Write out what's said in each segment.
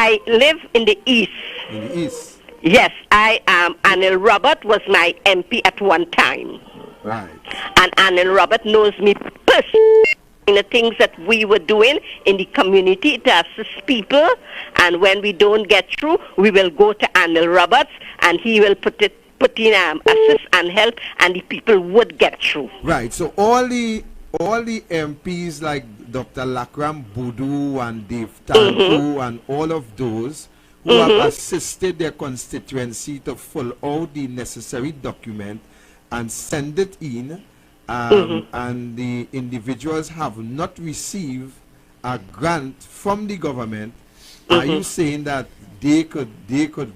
I live in the East. In the East? Yes, I am. Anil Robert was my MP at one time. Right. And Anil Robert knows me personally in the things that we were doing in the community to assist people. And when we don't get through, we will go to Anil Roberts, and he will put in assist and help, and the people would get through. Right. So all the MPs like Dr. Lakram Boudou and Dave Tanku and all of those who have assisted their constituency to fill out the necessary document and send it in, and the individuals have not received a grant from the government, are you saying that they could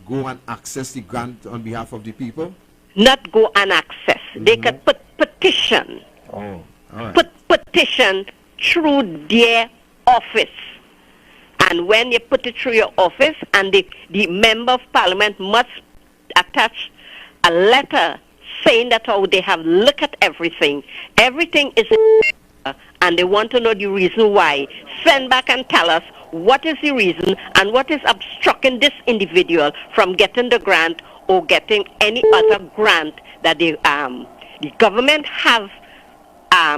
go and access the grant on behalf of the people? Not go and access. They could petition. Oh, all right. Petition through their office. And when you put it through your office, and the member of parliament must attach a letter saying that they have looked at everything. Everything is and they want to know the reason why. Send back and tell us what is the reason and what is obstructing this individual from getting the grant or getting any other grant that the government have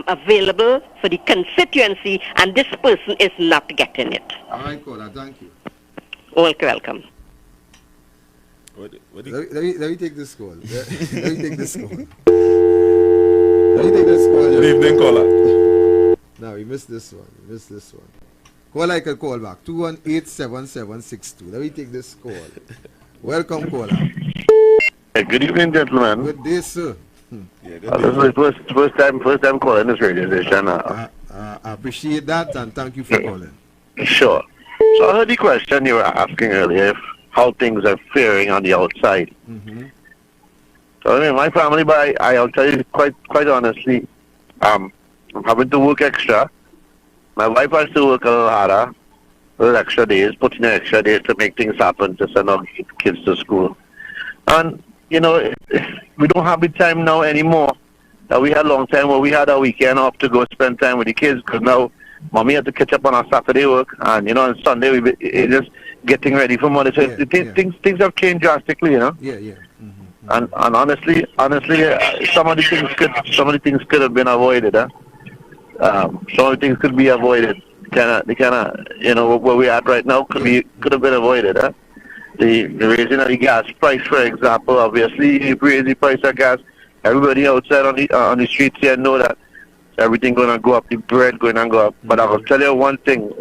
available for the constituency, and this person is not getting it. All right, Kola, thank you. Welcome. Let me take this call. Let me take this call. Good evening, caller. No, we missed this one. Caller, I can call back. 218-7762. Let me take this call. Welcome, caller. Hey, good evening, gentlemen. Good day, sir. Yeah, this is first time calling this radio station. I appreciate that, and thank you for calling. Sure. So I heard the question you were asking earlier, how things are faring on the outside. So I mean, my family, but I'll tell you quite honestly, I'm having to work extra. My wife has to work a little harder, a little extra days, putting in extra days to make things happen, to send our kids to school. And you know, we don't have the time now anymore that we had a long time where we had a weekend off to go spend time with the kids, because now mommy had to catch up on our Saturday work, and you know, on Sunday we just getting ready for Monday. So things have changed drastically, you know. And honestly, some of the things could have been avoided. Some of the things could be avoided. You know, where we're at right now could have been avoided. The raising of the gas price, for example, obviously, if you raise the price of gas, everybody outside on the streets here know that everything going to go up, the bread going to go up. But I will tell you one thing,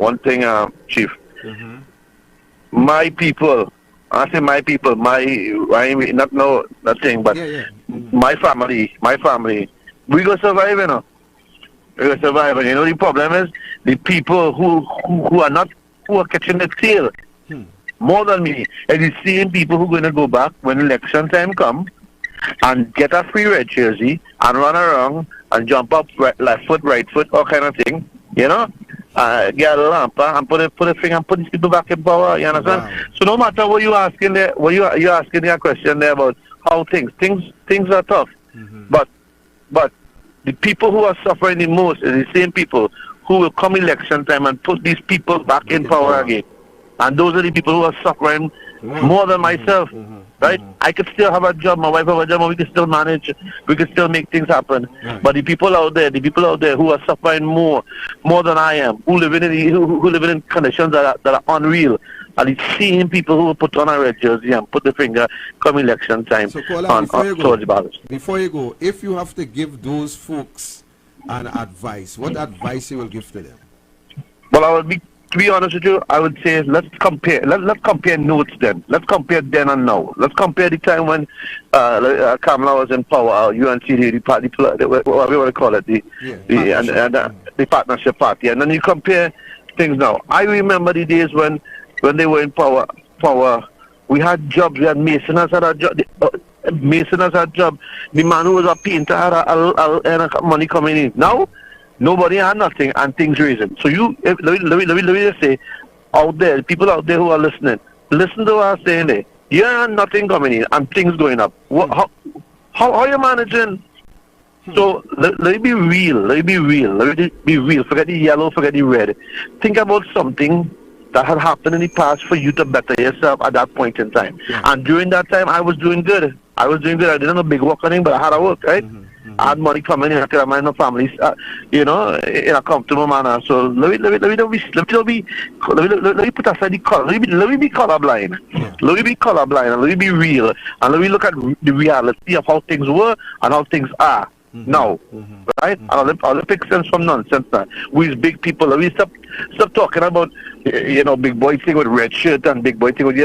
Chief. My people, I say my people, I mean, not saying, but my family, we go survive, you know. We go survive. And you know, the problem is the people who are catching the tail. More than me, and the same people who are going to go back when election time comes and get a free red jersey and run around and jump up left foot, right foot, all kind of thing, you know, get a lamp and put a finger and put these people back in power, you understand? Wow. So no matter what you're asking there, you're asking your question there about how things are tough, but the people who are suffering the most are the same people who will come election time and put these people back in power again. And those are the people who are suffering more than myself, right? I could still have a job, my wife have a job, and we can still manage, we can still make things happen. Right. But the people out there who are suffering more than I am, who living in conditions that are unreal, are the same people who will put on a red jersey and put the finger come election time so, Kola, towards the balance. Before you go, if you have to give those folks an advice, what advice you will give to them? Well, to be honest with you, I would say let's compare notes then. Let's compare then and now. Let's compare the time when Kamala was in power, UNC, the party, what we want to call it, the partnership party, and then you compare things now. I remember the days when they were in power. We had jobs. We had masoners had a job. Mason has a job. The man who was a painter had a money coming in. Now, nobody had nothing and things raising. So let me just say, out there, people out there who are listening, listen to what I'm saying there. You have nothing coming in and things going up. How are you managing? So let me be real. Let me be real. Forget the yellow, forget the red. Think about something that had happened in the past for you to better yourself at that point in time. Yeah. And during that time, I was doing good. I didn't have a big work or anything, but I had a work, right? I had money coming in. I could have my family, in a comfortable manner. So let me put aside the color. Let me be colorblind. Yeah. Let me be colorblind, and let me be real, and let me look at the reality of how things were and how things are now, right? And I'll pick sense from nonsense now. We big people, let me stop talking about big boy thing with red shirt and big boy thing with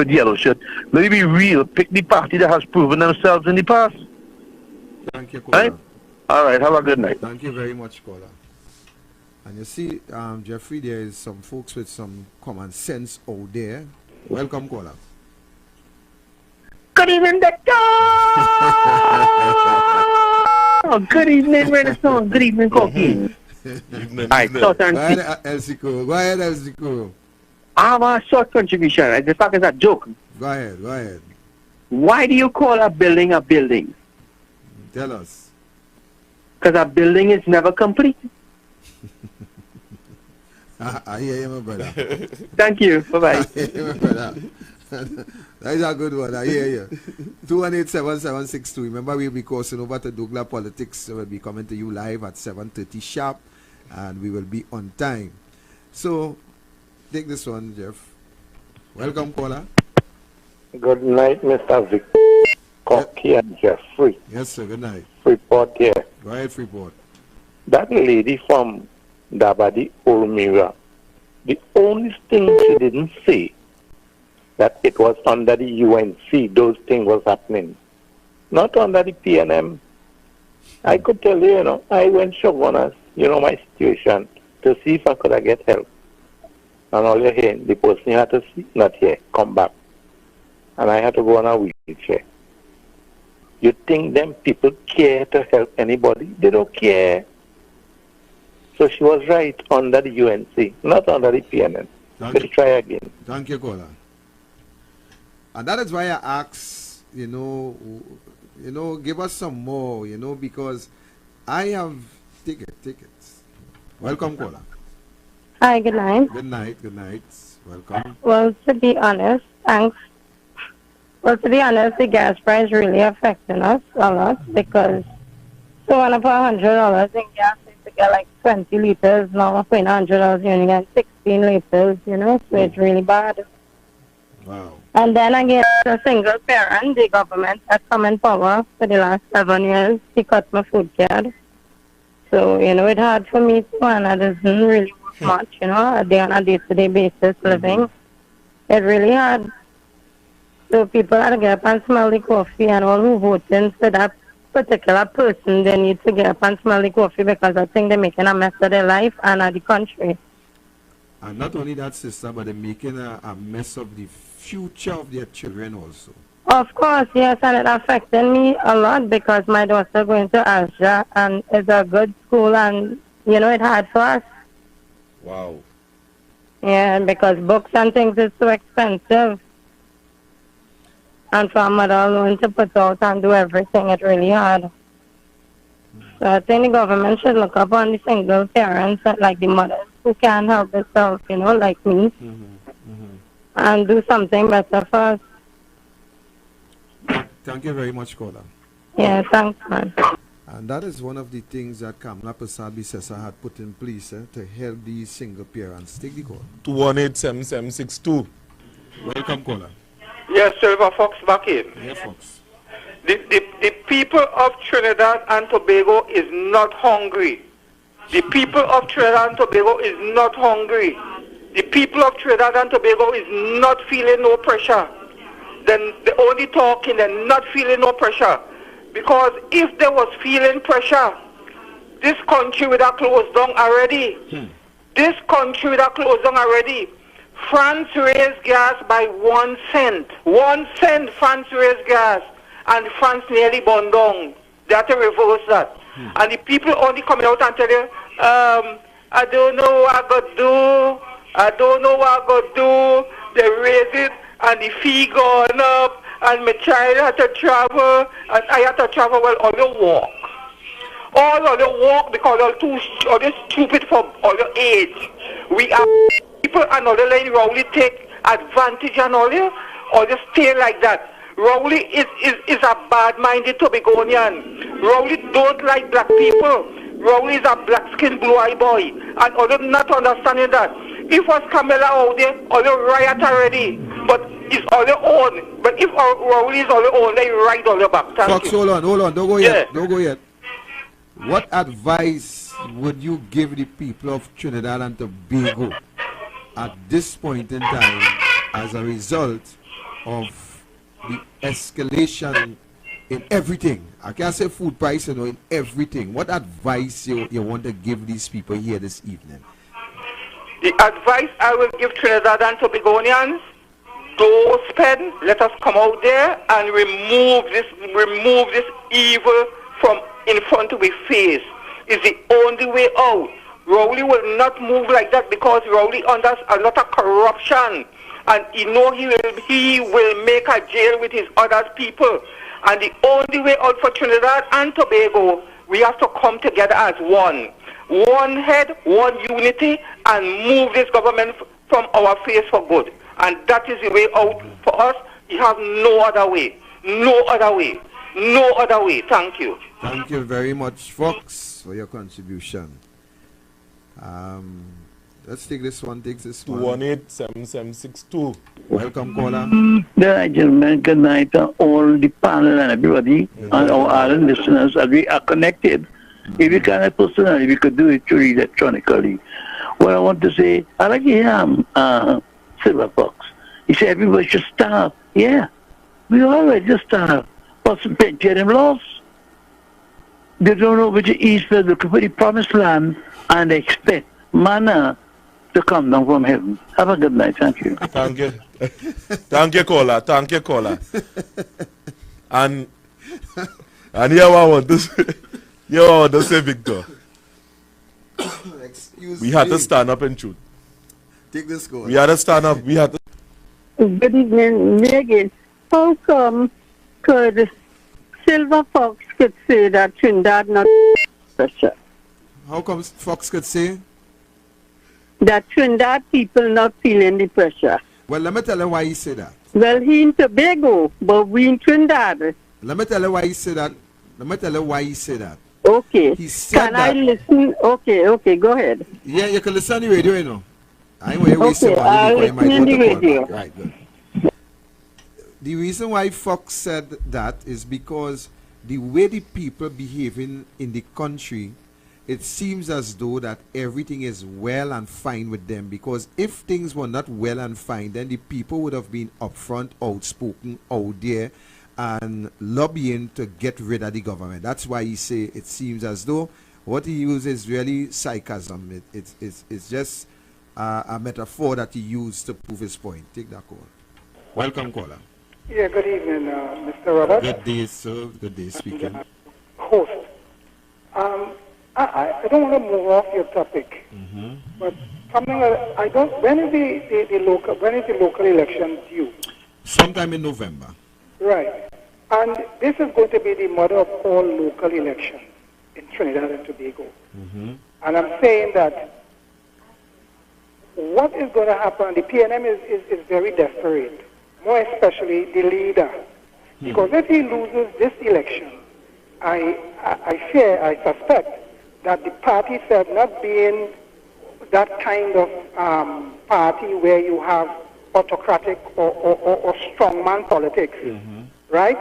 yellow shirt. Let me be real. Pick the party that has proven themselves in the past. Thank you, caller. Right? All right. Have a good night. Thank you very much, caller. And you see, Jeffrey, there is some folks with some common sense out there. Welcome, caller. Good evening, Doctor! Good evening, Renaissance. Good evening, Cocky. Alright, Southern Go ahead, Elsico. Go ahead, Elsico. I have a short contribution. The fact is a joke. Go ahead. Why do you call a building a building? Tell us. Because a building is never complete. I hear you, my brother. Thank you. Bye-bye. I hear you, my brother. That is a good one. I hear you. 218-7762. Remember, we'll be crossing over to Douglar Politics. We'll be coming to you live at 7:30 sharp, and we will be on time. So, take this one, Jeff. Welcome, caller. Good night, Mr. Vic. Cocky and Jeffrey. Yes, sir. Good night. Freeport here. Go ahead, Freeport. That lady from Dabadi Olmira, the only thing she didn't say that it was under the UNC, those things was happening. Not under the PNM. I could tell you, I went Shogunas, my situation, to see if I could get help. And all you're hearing, the person you had to see, not here, come back. And I had to go on a wheelchair. You think them people care to help anybody? They don't care. So she was right under the UNC, not under the PNM. Let's try again. Thank you, caller. And that is why I ask, give us some more, because I have tickets. Welcome, caller. Hi, good night. Good night. Welcome. Well, to be honest, thanks. Well, to be honest, the gas price really affecting us a lot because so when I put $100 in gas, I used to get like 20 liters. Now I'm paying $100, you only get 16 liters, so it's really bad. Wow. And then again, a single parent, the government has come in power for the last 7 years. He cut my food card. So, it's hard for me too, and it doesn't really work much, on a day-to-day basis living. It's really hard. So people have to get up and smell the coffee, and all who voting for that particular person, they need to get up and smell the coffee because I think they're making a mess of their life and of the country. And not only that, sister, but they're making a mess of the future of their children also. Of course, yes, and it affected me a lot because my daughter going to Asha and it's a good school and, it's hard for us. Wow. Yeah, because books and things is so expensive. And for a mother alone to put out and do everything, it's really hard. So I think the government should look up on the single parents, like the mothers who can't help themselves, like me, and do something better for us. Thank you very much, caller. Yeah, thanks, man. And that is one of the things that Kamla Prasad Bisesa had put in place to help these single parents. Take the call. 218-7762. Welcome, caller. Yes, Silver Fox back in. Yeah, Fox. The people of Trinidad and Tobago is not hungry. The people of Trinidad and Tobago is not hungry. The people of Trinidad and Tobago is not feeling no pressure. Then they're only talking, they're not feeling no pressure. Because if they was feeling pressure, this country would have closed down already. This country would have closed down already. France raised gas by 1 cent. 1 cent France raised gas. And France nearly burned down. They had to reverse that. And the people only coming out and tell you, I don't know what I'm going to do. I don't know what I'm going to do. They raise it and the fee gone up. And my child had to travel. And I had to travel all the walk. All the walk because all too stupid for all your age. We are people and all the line Rowley take advantage and all you, or just stay like that. Rowley is a bad-minded Tobagonian. Rowley don't like black people. Rowley is a black-skinned, blue-eyed boy. And all them not understanding that. If was Camilla out there, all the riot already. But it's all their own. But if Rowley is all their own, they ride all the back. Fox, hold on. Don't go yet. Don't go yet. What advice would you give the people of Trinidad and Tobago at this point in time as a result of the escalation in everything? I can't say food price, in everything. What advice you want to give these people here this evening? The advice I will give Trinidad and Tobagonians, don't spend, let us come out there and remove this evil from in front of his face. It's the only way out. Rowley will not move like that because Rowley under a lot of corruption. And he will make a jail with his other people. And the only way out for Trinidad and Tobago, we have to come together as one. One head, one unity, and move this government from our face for good. And that is the way out for us. We have no other way. No other way. No other way. Thank you. Thank you very much, Fox, for your contribution. Let's take this one. 218-7762. Welcome, caller. Good night, gentlemen. Good night to all the panel and everybody, and our island listeners, as we are connected. If we cannot personally, we could do it through electronically. What I want to say, I like to hear Silver Fox. He said everybody should starve. Yeah, we already just starve. But some plenty of them lost. They don't know which east they're looking for the promised land, and they expect manna to come down from heaven. Have a good night. Thank you. Thank you. Thank you, caller. Thank you, caller. And here I want to say, Victor. Excuse we had me. to stand up and shoot. Take this call. We had to stand up. We had to. Good evening, Megan. How come could Silver Fox could say that Trinidad not pressure? How come Fox could say? That Trinidad people not feeling the pressure. Well, let me tell you why he said that. Well, he in Tobago, but we in Trinidad. Let me tell you why he said that. Okay. He said Can that. I listen? Okay, go ahead. Yeah, you can listen on the radio, you know. I ain't waste Okay, your I'll money because you listen might on go the to call radio. back. Right, good. The reason why Fox said that is because the way the people behaving in the country, it seems as though that everything is well and fine with them, because if things were not well and fine, then the people would have been upfront, outspoken, out there, and lobbying to get rid of the government. That's why he say it seems as though what he uses is really sarcasm. It's just a metaphor that he used to prove his point. Take that call. Welcome, caller. Yeah, good evening, Mr. Robert. Good day, sir. Good day, speaking. Host. I don't want to move off your topic, but something I don't. When is the local election due? Sometime in November. Right, and this is going to be the mother of all local elections in Trinidad and Tobago. And I'm saying that what is going to happen? The PNM is very desperate, more especially the leader, because if he loses this election, I suspect that the party itself not being that kind of party where you have autocratic or strongman politics, right?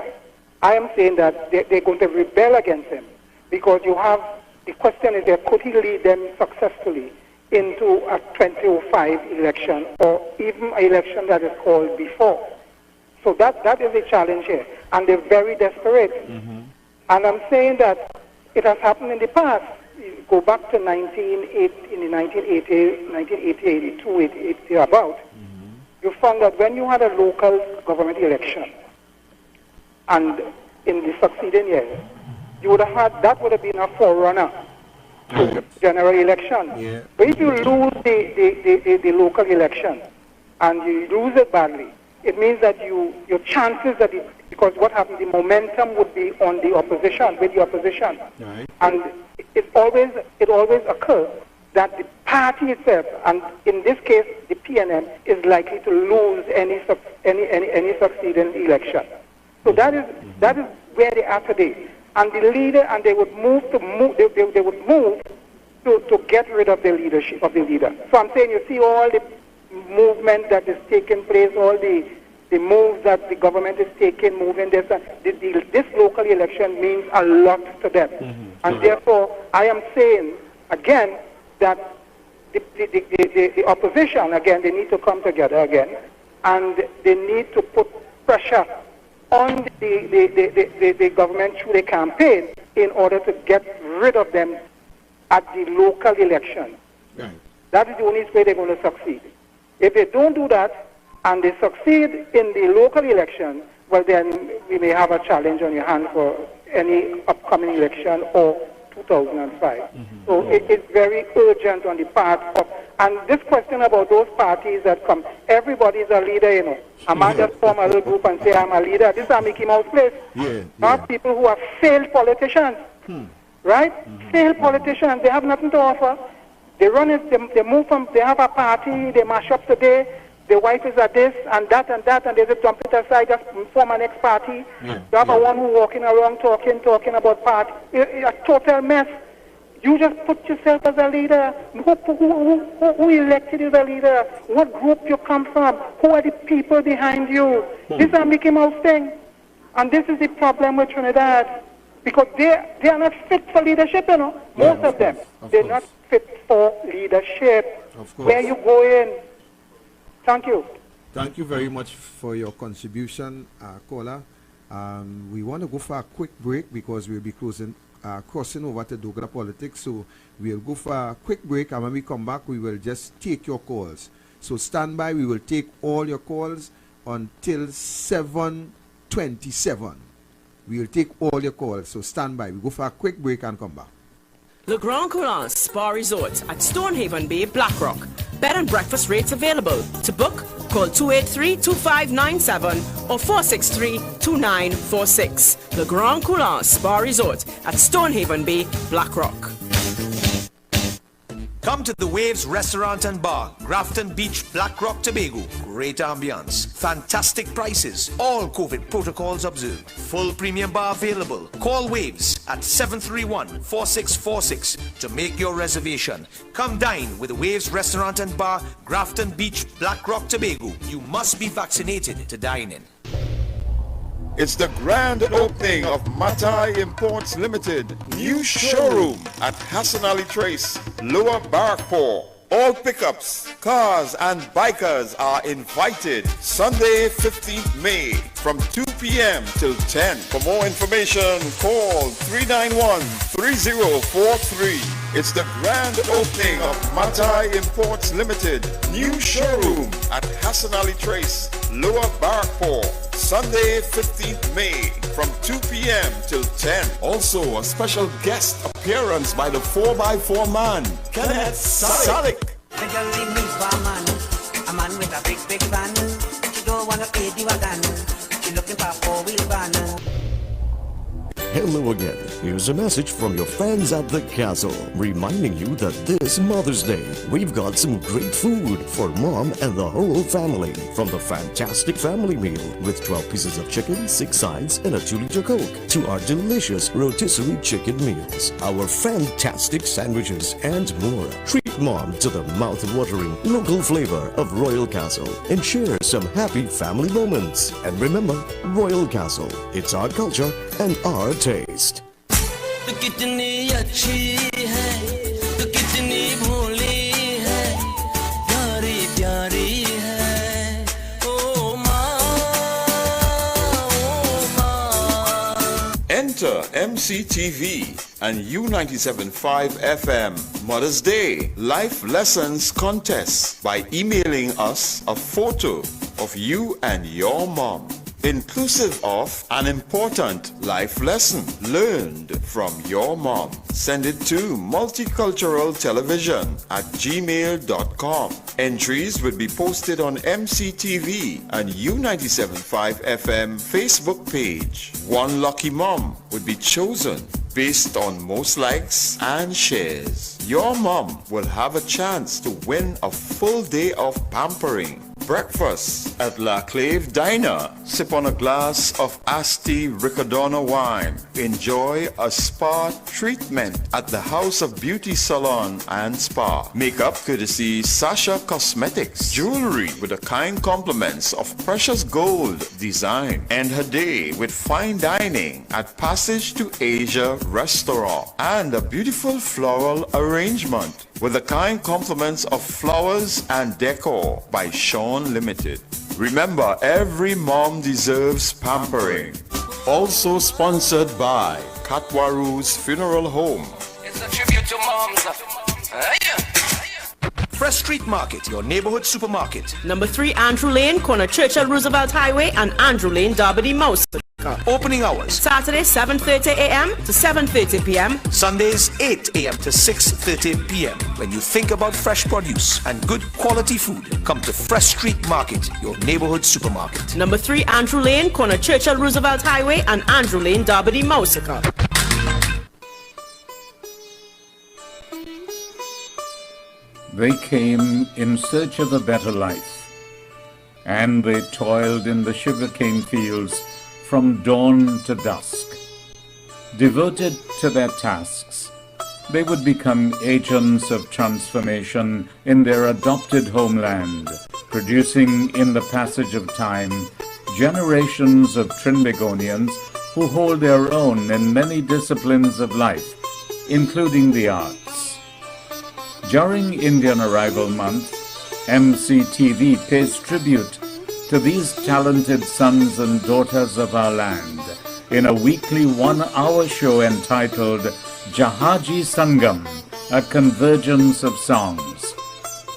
I am saying that they're going to rebel against him, because you have, the question is that could he lead them successfully into a 2005 election, or even an election that is called before. So that is a challenge here, and they're very desperate. And I'm saying that it has happened in the past. You go back to 1980, 82, about. You found that when you had a local government election, and in the succeeding years, you would have had, that would have been a forerunner to the general election. But if you lose the local election, and you lose it badly, it means that your chances that because what happens, the momentum would be on the opposition, with the opposition. And it always occurs that the party itself, and in this case, the PNM, is likely to lose any succeeding election. So that is where they are today. And the leader, and they would move to get rid of the leadership of the leader. So I'm saying, you see all the movement that is taking place, all the moves that the government is taking, moving this, this local election means a lot to them. And therefore, I am saying again that the opposition, again, they need to come together again, and they need to put pressure on the government through the campaign in order to get rid of them at the local election. Right. That is the only way they're going to succeed. If they don't do that and they succeed in the local election, well, then we may have a challenge on your hand for any upcoming election or 2005. So it is very urgent on the part of, and this question about those parties that come, everybody is a leader, you know. A man just form a little group and say, I'm a leader. This is a Mickey Mouse place. Not people who are failed politicians, right? Failed politicians, they have nothing to offer. They run it, they move from, they have a party, they mash up today, the wife is at this and that, and they just dump it aside, just form an next party. You have a one who walking around talking about party. A total mess. You just put yourself as a leader. Who elected you as a leader? What group you come from? Who are the people behind you? This is a Mickey Mouse thing. And this is the problem with Trinidad. Because they are not fit for leadership, you know. Most of them. They're not fit for leadership. Of course. Where you going? Thank you. Thank you very much for your contribution, caller. We want to go for a quick break because we'll be crossing over to Douglar Politics. So we'll go for a quick break, and when we come back, we will just take your calls. So stand by. We will take all your calls until 7:27. We will take all your calls. So stand by. We go for a quick break and come back. Le Grand Coulon Spa Resort at Stonehaven Bay, Blackrock. Bed and breakfast rates available. To book, call 283-2597 or 463-2946. Le Grand Coulon Spa Resort at Stonehaven Bay, Blackrock. Come to the Waves Restaurant and Bar, Grafton Beach, Blackrock, Tobago. Great ambience, fantastic prices, all COVID protocols observed. Full premium bar available. Call Waves at 731-4646 to make your reservation. Come dine with the Waves Restaurant and Bar, Grafton Beach, Blackrock, Tobago. You must be vaccinated to dine in. It's the grand opening of Matai Imports Limited new showroom at Hassan Ali Trace, Lower Barkpore. All pickups, cars and bikers are invited. Sunday, 15th May from 2 p.m. till 10. For more information, call 391-3043. It's the grand opening of Matai Imports Limited new showroom at Hassan Ali Trace, Lower Barkpore. Sunday, 15th May from 2 p.m. till 10. Also, a special guest appearance by the 4x4 man, Kenneth Salik. The girl needs for a man with a big van. She don't wanna pay the wagon. She looking for a four-wheel van. Hello again. Here's a message from your friends at the castle, reminding you that this Mother's Day, we've got some great food for mom and the whole family. From the fantastic family meal with 12 pieces of chicken, 6 sides, and a 2-liter Coke, to our delicious rotisserie chicken meals, our fantastic sandwiches, and more. Treat mom to the mouth-watering local flavor of Royal Castle and share some happy family moments. And remember, Royal Castle, it's our culture and our taste. तो कितनी अच्छी है, तो कितनी भोली है, प्यारी प्यारी है, ओ माँ, ओ माँ. Enter MCTV and U97.5 FM Mother's Day Life Lessons Contest by emailing us a photo of you and your mom, inclusive of an important life lesson learned from your mom. Send it to multiculturaltelevision@gmail.com. Entries will be posted on MCTV and U97.5 FM Facebook page. One lucky mom would be chosen based on most likes and shares. Your mom will have a chance to win a full day of pampering. Breakfast at La Clave Diner. Sip on a glass of Asti Riccadonna wine. Enjoy a spa treatment at the House of Beauty Salon and Spa. Makeup courtesy Sasha Cosmetics. Jewelry with the kind compliments of precious gold design. End her day with fine dining at Passage to Asia Restaurant. And a beautiful floral arrangement with the kind compliments of Flowers and Decor by Sean Limited. Remember, every mom deserves pampering. Also sponsored by Katwaru's Funeral Home. It's a tribute to moms. Fresh Street Market, your neighborhood supermarket. Number 3 Andrew Lane, corner Churchill Roosevelt Highway and Andrew Lane, Derby Mouse. Opening hours. Saturday 7:30 a.m. to 7:30 p.m. Sundays 8 a.m. to 6:30 p.m. When you think about fresh produce and good quality food, come to Fresh Street Market, your neighborhood supermarket. Number 3 Andrew Lane, corner Churchill Roosevelt Highway and Andrew Lane, Derby Mouse. They came in search of a better life, and they toiled in the sugarcane fields from dawn to dusk. Devoted to their tasks, they would become agents of transformation in their adopted homeland, producing in the passage of time generations of Trinbagonians who hold their own in many disciplines of life, including the arts. During Indian Arrival Month, MCTV pays tribute to these talented sons and daughters of our land in a weekly 1-hour show entitled Jahaji Sangam, a convergence of songs.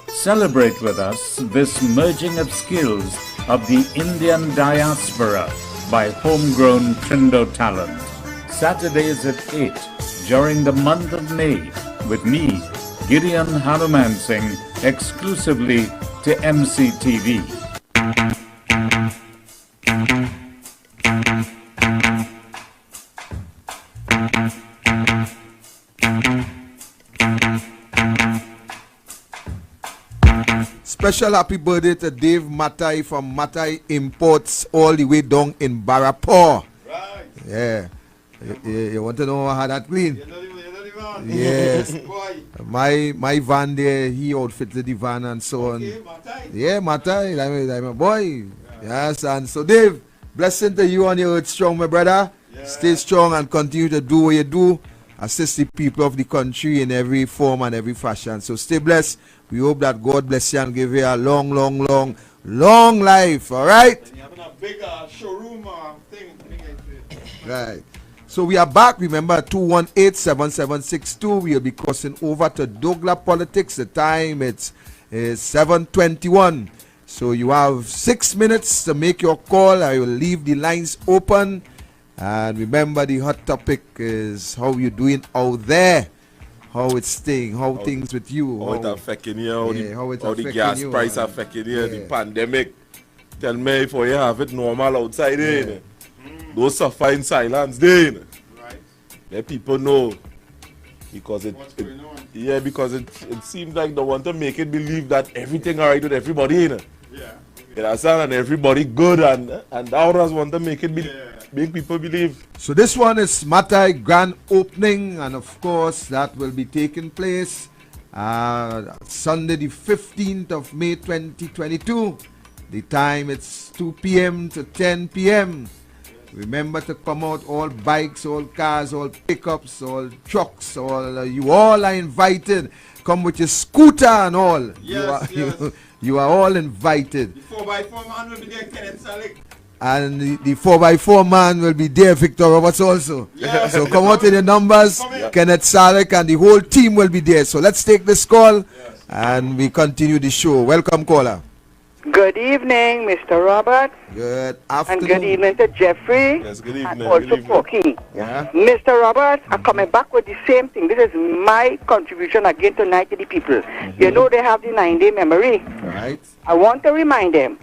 Celebrate with us this merging of skills of the Indian diaspora by homegrown Trindo talent. Saturdays at 8 during the month of May with me, Gideon Hanuman Singh, exclusively to MCTV. Special happy birthday to Dave Matai from Matai Imports all the way down in Barapur. Right. Yeah. You want to know how that clean? Yes. my van there, he outfitted the van and so on. Matai. Yeah, Matai, I'm a boy. Yes, and so Dave, blessing to you and your earth strong, my brother. Yeah. Stay strong and continue to do what you do. Assist the people of the country in every form and every fashion. So stay blessed. We hope that God bless you and give you a long life. All right? And you're having a big showroom thing. Right. So we are back. Remember, 218-7762. We'll be crossing over to Douglar Politics. The time is 7:21. So you have 6 minutes to make your call. I will leave the lines open. And remember, the hot topic is how you doing out there. How it's staying, how things with you. How it affecting you, how the gas price affecting you, the pandemic. Tell me if you have it normal outside, Don't suffer in silence, Right. Let people know. Because because it seems like they want to make it believe that everything alright with everybody, You understand? And everybody good and others want to make it make people believe. So this one is Matai grand opening, and of course that will be taking place Sunday the 15th of May 2022. The time it's 2 p.m. to 10 p.m. Remember to come out, all bikes, all cars, all pickups, all trucks, you all are invited. Come with your scooter and all. Yes, you are all invited. The 4x4 man will be there, Kenneth Salik. And the 4x4 man will be there, Victor Roberts also. Yes. So come out in the numbers. Kenneth Salek and the whole team will be there. So let's take this call and we continue the show. Welcome, caller. Good evening, Mr. Robert. Good afternoon. And good evening to Jeffrey. Yes, good evening. And also Porky. Yeah. Mr. Robert, I'm coming back with the same thing. This is my contribution again tonight to the people. You know they have the 9-day memory. Right. I want to remind them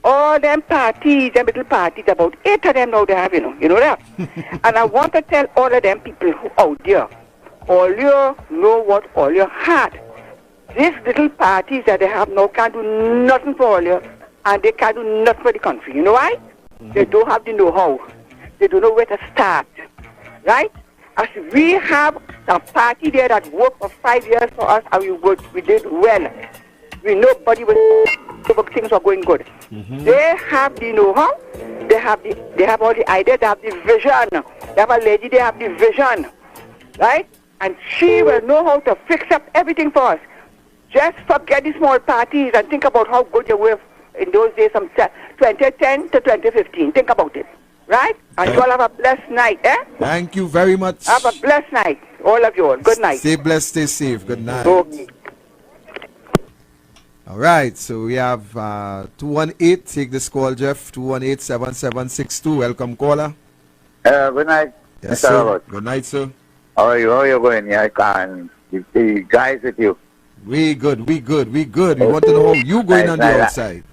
All them parties, them little parties, about 8 of them now they have, you know that? And I want to tell all of them people who out there, all you know what all you had. These little parties that they have now can't do nothing for all you, and they can't do nothing for the country. You know why? They don't have the know-how. They don't know where to start. Right? As we have a party there that worked for 5 years for us, and we did well. Nobody was things were going good. They have the know-how. They have all the ideas. They have the vision. They have a lady. They have the vision, right? And she will know how to fix up everything for us. Just forget the small parties and think about how good they were in those days from 2010 to 2015. Think about it, right? And you all have a blessed night, eh? Thank you very much. Have a blessed night, all of you all. Good night. Stay blessed, stay safe. Good night. Okay. All right, so we have 218. Take this call, Jeff. 218-7762. Welcome, caller. Good night. Yes, Mr. sir. Robert. Good night, sir. How are you? How are you going? Yeah, I can. The guys with you. We good. We want to know how you going Nice, on the nice. outside.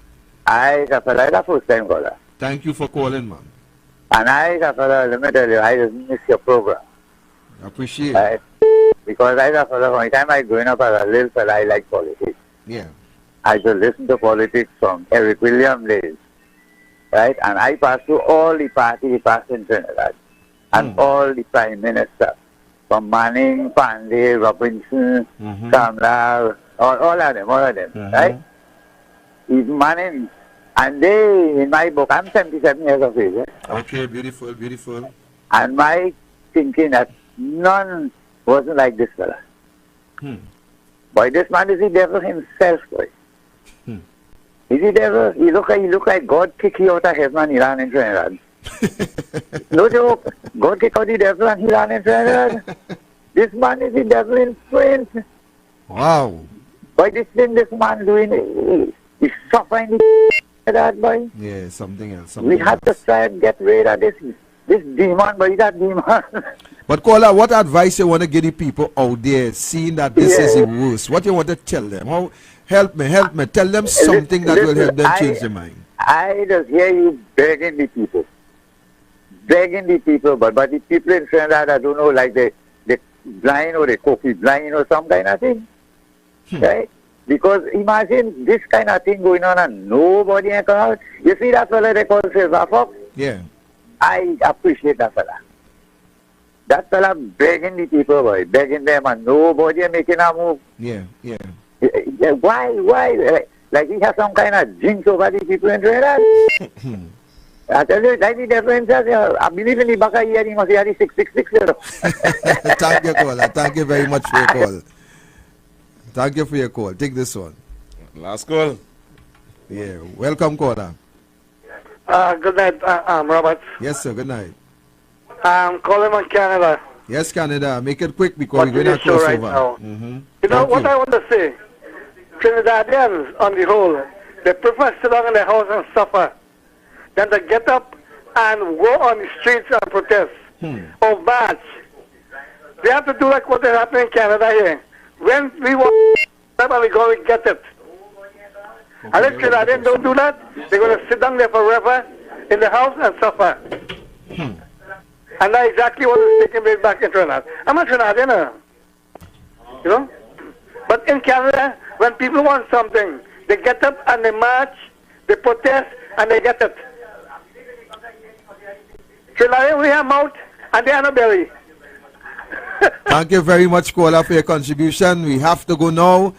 I got a first time caller. Thank you for calling, man. And I got let me tell you, I just miss your program. Appreciate Right? Because I got from the time I growing up as a little fella, I like politics. Yeah. I should listen to politics from Eric Williams days. Right? And I passed through all the parties passed in Trinidad. And all the prime ministers. From Manning, Pandey, Robinson, Kamlar, all of them, right? Even Manning. And they, in my book, I'm 77 years of age. Okay, beautiful. And my thinking that none wasn't like this fella. Boy, this man is the devil himself, boy. Is the devil? He look like God kick you out of heaven and he ran in Trinidad. No joke. God kick out the devil and he ran in Trinidad. This man is the devil in print. Wow. Boy, this thing this man doing, he's suffering the that, boy. Yeah, something else. We have to try and get rid of this demon, boy, that demon. But caller, what advice you want to give the people out there seeing that this is the worst? What you want to tell them? How help me. Tell them something that will help them change their mind. I just hear you begging the people. But the people in Trinidad, I don't know, like they blind or they coffee blind or some kind of thing. Right? Because imagine this kind of thing going on and nobody can come out. You see that fella they call Silver Fox? Yeah. I appreciate that fella. That fella begging the people, boy, begging them and nobody making a move. Yeah. Why? Like he has some kind of jinx over the people in Trinidad. I tell you, like the difference, I believe in the Baka here, he must have 666. Thank you, caller. Thank you very much for your call. Thank you for your call. Take this one. Last call. Yeah. Welcome, caller. Good night, Robert. Yes, sir. Good night. I'm calling from Canada. Yes, Canada. Make it quick because we're going to show cross right over. now. You know what I want to say? Trinidadians, on the whole, they prefer to sit down in their house and suffer than to get up and go on the streets and protest or march. They have to do like what is happening in Canada here. When we want them, we're going to get it. And if Trinidadians don't do that, they're going to sit down there forever in the house and suffer. And that's exactly what is taking place back in Trinidad. I'm a Trinidadian, you know. But in Canada, when people want something, they get up and they march, they protest, and they get it. Trinidadians, we have mouth, and they have no belly. Thank you very much, caller, for your contribution. We have to go now.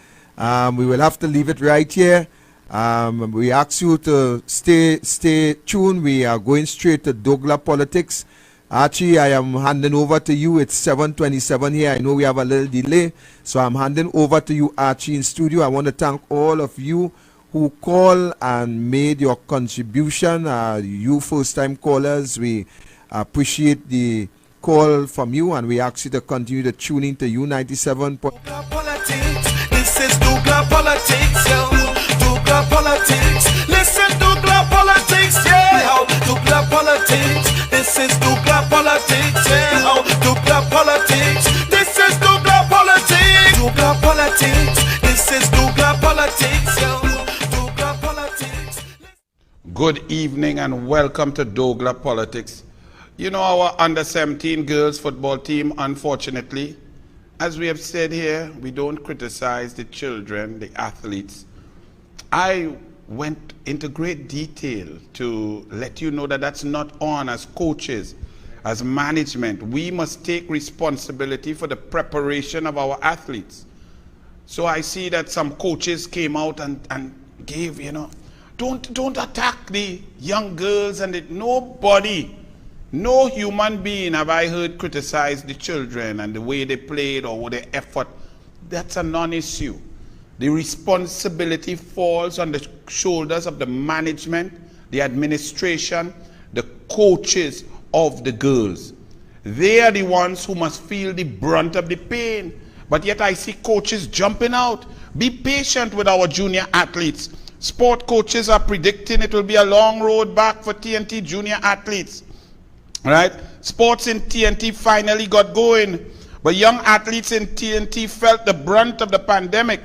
We will have to leave it right here. We ask you to stay tuned. We are going straight to Douglar Politics. Archie, I am handing over to you. It's 7:27 here. I know we have a little delay, so I'm handing over to you, Archie, in studio. I want to thank all of you who called and made your contribution. You first-time callers, we appreciate the call from you, and we ask you to continue to tune in to U97. This is Douglar Politics, yo. Douglar Politics. Listen, Douglar Politics, yeah. Douglar Politics. This is Douglar Politics, yeah. Douglar Politics. This is Douglar Politics. Douglar Politics. This is Douglar Politics, yo. Douglar Politics. Good evening and welcome to Douglar Politics. You know, our under-17 girls football team, unfortunately, as we have said here, we don't criticize the children, the athletes. I went into great detail to let you know that that's not on as coaches, as management. We must take responsibility for the preparation of our athletes. So I see that some coaches came out and gave, you know, don't attack the young girls and nobody, no human being have I heard criticize the children and the way they played or their effort. That's a non-issue. The responsibility falls on the shoulders of the management, the administration, the coaches of the girls. They are the ones who must feel the brunt of the pain. But yet I see coaches jumping out. Be patient with our junior athletes. Sport coaches are predicting it will be a long road back for TNT junior athletes. Right? Sports in TNT finally got going, but young athletes in TNT felt the brunt of the pandemic.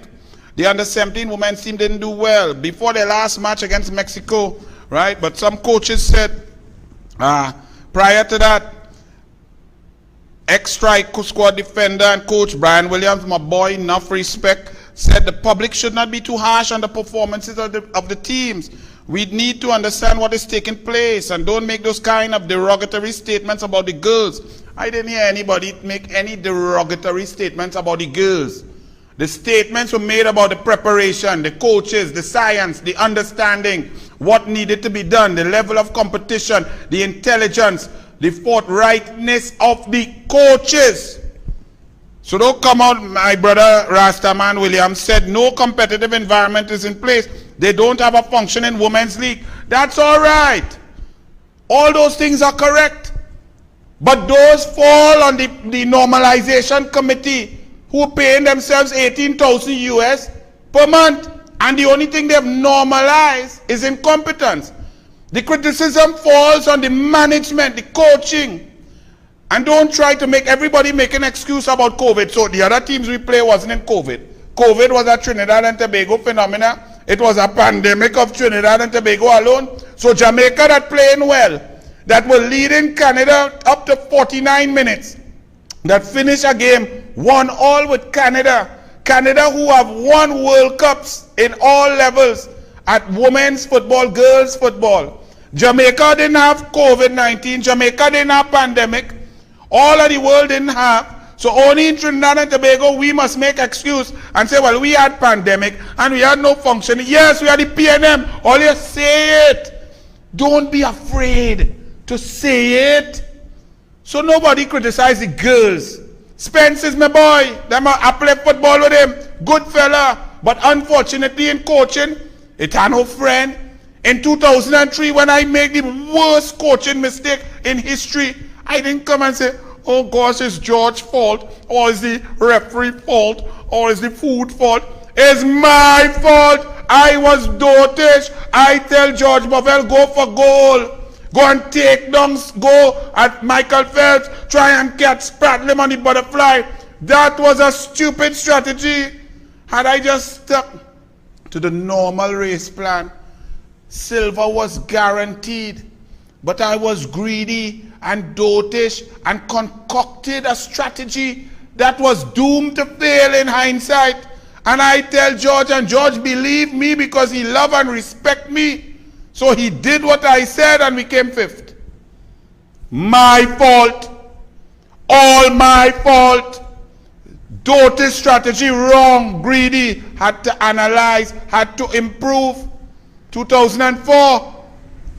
The under-17 women's team didn't do well before their last match against Mexico, right? But some coaches said, prior to that, ex-strike squad defender and coach Brian Williams, my boy, enough respect, said the public should not be too harsh on the performances of the teams. We need to understand what is taking place and don't make those kind of derogatory statements about the girls. I didn't hear anybody make any derogatory statements about the girls. The statements were made about the preparation, the coaches, the science, the understanding, what needed to be done, the level of competition, the intelligence, the forthrightness of the coaches. So don't come out, my brother Rastaman Williams said no competitive environment is in place. They don't have a functioning women's league. That's all right. All those things are correct. But those fall on the normalization committee who paying themselves $18,000 US per month. And the only thing they've normalized is incompetence. The criticism falls on the management, the coaching. And don't try to make everybody make an excuse about COVID. So the other teams we play wasn't in COVID. COVID was a Trinidad and Tobago phenomena. It was a pandemic of Trinidad and Tobago alone. So Jamaica that playing well, that were leading Canada up to 49 minutes, that finished a game 1-1 with Canada. Canada who have won World Cups in all levels at women's football, girls football. Jamaica didn't have COVID-19. Jamaica didn't have pandemic. All of the world didn't have. So only in Trinidad and Tobago we must make excuse and say, well, we had pandemic and we had no functioning. Yes, we had the PNM. All you say it. Don't be afraid to say it. So nobody criticize the girls. Spence is my boy. I play football with him. Good fella. But unfortunately in coaching, it had no friend. In 2003, when I made the worst coaching mistake in history, I didn't come and say, oh gosh, it's George's fault, or is the referee fault, or is the food fault. It's my fault. I was dotish. I tell George Bovell, go for goal. Go and take dunks. Go at Michael Phelps. Try and catch Spratlin on the butterfly. That was a stupid strategy. Had I just stuck to the normal race plan, silver was guaranteed. But I was greedy and dotish and concocted a strategy that was doomed to fail in hindsight. And I tell George, and George believed me because he loved and respect me. So he did what I said and we came fifth. My fault. All my fault. Dotish strategy, wrong, greedy. Had to analyze, had to improve. 2004,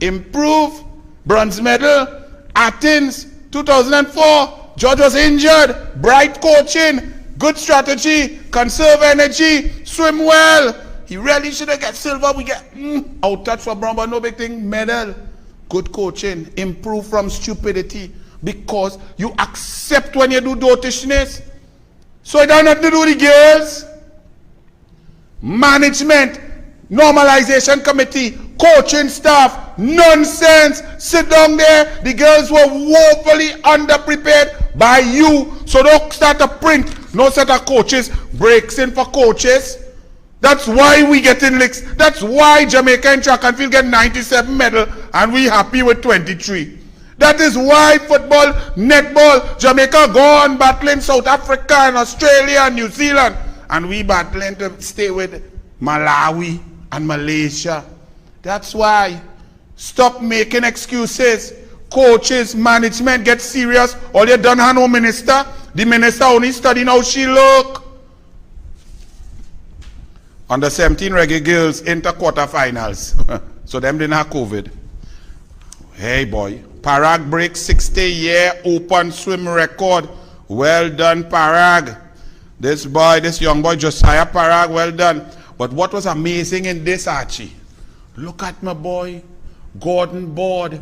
improve. Bronze medal. Athens, 2004, George was injured. Bright coaching, good strategy, conserve energy, swim well. He really should have got silver. We get out touch for brown, but no big thing. Medal, good coaching, improve from stupidity because you accept when you do dotishness. So it don't have to do with the girls. Management, normalization committee, coaching staff, nonsense. Sit down there. The girls were woefully underprepared by you. So don't start to print no set of coaches, breaks in for coaches. That's why we getting licks. That's why Jamaica in track and field get 97 medal and we happy with 23. That is why football, netball, Jamaica go on battling South Africa and Australia and New Zealand. And we battling to stay with Malawi and Malaysia. That's why. Stop making excuses. Coaches, management, get serious. All you done have no minister. The minister only studying how she look. Under 17 reggae girls enter quarterfinals. So them didn't have COVID. Hey boy. Parag breaks 60-year open swim record. Well done, Parag. This young boy, Josiah Parag, well done. But what was amazing in this, Archie? Look at my boy, Gordon Board,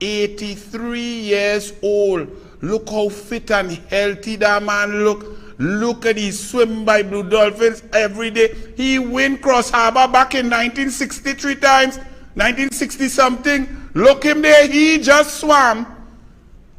83 years old. Look how fit and healthy that man look. Look at his swim by Blue Dolphins every day. He win Cross Harbor back in 1963 times, 1960 something. Look him there, he just swam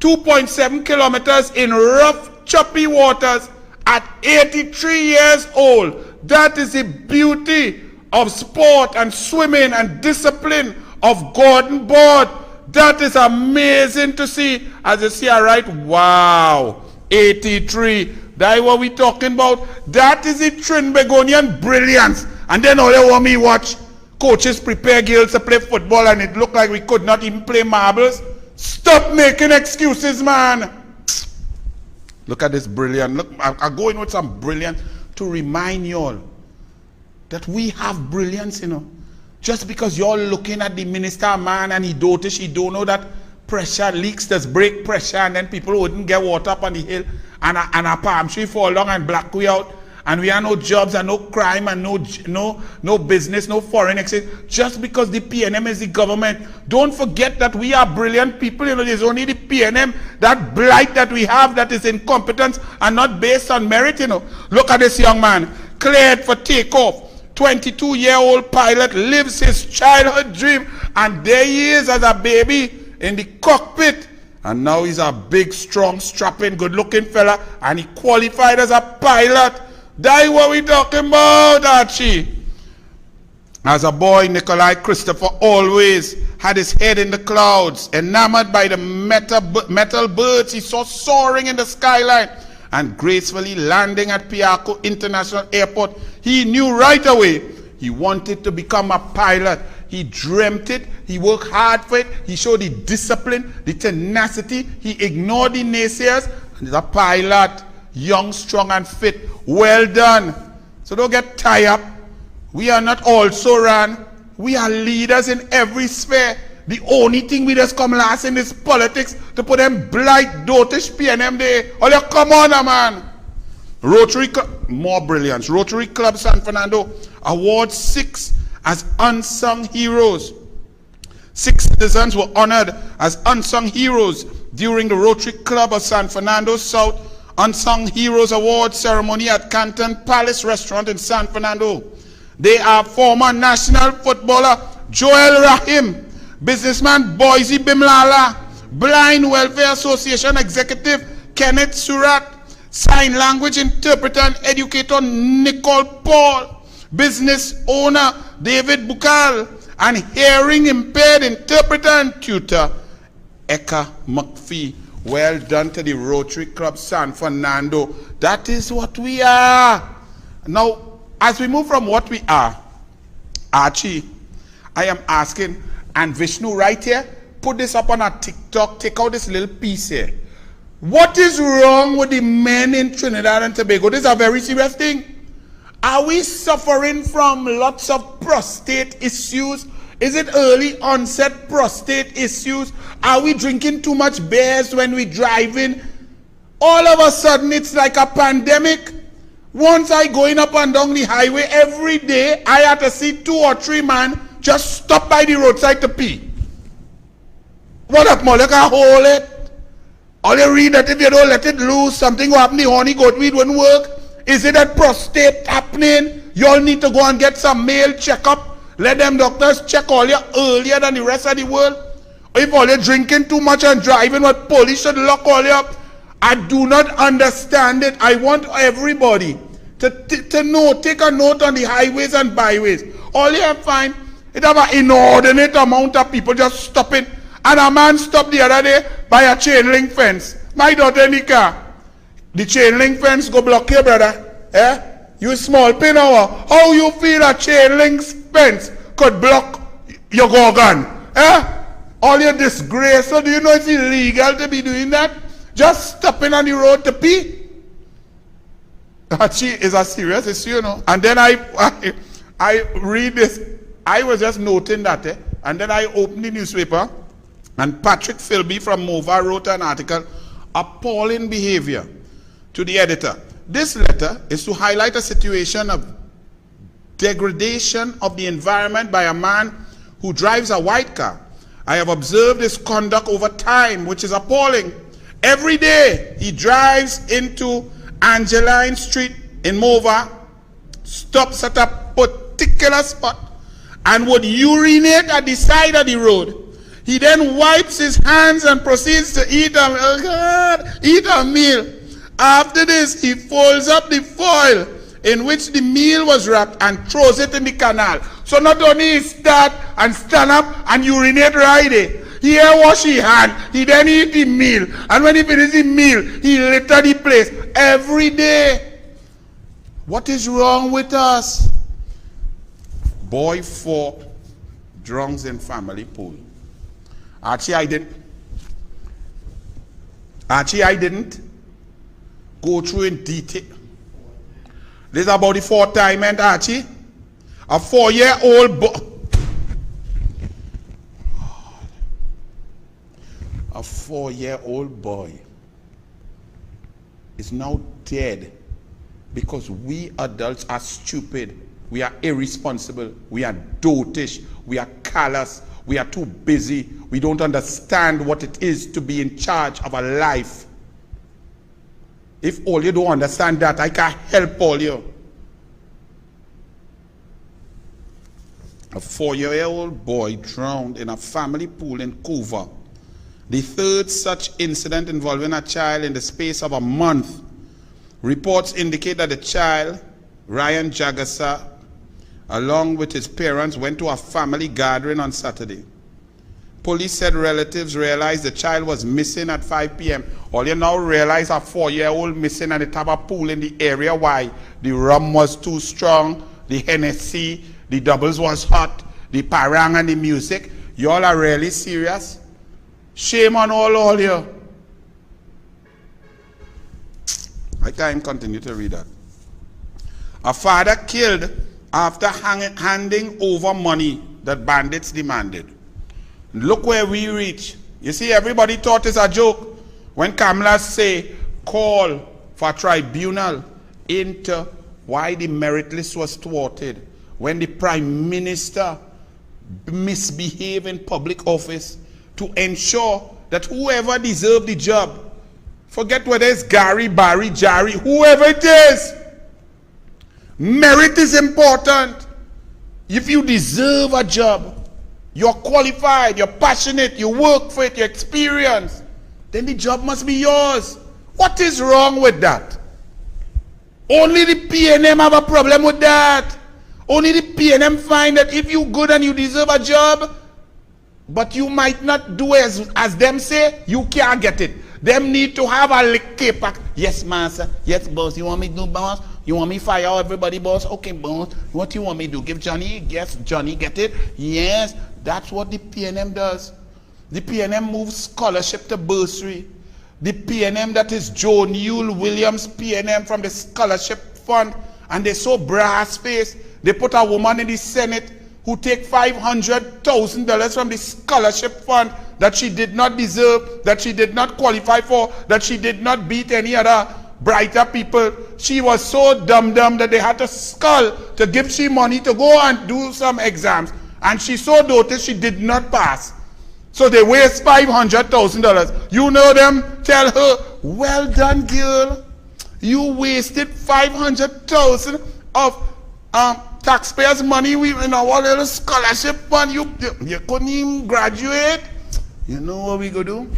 2.7 kilometers in rough, choppy waters at 83 years old. That is the beauty of sport and swimming and discipline of Gordon Board. That is amazing to see. As you see, all right, wow, 83. That's what we talking about. That is the Trinbagonian brilliance. And then all you want me watch coaches prepare girls to play football and it looked like we could not even play marbles. Stop making excuses, man. Look at this brilliant. Look, I go in with some brilliance to remind you all that we have brilliance, you know. Just because you're looking at the minister man and he dotish, he don't know that pressure leaks, does break pressure, and then people wouldn't get water up on the hill and a palm tree fall down and black we out. And we have no jobs and no crime and no business, no foreign exchange. Just because the PNM is the government. Don't forget that we are brilliant people. You know, there's only the PNM, that blight that we have that is incompetence and not based on merit, you know. Look at this young man, cleared for takeoff. 22-year-old pilot lives his childhood dream. And there he is as a baby in the cockpit. And now he's a big, strong, strapping, good-looking fella. And he qualified as a pilot. That's what we talking about, Archie. As a boy, Nikolai Christopher always had his head in the clouds, enamored by the metal birds he saw soaring in the skyline and gracefully landing at Piarco International Airport. He knew right away he wanted to become a pilot. He dreamt it. He worked hard for it. He showed the discipline, the tenacity. He ignored the naysayers. And he's a pilot. Young, strong, and fit. Well done. So don't get tied up. We are not also run. We are leaders in every sphere. The only thing we just come last in is politics to put them blight, dotish PNM there. Oh, you come on, man. Rotary Club, more brilliance. Rotary Club San Fernando awards 6 as unsung heroes. 6 citizens were honored as unsung heroes during the Rotary Club of San Fernando South Unsung Heroes Award ceremony at Canton Palace Restaurant in San Fernando. They are former national footballer Joel Rahim, businessman Boise Bimlala, Blind Welfare Association executive Kenneth Surat, sign language interpreter and educator Nicole Paul, business owner David Bukal, and hearing impaired interpreter and tutor Eka McPhee. Well done to the Rotary Club San Fernando. That is what we are. Now, as we move from what we are, Archie, I am asking, and Vishnu right here, put this up on our TikTok, take out this little piece here. What is wrong with the men in Trinidad and Tobago? This is a very serious thing. Are we suffering from lots of prostate issues? Is it early onset prostate issues? Are we drinking too much beers when we driving? All of a sudden it's like a pandemic. Once I going up and down the highway every day, I had to see 2 or 3 men just stop by the roadside to pee. What up, man? You can hold it. All you read that if you don't let it loose, something will happen, the honey goat weed wouldn't work. Is it that prostate happening? You all need to go and get some male checkup. Let them doctors check all you earlier than the rest of the world. If all you're drinking too much and driving, what police should lock all you up. I do not understand it. I want everybody to note, take a note on the highways and byways. All you have find, it have an inordinate amount of people just stopping. And a man stopped the other day by a chain link fence. My daughter in the car. The chain link fence go block you, brother. Eh? You small pin hour. How you feel a chain link fence could block your gorgon? Eh? All your disgrace. So do you know it's illegal to be doing that? Just stopping on the road to pee. She is a serious issue, you know. And then I read this. I was just noting that, and then I opened the newspaper, and Patrick Philby from Mova wrote an article, appalling behavior, to the editor. This letter is to highlight a situation of degradation of the environment by a man who drives a white car. I have observed his conduct over time, which is appalling. Every day he drives into Angeline Street in Mova, stops at a particular spot, and would urinate at the side of the road. He then wipes his hands and proceeds to eat a meal. After this, he folds up the foil in which the meal was wrapped and throws it in the canal. So not only he start and stand up and urinate right there, he wash his hand, he then eat the meal, and when he finishes the meal, he litter the place every day. What is wrong with us? Boy 4 drowns in family pool. Archie, I didn't go through in detail. This is about the 4th time, and Archie, a 4-year-old boy. A 4-year-old boy is now dead because we adults are stupid, we are irresponsible, we are dotish, we are callous, we are too busy, we don't understand what it is to be in charge of a life. If all you don't understand that, I can't help all you. A 4-year-old boy drowned in a family pool in Couva. The 3rd such incident involving a child in the space of a month. Reports indicate that the child, Ryan Jagasa, along with his parents, went to a family gathering on Saturday. Police said relatives realized the child was missing at 5 p.m. All you now realize a 4-year-old missing and they have a pool in the area. Why? The rum was too strong, the Hennessy, the doubles was hot, the parang and the music. Y'all are really serious? Shame on all you. I can't continue to read that. A father killed after handing over money that bandits demanded. Look where we reach. You see, everybody thought it's a joke when Kamala say, call for tribunal into why the merit list was thwarted, when the Prime Minister misbehaved in public office to ensure that whoever deserved the job, forget whether it's Gary, Barry, Jari, whoever it is, merit is important. If you deserve a job, you're qualified, you're passionate, you work for it, you're experienced, then the job must be yours. What is wrong with that? Only the PNM have a problem with that. Only the PNM find that if you're good and you deserve a job, but you might not do as them say, you can't get it. Them need to have a lick pack. Yes, master. Yes, boss. You want me to do, boss? You want me fire everybody, boss? Okay, boss. What you want me to do? Give Johnny? Yes, Johnny, get it? Yes. That's what the PNM does. The PNM moves scholarship to bursary. The PNM, that is Joe Newell Williams PNM from the scholarship fund, and they're so brass-faced. They put a woman in the Senate who take $500,000 from the scholarship fund that she did not deserve, that she did not qualify for, that she did not beat any other brighter people. She was so dumb that they had to skull to give she money to go and do some exams. And she so doted she did not pass. So they waste $500,000. You know them, tell her, well done, girl. You wasted $500,000 of taxpayers' money in our little scholarship fund. You couldn't even graduate. You know what we go do?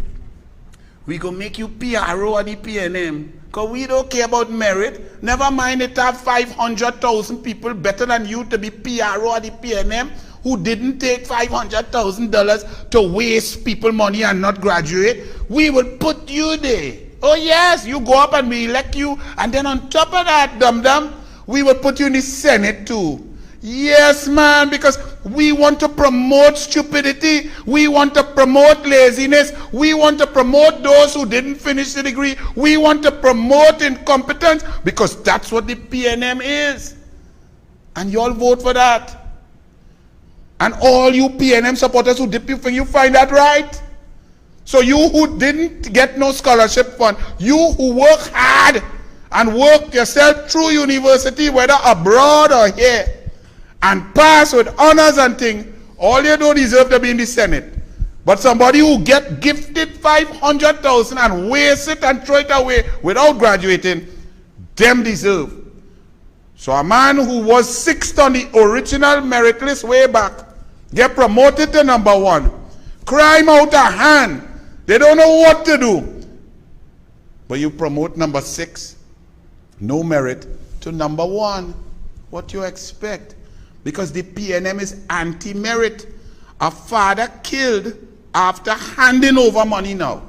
We go make you PRO at the PNM. Because we don't care about merit. Never mind it have 500,000 people better than you to be PRO or the PNM who didn't take $500,000 to waste people money and not graduate. We will put you there. Oh yes, you go up and we elect you, and then on top of that, dum-dum, we will put you in the Senate too. Yes, man, because we want to promote stupidity. We want to promote laziness. We want to promote those who didn't finish the degree. We want to promote incompetence because that's what the PNM is. And you all vote for that. And all you PNM supporters who dip your finger, you find that right? So you who didn't get no scholarship fund, you who work hard and work yourself through university, whether abroad or here, and pass with honors and things, all you don't deserve to be in the Senate. But somebody who get gifted 500,000 and waste it and throw it away without graduating, them deserve. So a man who was 6th on the original merit list way back, get promoted to number 1. Crime out of hand. They don't know what to do. But you promote number 6, no merit, to number 1. What you expect? Because the PNM is anti-merit. A father killed after handing over money now.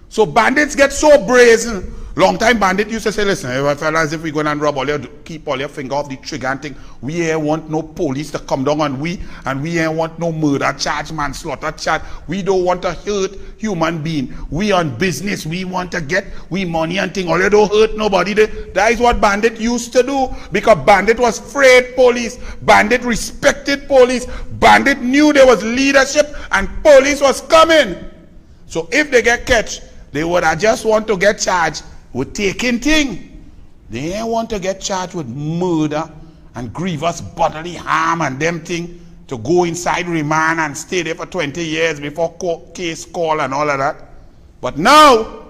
So bandits get so brazen. Long time bandit used to say, listen, fellas, if we go and rob all your, keep all your finger off the trigger and think, we ain't want no police to come down on we, and we ain't want no murder charge, manslaughter charge. We don't want to hurt human being. We on business, we want to get we money and thing. All you don't hurt nobody. That is what bandit used to do, because bandit was afraid police. Bandit respected police. Bandit knew there was leadership and police was coming. So if they get catch, they would have just want to get charged with taking thing. They ain't want to get charged with murder and grievous bodily harm and them thing, to go inside remand and stay there for 20 years before case call and all of that. But now,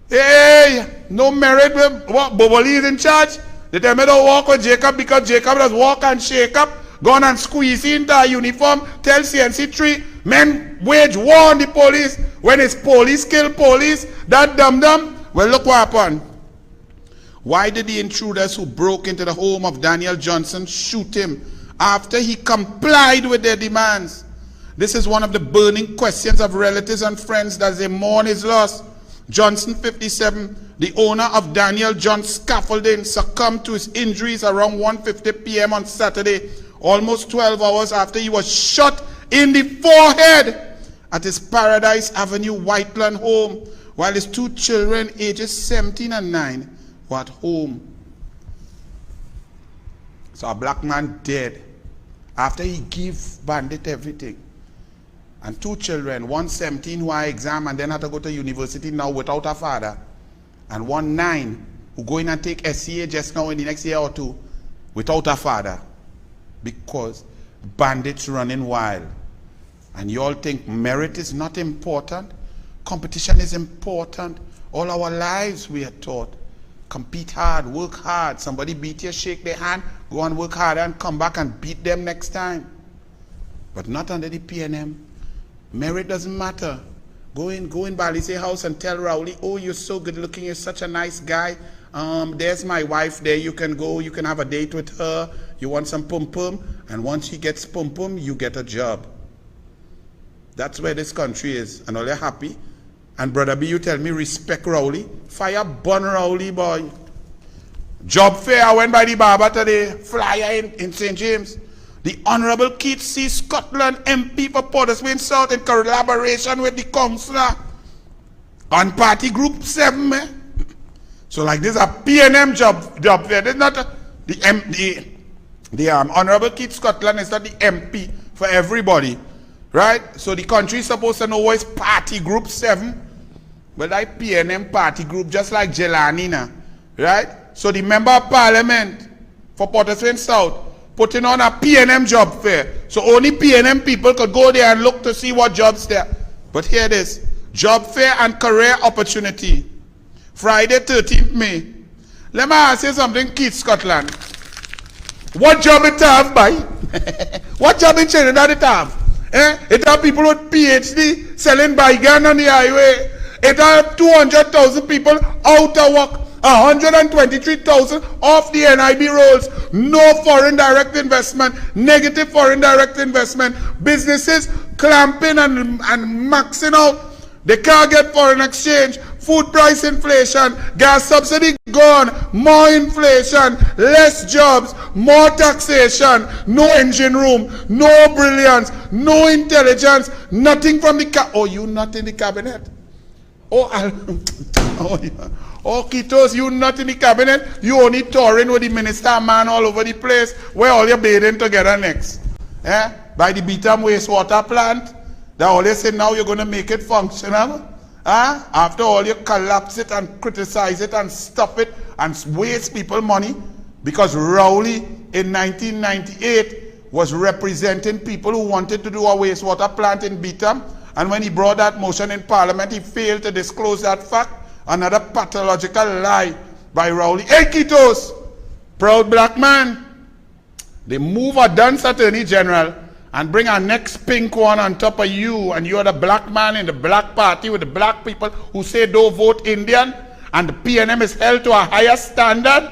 hey, no merit. What, Boboli is in charge? They tell me to walk with Jacob because Jacob does walk and shake up, gone and squeeze into a uniform, tell CNC3, men wage war on the police. When it's police kill police, that dum-dum. Well, look what happened. Why did the intruders who broke into the home of Daniel Johnson shoot him after he complied with their demands? This is one of the burning questions of relatives and friends as they mourn his loss. Johnson, 57, the owner of Daniel John Scaffolding, succumbed to his injuries around 1:50 p.m. on Saturday, almost 12 hours after he was shot in the forehead at his Paradise Avenue Whiteland home, while his 2 children, ages 17 and 9, were at home. So a black man dead after he gave bandit everything. And 2 children, one 17 who are exam and then had to go to university now without a father, and one 9 who go in and take SCA just now in the next year or 2 without a father, because bandits running wild. And you all think merit is not important? Competition is important. All our lives we are taught. Compete hard, work hard. Somebody beat you, shake their hand, go and work hard and come back and beat them next time. But not under the PNM. Merit doesn't matter. Go in Balise house and tell Rowley, oh, you're so good looking, you're such a nice guy. There's my wife there, you can go, you can have a date with her. You want some pum-pum? And once she gets pum-pum, you get a job. That's where this country is. And all you're happy. And Brother B, you tell me respect Rowley. Fire burn Rowley, boy. Job fair, I went by the barber today. Flyer in St. James. The Honorable Keith C. Scotland, MP for Porterswain South, in collaboration with the councillor on party group 7. Man. So like this is a PNM job fair. This is not the Honorable Keith Scotland is not the MP for everybody. Right? So the country is supposed to know what is party group 7. But like PNM party group, just like Jelani, right? So the member of parliament for Porterswain South putting on a PNM job fair. So only PNM people could go there and look to see what jobs there. But here it is. Job fair and career opportunity. Friday, 13th May. Let me ask you something, Keith Scotland. What job it have, by? What job in Trinidad it have? It have people with PhD selling bygone on the highway. It have 200,000 people out of work. 123,000 off the NIB rolls. No foreign direct investment, negative foreign direct investment. Businesses clamping and maxing out. They can't get foreign exchange. Food price inflation, gas subsidy gone, more inflation, less jobs, more taxation, no engine room, no brilliance, no intelligence, nothing from the oh, you not in the cabinet? Oh, oh, Kitos, you not in the cabinet? You only touring with the minister man all over the place. Where all you bathing together next? Eh? By the Beetham wastewater plant? They always say now you're going to make it functional. Huh? After all, you collapse it and criticize it and stop it and waste people money, because Rowley in 1998 was representing people who wanted to do a wastewater plant in Beetham, and when he brought that motion in Parliament, he failed to disclose that fact. Another pathological lie by Rowley. Hey, Kitos, proud black man. They move a dance attorney general and bring our next pink one on top of you, and you're the black man in the black party with the black people who say don't vote Indian, and the PNM is held to a higher standard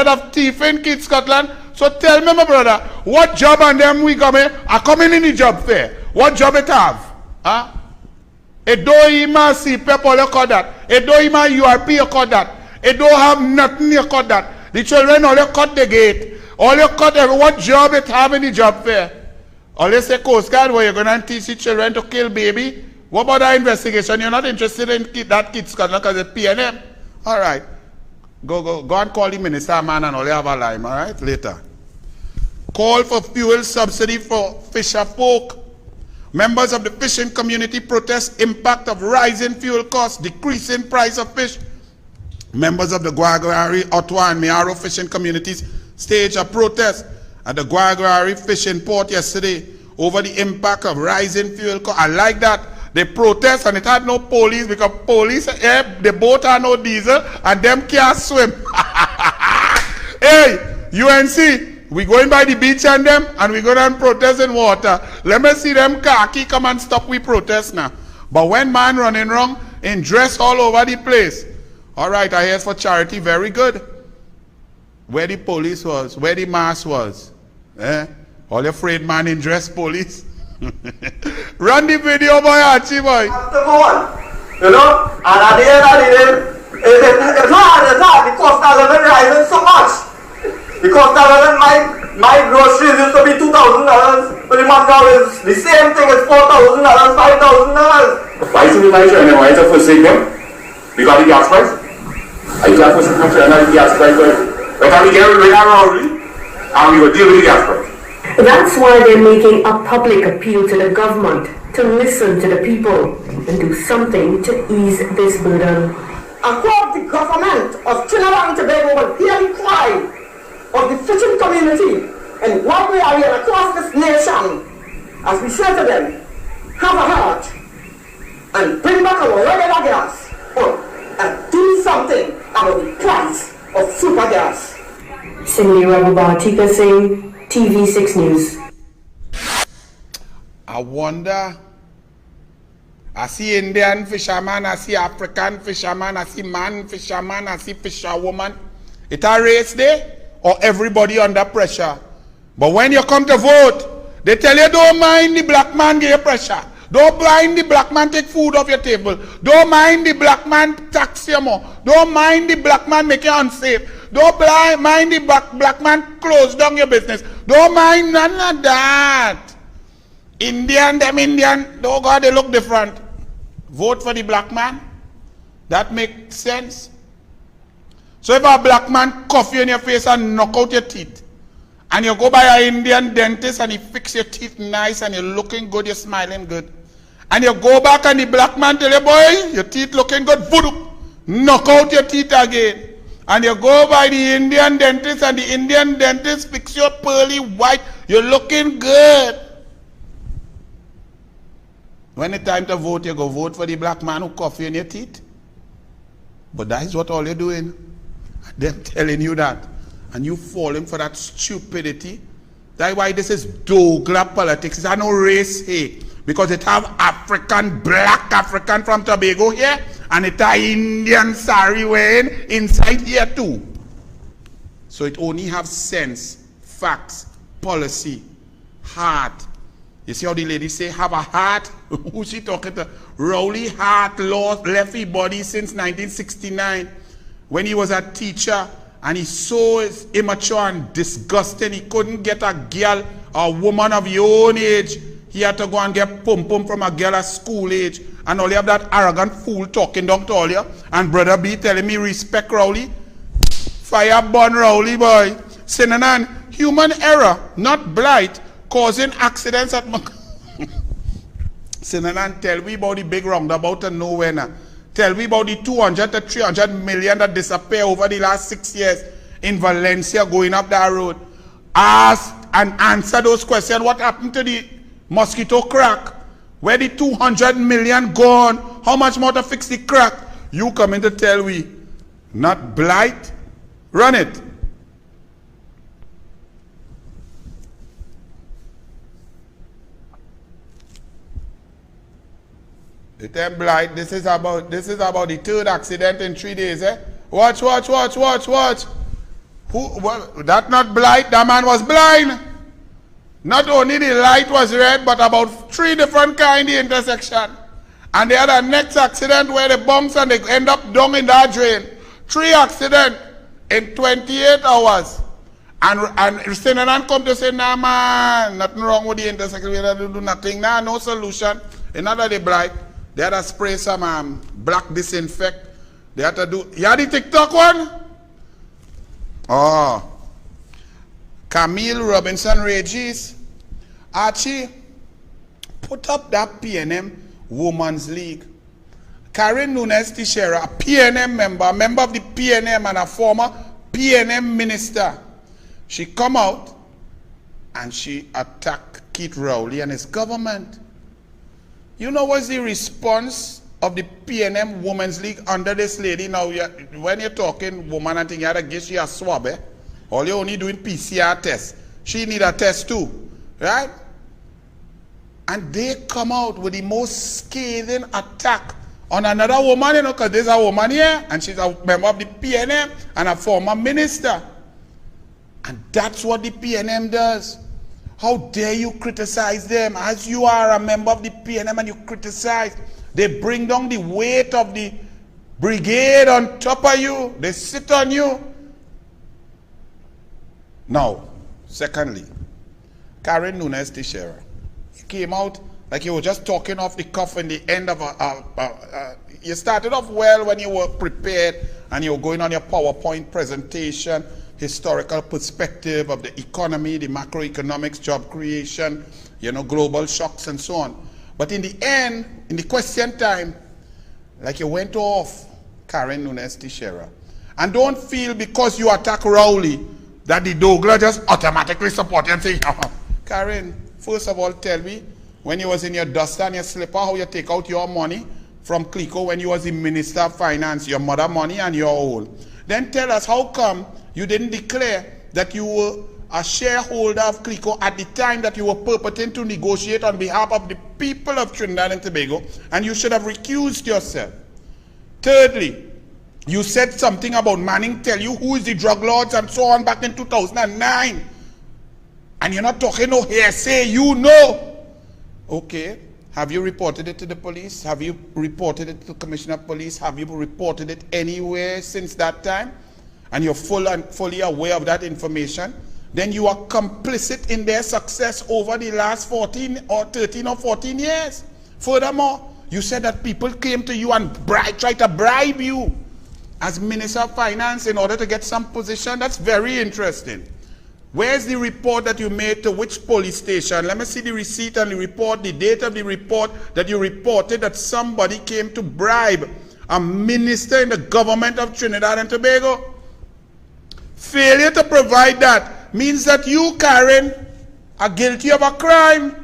of thieving, Kid Scotland. So tell me, my brother, what job and them we coming are coming in the job fair? What job it have? Huh? It don't even see people you call that. It don't even URP you call that. It don't have nothing you call that. The children all you cut the gate. All you cut what job it have in the job fair? All you say Coast Guard where you're going to teach the children to kill baby? What about that investigation? You're not interested in that Kid Scotland because it's PNM? All right. Go and call the minister man and all you have a line, all right? Later. Call for fuel subsidy for fisher folk. Members of the fishing community protest impact of rising fuel costs, decreasing price of fish. Members of the Guaguari, Ottawa and Miaro fishing communities staged a protest at the Guaguari fishing port yesterday over the impact of rising fuel costs. I like that. They protest and it had no police, because police, the boat had no diesel and them can't swim. Hey, UNC, we going by the beach and them, and we go down protest in water. Let me see them khaki come and stop we protest now. But when man running wrong in dress all over the place. All right, I hear for charity, very good. Where the police was, where the mass was. Eh? All your afraid man in dress police. Run the video, boy, Archie, boy. After one, you know, and at the end of the day, it's hard, the cost hasn't risen so much. The cost hasn't, my groceries used to be $2,000, but the month now is the same thing as $4,000, $5,000. Why is it my China? Why is it for them? Because the gas price? I can't for China, the gas price. But can we get rid of Rowley, and we will deal with the gas price. That's why they're making a public appeal to the government to listen to the people and do something to ease this burden. I hope the government of Trinidad and Tobago will hear the cry of the fishing community in one way or another across this nation, as we say to them, have a heart and bring back our regular gas, and do something about the price of super gas. Cindy Rababatika Singh, TV6 News. I wonder, I see Indian fisherman, I see African fisherman, I see man fisherman, I see fisherwoman. It a race day or everybody under pressure? But when you come to vote, they tell you don't mind the black man give you pressure. Don't mind the black man take food off your table. Don't mind the black man tax you more. Don't mind the black man make you unsafe. Don't mind the black man close down your business. Don't mind none of that. Indian, oh God, they look different. Vote for the black man. That makes sense. So if a black man cough you in your face and knock out your teeth, and you go by an Indian dentist and he fix your teeth nice and you're looking good, you're smiling good, and you go back and the black man tell you, boy, your teeth looking good, voodoo, knock out your teeth again. And you go by the Indian dentist and the Indian dentist fix your pearly white, you're looking good. When it's time to vote, you go vote for the black man who cough you in your teeth. But that is what all you're doing. Them telling you that. And you falling for that stupidity. That's why this is Douglar politics. It's no race hate. Because it have African, black African from Tobago here. and it's a Indian sari wearing inside here too. So it only have sense, facts, policy, heart. You see how the lady say, have a heart? Who she talking to? Rowley Hart lost, left his body since 1969 when he was a teacher, and he so immature and disgusting. He couldn't get a girl, a woman of your own age. He had to go and get pum-pum from a girl at school age. And all you have that arrogant fool talking down to all you. And Brother B telling me respect Rowley. Fire burn Rowley, boy. Synonym, human error, not blight, causing accidents at Synonym, tell me about the big roundabout and nowhere now. Tell me about the 200 to 300 million that disappeared over the last 6 years in Valencia going up that road. Ask and answer those questions. What happened to the mosquito crack? Where the 200 million gone? How much more to fix the crack? You coming to tell me, not blight? Run it. It ain't blight. This is about the third accident in 3 days, eh? Watch. Who? That not blight. That man was blind. Not only the light was red, but about 3 different kind in the intersection. And they had a next accident where they bounce and they end up down in that drain. 3 accidents in 28 hours. And Senator come to say, nah man, nothing wrong with the intersection. We have to do nothing. Nah, no solution. Another day blight. They had to spray some black disinfect. They had to do, you had the TikTok one? Oh. Camille Robinson Regis. Archie, put up that PNM Women's League. Karen Nunes Teixeira, a PNM member, a member of the PNM and a former PNM minister. She come out and she attacked Keith Rowley and his government. You know what's the response of the PNM Women's League under this lady? Now, when you're talking woman and thing, you have to give you a swab, eh? All you're only doing PCR tests. She need a test too, right? And they come out with the most scathing attack on another woman, you know, because there's a woman here, and she's a member of the PNM and a former minister. And that's what the PNM does. How dare you criticize them as you are a member of the PNM and you criticize. They bring down the weight of the brigade on top of you. They sit on you. Now, secondly, Karen Nunes Teixeira. He came out like you were just talking off the cuff in the end of you started off well when you were prepared and you were going on your PowerPoint presentation, historical perspective of the economy, the macroeconomics, job creation, you know, global shocks and so on. But in the end, in the question time, like you went off Karen Nunes Teixeira. And don't feel because you attack Rowley that the Douglar just automatically support you and say, Karen, first of all, tell me, when you was in your duster and your slipper, how you take out your money from Clico when you was the Minister of Finance, your mother money and your own. Then tell us how come you didn't declare that you were a shareholder of Clico at the time that you were purporting to negotiate on behalf of the people of Trinidad and Tobago, and you should have recused yourself. Thirdly, you said something about Manning tell you who is the drug lords and so on back in 2009. And you're not talking no hearsay, you know. Okay, have you reported it to the police? Have you reported it to the Commissioner of Police? Have you reported it anywhere since that time? And you're fully aware of that information? Then you are complicit in their success over the last 13 or 14 years. Furthermore, you said that people came to you and tried to bribe you as Minister of Finance in order to get some position. That's very interesting. Where's the report that you made to which police station? Let me see the receipt and the report, the date of the report that you reported that somebody came to bribe a minister in the government of Trinidad and Tobago. Failure to provide that means that you, Karen, are guilty of a crime.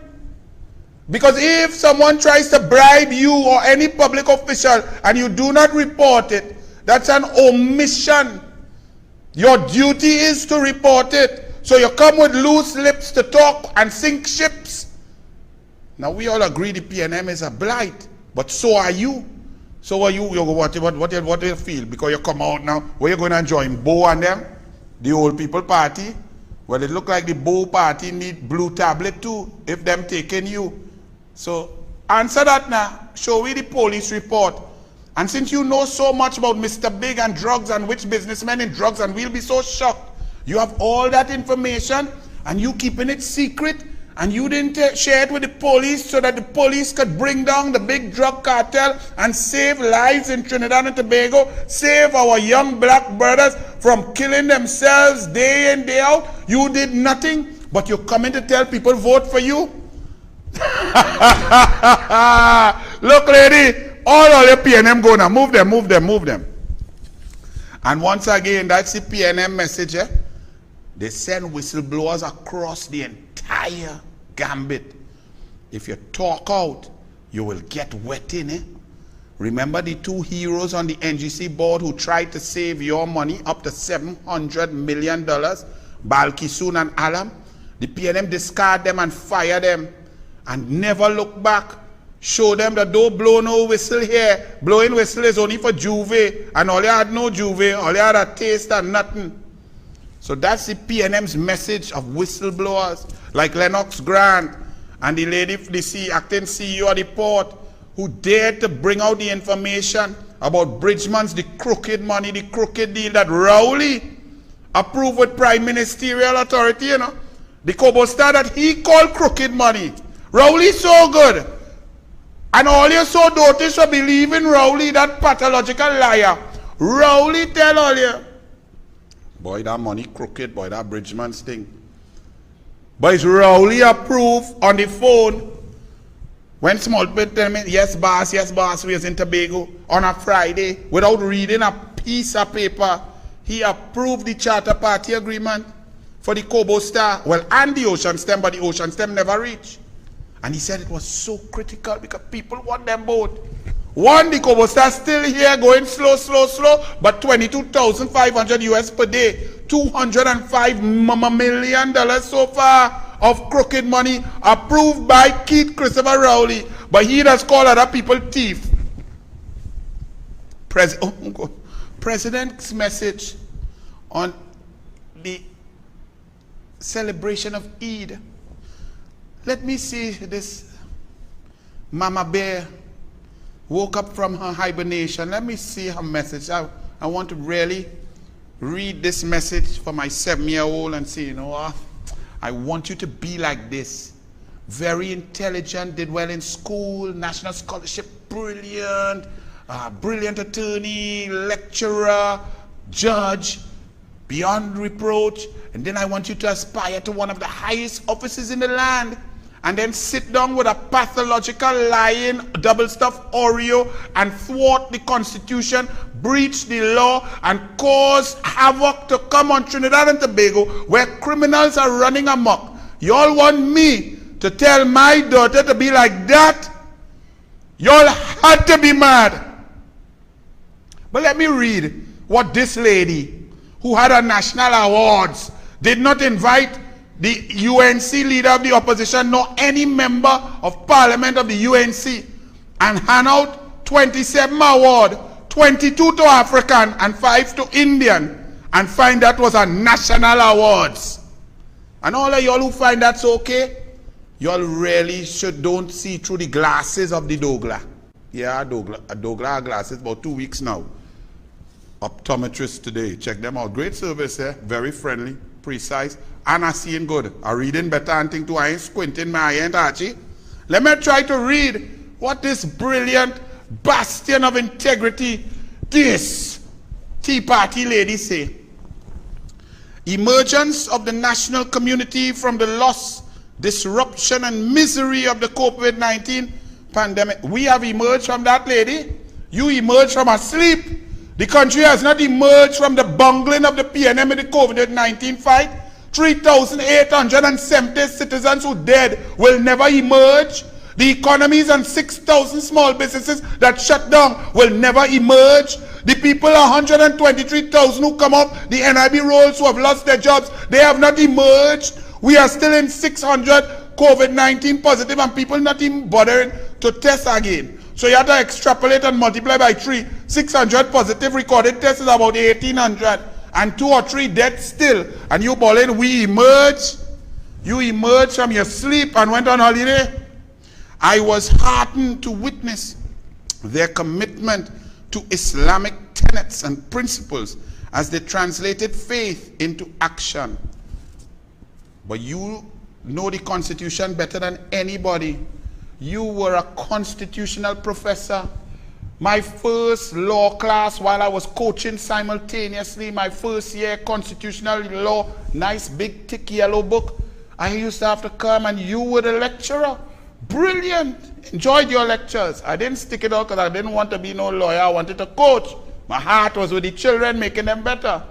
Because if someone tries to bribe you or any public official and you do not report it, that's an omission. Your duty is to report it. So you come with loose lips to talk and sink ships. Now we all agree the PNM is a blight, but so are you. So what do you feel? Because you come out now, where you going to join Bo and them? The old people party? Well, it look like the Bo party need blue tablet too, if them taking you. So answer that now. Show me the police report. And since you know so much about Mr. Big and drugs and which businessmen in drugs, and we'll be so shocked. You have all that information and you keeping it secret, and you didn't share it with the police so that the police could bring down the big drug cartel and save lives in Trinidad and Tobago, save our young black brothers from killing themselves day in, day out. You did nothing, but you're coming to tell people vote for you? Look, lady, all your PNM go now. Move them. And once again, that's the PNM message. They send whistleblowers across the entire gambit. If you talk out, you will get wet in it. Remember the two heroes on the NGC board who tried to save your money up to $700 million, Balkisoon and Alam? The PNM discard them and fire them and never look back. Show them that don't blow no whistle here. Blowing whistle is only for Juve, and all you had no Juve, all you had a taste and nothing. So that's the PNM's message of whistleblowers, like Lennox Grant and the lady, the acting CEO of the port, who dared to bring out the information about Bridgman's, the crooked money, the crooked deal that Rowley approved with prime ministerial authority, you know. The Kobo Star that he called crooked money. Rowley so good. And all you so dotish for believing Rowley, that pathological liar. Rowley tell all you, boy, that money crooked, boy, that Bridgman's thing. But it's Rowley approved on the phone. When small people tell me, yes, boss, we was in Tobago on a Friday, without reading a piece of paper, he approved the Charter Party agreement for the Kobo Star, well, and the Ocean Stem, but the Ocean Stem never reached. And he said it was so critical because people want them both. One, the Kobo Star still here going slow, but 22,500 US per day, $205 million so far of crooked money approved by Keith Christopher Rowley, but he does call other people thief. President's message on the celebration of Eid. Let me see this Mama Bear woke up from her hibernation. Let me see her message. I want to really read this message for my 7-year-old and say, you know what? I want you to be like this. Very intelligent, did well in school, national scholarship, brilliant, brilliant attorney, lecturer, judge, beyond reproach. And then I want you to aspire to one of the highest offices in the land. And then sit down with a pathological, lying, double-stuffed Oreo and thwart the Constitution, breach the law, and cause havoc to come on Trinidad and Tobago where criminals are running amok. Y'all want me to tell my daughter to be like that? Y'all had to be mad. But let me read what this lady, who had a national awards, did not invite the UNC leader of the opposition nor any member of parliament of the UNC, and hand out 27 awards, 22 to African and 5 to Indian, and find that was a national awards. And all of y'all who find that's okay, y'all really don't see through the glasses of the Douglar. Yeah, Douglar glasses about 2 weeks now. Optometrist today, check them out. Great service, very friendly, precise, and I seeing good. I reading better and think too. I ain't squinting my eye, ain't Archie? Let me try to read what this brilliant bastion of integrity, this Tea Party lady say. Emergence of the national community from the loss, disruption, and misery of the COVID-19 pandemic. We have emerged from that, lady. You emerged from a sleep. The country has not emerged from the bungling of the PNM in the COVID-19 fight. 3,870 citizens who dead will never emerge. The economies and 6,000 small businesses that shut down will never emerge. The people, 123,000 who come up the NIB rolls who have lost their jobs, they have not emerged. We are still in 600 COVID-19 positive and people not even bothering to test again. So you have to extrapolate and multiply by 3. 600 positive recorded tests is about 1,800. And 2 or 3 dead still. And you Bolin, we emerge. You emerged from your sleep and went on holiday. I was heartened to witness their commitment to Islamic tenets and principles as they translated faith into action. But you know the Constitution better than anybody. You were a constitutional professor. My first law class while I was coaching simultaneously, my first year constitutional law, nice big thick yellow book. I used to have to come and you were the lecturer. Brilliant. Enjoyed your lectures. I didn't stick it out because I didn't want to be no lawyer. I wanted to coach. My heart was with the children, making them better.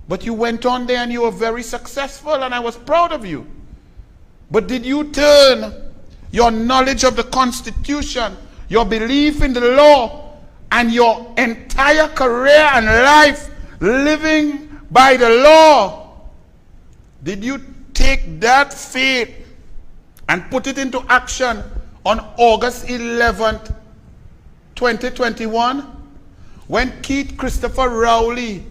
But you went on there and you were very successful and I was proud of you. But did you turn your knowledge of the Constitution, your belief in the law, and your entire career and life living by the law, did you take that faith and put it into action on August 11th, 2021, when Keith Christopher Rowley,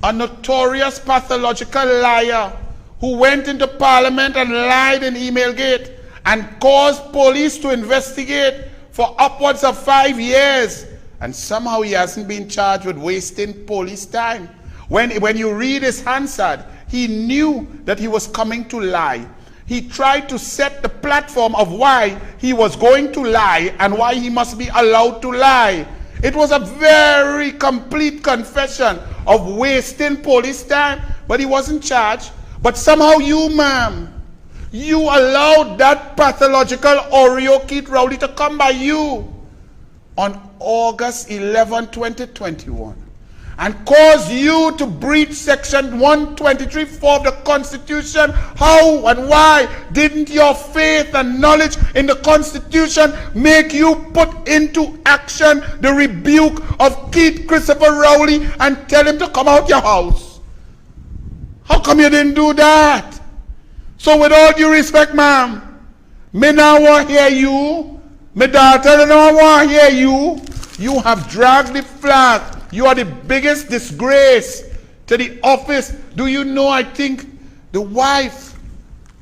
a notorious pathological liar who went into Parliament and lied in Emailgate and caused police to investigate for upwards of 5 years, and somehow he hasn't been charged with wasting police time. When you read his Hansard, he knew that he was coming to lie. He tried to set the platform of why he was going to lie and why he must be allowed to lie. It was a very complete confession of wasting police time, but he wasn't charged. But somehow you, ma'am, you allowed that pathological Oreo Keith Rowley to come by you on August 11, 2021 and cause you to breach section 123(4) of the Constitution. How and why didn't your faith and knowledge in the Constitution make you put into action the rebuke of Keith Christopher Rowley and tell him to come out your house? How come you didn't do that? So with all due respect, ma'am, me now want to hear you. My daughter don't want to hear you. You have dragged the flag. You are the biggest disgrace to the office. Do you know, I think the wife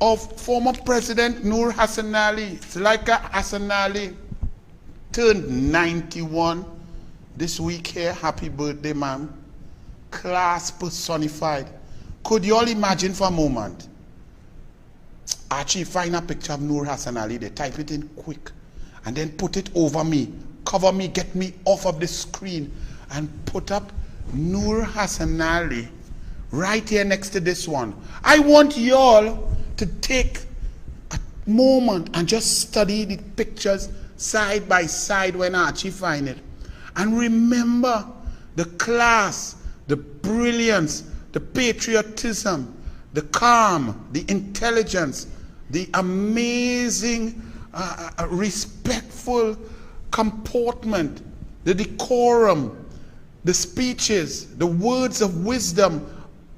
of former President Noor Hassan Ali, Zulaika Hassan Ali, turned 91 this week here. Happy birthday, ma'am. Class personified. Could you all imagine for a moment? Actually, find a picture of Noor Hassan Ali, they type it in quick, and then put it over me, cover me, get me off of the screen, and put up Noor Hassan Ali right here next to this one. I want y'all to take a moment and just study the pictures side by side when I actually find it. And remember the class, the brilliance, the patriotism, the calm, the intelligence, the amazing, respectful comportment, the decorum, the speeches, the words of wisdom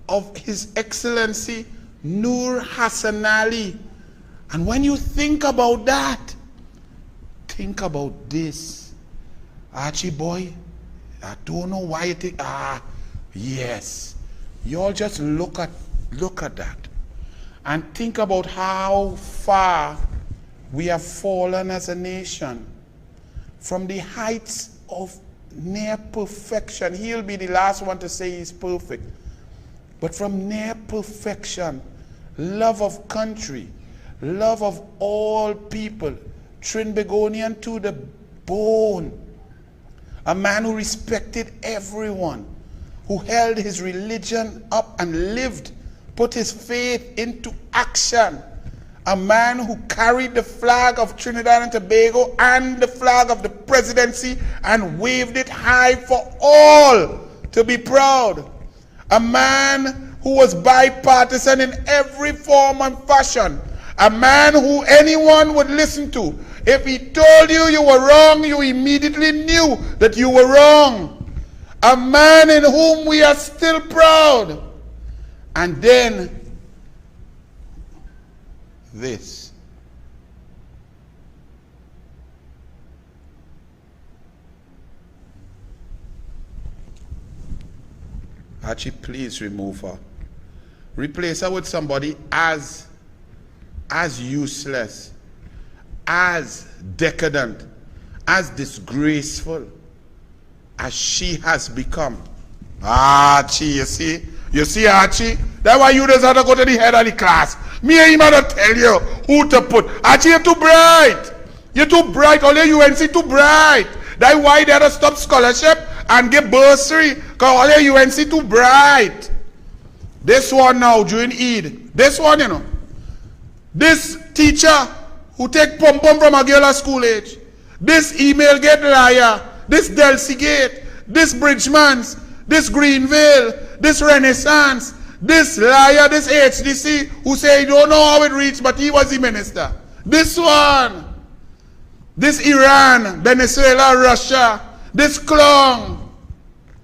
of His Excellency Noor Hassan Ali. And when you think about that, think about this. Archie boy, I don't know why you think, yes. You all just look at that and think about how far we have fallen as a nation from the heights of near perfection. He'll be the last one to say he's perfect. But from near perfection, love of country, love of all people, Trinbagonian to the bone, a man who respected everyone, who held his religion up and lived, put his faith into action, a man who carried the flag of Trinidad and Tobago and the flag of the presidency and waved it high for all to be proud, a man who was bipartisan in every form and fashion, a man who anyone would listen to. If he told you you were wrong, you immediately knew that you were wrong. A man in whom we are still proud. And then this. Archie, please remove her. Replace her with somebody as useless, as decadent, as disgraceful as she has become. Archie, you see? You see, Archie? That's why you just have to go to the head of the class. Me and him have to tell you who to put. Archie, you're too bright. You're too bright. All your UNC too bright. That's why they have to stop scholarship and get bursary. Because all your UNC too bright. This one now, during Eid. This one, you know. This teacher who take pom-pom from a girl at school age. This email gate liar. This Delcy Gate. This Bridgemans. This Greenville. This Renaissance. This liar, this HDC, who say he don't know how it reached, but he was the minister. This one. This Iran, Venezuela, Russia. This clown.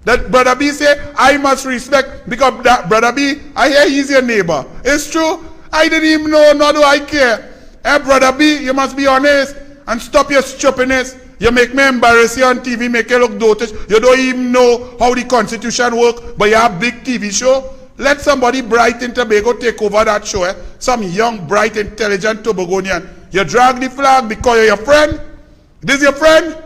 That Brother B say, I must respect, because that Brother B, I hear he's your neighbor. It's true. I didn't even know, nor do I care. Hey, Brother B, you must be honest and stop your stupidness. You make me embarrass you on TV, make you look dotish. You don't even know how the Constitution works, but you have a big TV show. Let somebody bright in Tobago take over that show. Eh? Some young, bright, intelligent Tobagonian. You drag the flag because you're your friend. This is your friend.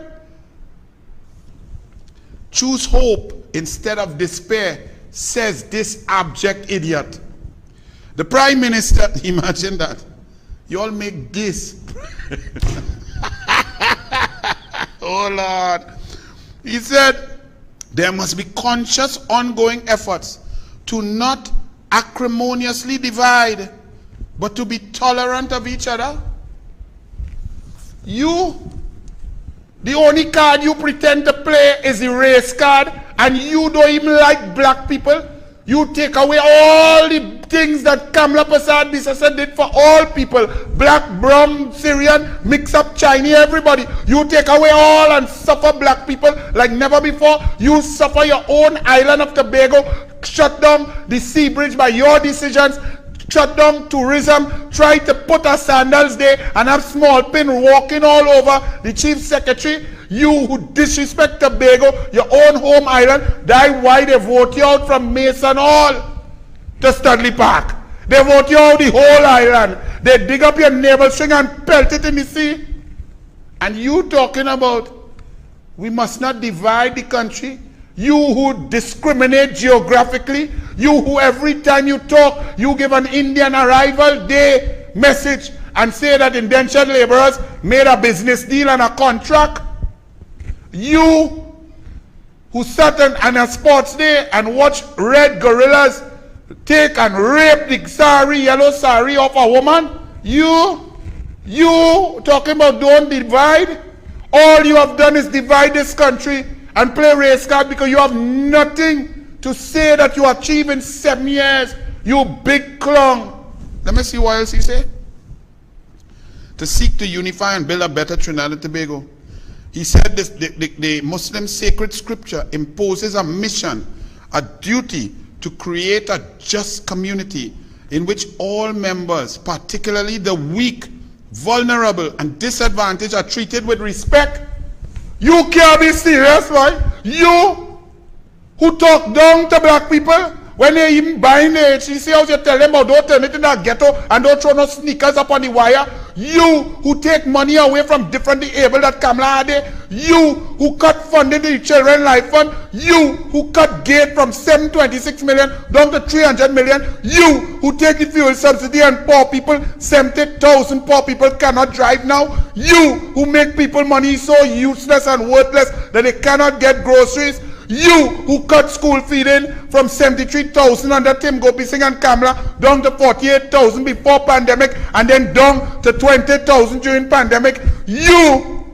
Choose hope instead of despair, says this abject idiot. The Prime Minister, imagine that. You all make this. Oh Lord. He said, there must be conscious ongoing efforts to not acrimoniously divide, but to be tolerant of each other. You, the only card you pretend to play is the race card, and you don't even like black people. You take away all the things that Kamala Prasad Bisasa did for all people. Black, brown, Syrian, mix up Chinese, everybody. You take away all and suffer black people like never before. You suffer your own island of Tobago. Shut down the sea bridge by your decisions. Shut down tourism. Try to put a sandals there and have small pin walking all over the chief secretary. You who disrespect Tobago, your own home island, that's why they vote you out from Mason Hall to Studley Park. They vote you out the whole island. They dig up your navel string and pelt it in the sea. And you talking about we must not divide the country. You who discriminate geographically. You who every time you talk, you give an Indian arrival day message and say that indentured laborers made a business deal and a contract. You who sat on a sports day and watched red gorillas take and rape the sari, yellow sari of a woman. You talking about don't divide. All you have done is divide this country and play race card because you have nothing to say that you achieved in 7 years. You big clown. Let me see what else he say. To seek to unify and build a better Trinidad and Tobago. He said this, the Muslim sacred scripture imposes a mission, a duty to create a just community in which all members, particularly the weak, vulnerable, and disadvantaged, are treated with respect. You can't be serious, right? You who talk down to black people when they even buying the HCC house, you tell them about don't turn it in a ghetto and don't throw no sneakers up on the wire. You who take money away from different disabled that Kamala had there. You who cut funding to the Children Life Fund. You who cut gate from 726 million down to 300 million. You who take the fuel subsidy and poor people, 70,000 poor people cannot drive now. You who make people money so useless and worthless that they cannot get groceries. You who cut school feeding from 73,000 under Tim Gopi Singh and Kamala down to 48,000 before pandemic and then down to 20,000 during pandemic. You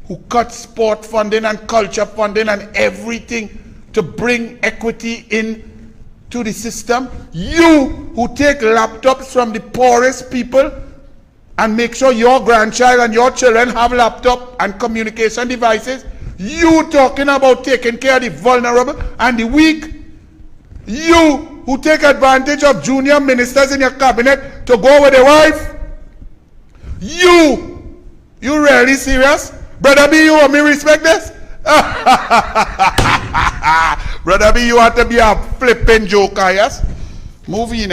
who cut sport funding and culture funding and everything to bring equity in to the system. You who take laptops from the poorest people and make sure your grandchild and your children have laptop and communication devices. You talking about taking care of the vulnerable and the weak. You who take advantage of junior ministers in your cabinet to go with a wife. You really serious? Brother B, you want me respect this? Brother B, you want to be a flipping joker, yes? Move in.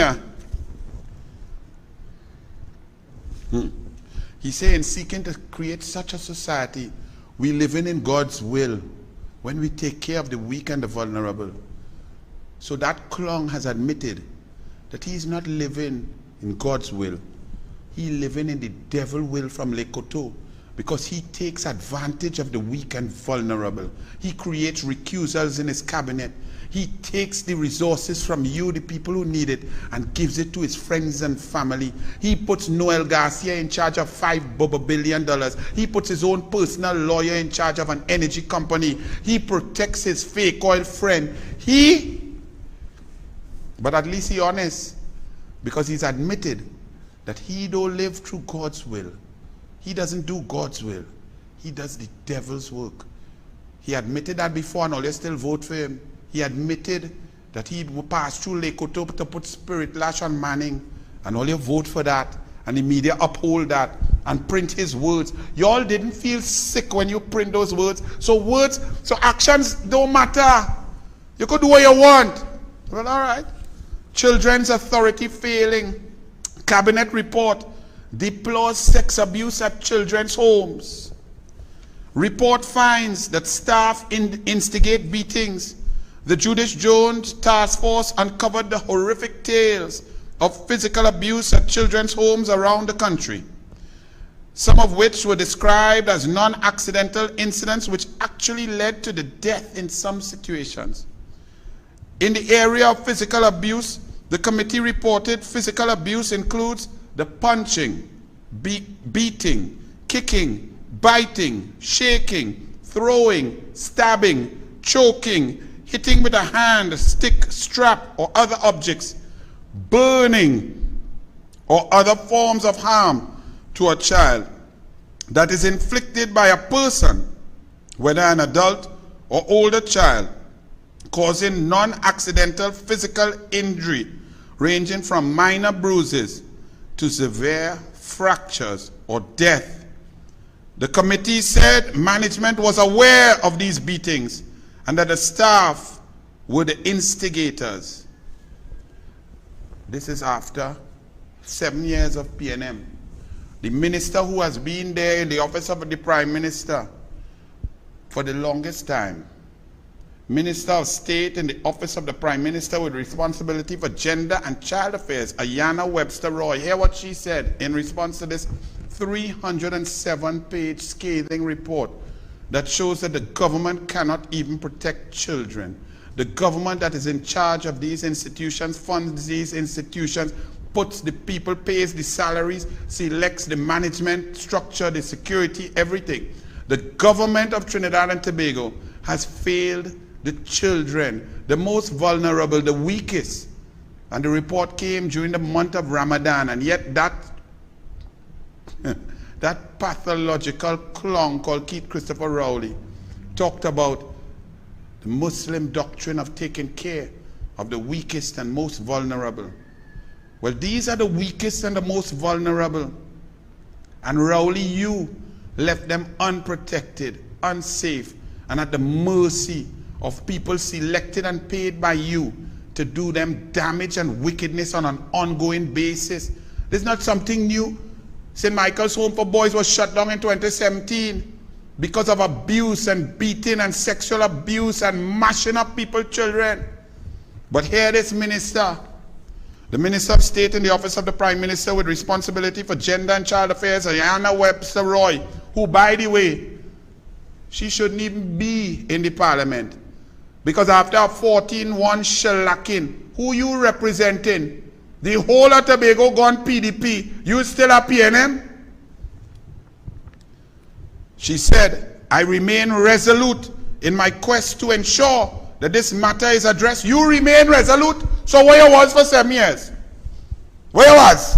He's saying, seeking to create such a society, we living in God's will when we take care of the weak and the vulnerable. So that Klong has admitted that he's not living in God's will. He's living in the devil will from Lekoto, because he takes advantage of the weak and vulnerable. He creates recusals in his cabinet. He takes the resources from you, the people who need it, and gives it to his friends and family. He puts Noel Garcia in charge of $5 billion. He puts his own personal lawyer in charge of an energy company. He protects his fake oil friend. But at least he's honest, because he's admitted that he don't live through God's will. He doesn't do God's will. He does the devil's work. He admitted that before, and all you still vote for him. He admitted that he passed through Lekoto to put spirit lash on Manning, and all you vote for that, and the media uphold that and print his words. Y'all didn't feel sick when you print those words. So actions don't matter. You could do what you want. Well, all right. Children's authority failing. Cabinet report deplores sex abuse at children's homes. Report finds that staff instigate beatings. The Judith Jones task force uncovered the horrific tales of physical abuse at children's homes around the country, some of which were described as non-accidental incidents which actually led to the death in some situations. In the area of physical abuse, the committee reported physical abuse includes the punching, beating, kicking, biting, shaking, throwing, stabbing, choking, hitting with a hand, stick, strap, or other objects, burning, or other forms of harm to a child that is inflicted by a person, whether an adult or older child, causing non-accidental physical injury ranging from minor bruises to severe fractures or death. The committee said management was aware of these beatings and that the staff were the instigators. This is after 7 years of PNM. The minister who has been there in the office of the Prime Minister for the longest time, Minister of State in the office of the Prime Minister with responsibility for gender and child affairs, Ayanna Webster Roy. Hear what she said in response to this 307-page scathing report that shows that the government cannot even protect children. The government that is in charge of these institutions, funds these institutions, puts the people, pays the salaries, selects the management structure, the security, everything. The government of Trinidad and Tobago has failed the children, the most vulnerable, the weakest. And the report came during the month of Ramadan, and yet that pathological clown called Keith Christopher Rowley talked about the Muslim doctrine of taking care of the weakest and most vulnerable. Well, these are the weakest and the most vulnerable. And Rowley, you left them unprotected, unsafe, and at the mercy of people selected and paid by you to do them damage and wickedness on an ongoing basis. This is not something new. St. Michael's Home for Boys was shut down in 2017 because of abuse and beating and sexual abuse and mashing up people's children. But here this minister, the Minister of State in the office of the Prime Minister with responsibility for gender and child affairs, Ayanna Webster Roy, who, by the way, she shouldn't even be in the parliament. Because after a 14-1 shellacking, who you representing? The whole of Tobago gone PDP. You still a PNM? She said, I remain resolute in my quest to ensure that this matter is addressed. You remain resolute? So where you was for 7 years? Where you was?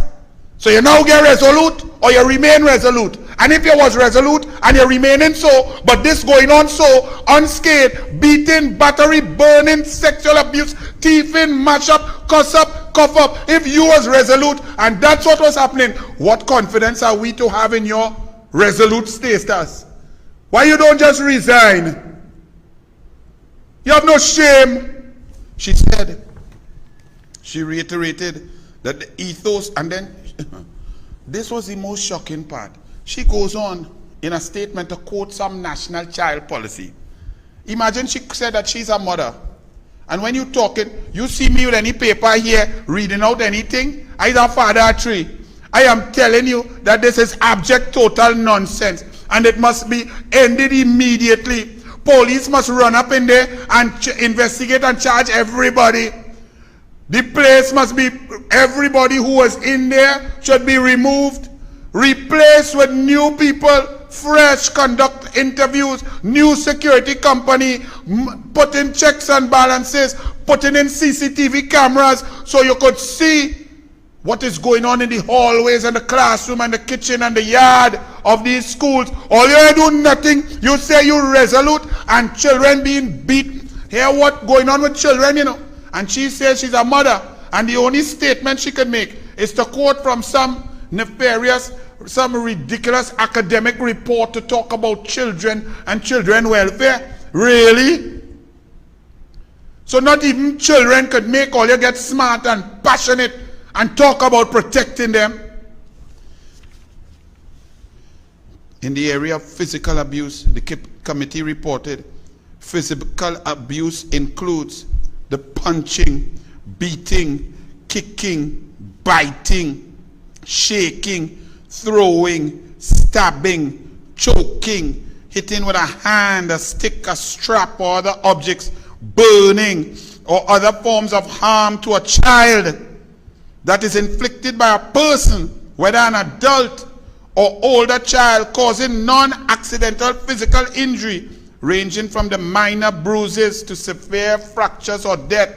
So you now get resolute or you remain resolute? And if you was resolute and you're remaining so, but this going on so, unscathed, beating, battery, burning, sexual abuse, thieving, mash up, cuss up, cough up, if you was resolute and that's what was happening, what confidence are we to have in your resolute status? Why you don't just resign? You have no shame. She said, she reiterated that the ethos, and then this was the most shocking part. She goes on in a statement to quote some national child policy. Imagine she said that she's a mother. And when you're talking, you see me with any paper here reading out anything, I'm a father at 3. I am telling you that this is abject total nonsense and it must be ended immediately. Police must run up in there and investigate and charge everybody. The place must be, everybody who was in there should be removed, replaced with new people, fresh, conduct interviews, new security company, put in checks and balances, putting in CCTV cameras so you could see what is going on in the hallways and the classroom and the kitchen and the yard of these schools. All you do nothing, you say you're resolute, and children being beat. Hear what going on with children, you know. And she says she's a mother, and the only statement she could make is to quote from some nefarious, some ridiculous academic report to talk about children and children welfare. Really? So not even children could make all you get smart and passionate and talk about protecting them. In the area of physical abuse, the committee reported physical abuse includes the punching, beating, kicking, biting, shaking, throwing, stabbing, choking, hitting with a hand, a stick, a strap, or other objects, burning, or other forms of harm to a child that is inflicted by a person, whether an adult or older child, causing non-accidental physical injury, ranging from the minor bruises to severe fractures or death.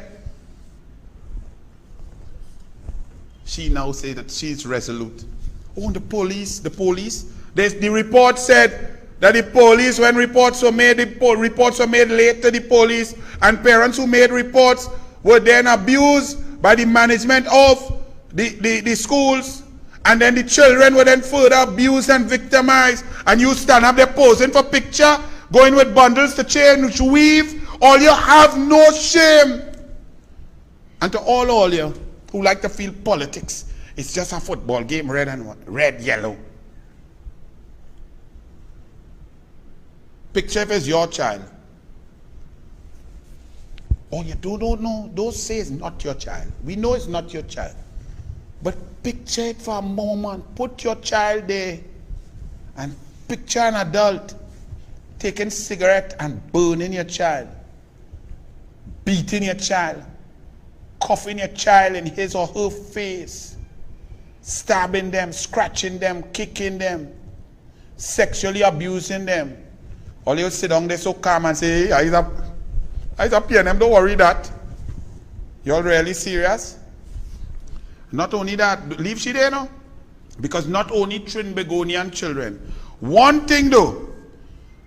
She now says that she's resolute. Oh, the police, the report said that the police, when reports were made, reports were made late to the police, and parents who made reports were then abused by the management of the schools, and then the children were then further abused and victimized, and you stand up there posing for picture, going with bundles to change, weave, all you have no shame. And to all you who like to feel politics, it's just a football game, red, yellow. Picture if it's your child. Oh, you don't know, don't say it's not your child. We know it's not your child. But picture it for a moment. Put your child there and picture an adult taking cigarette and burning your child, beating your child, cuffing your child in his or her face, stabbing them, scratching them, kicking them, sexually abusing them. All you sit down there so calm and say, hey, I PNM, don't worry that. You're really serious? Not only that, leave she there now. Because not only Trinbagonian children. One thing though,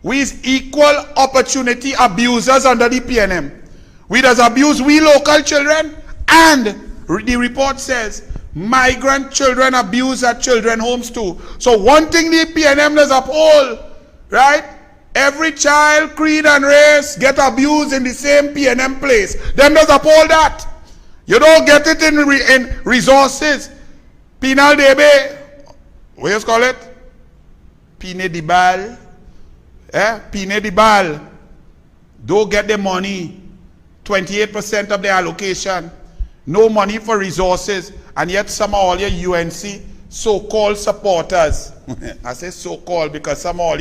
we is equal opportunity abusers under the PNM. We does abuse we local children, and the report says migrant children abuse at children homes too. So one thing the PNM does uphold, right? Every child, creed and race get abused in the same PNM place. Them does uphold that. You don't get it in resources. Penal DB, what you call it? Pine di bal. Pine di bal. Don't get the money. 28% of the allocation. No money for resources. And yet some of all your UNC so-called supporters. I say so-called because some of all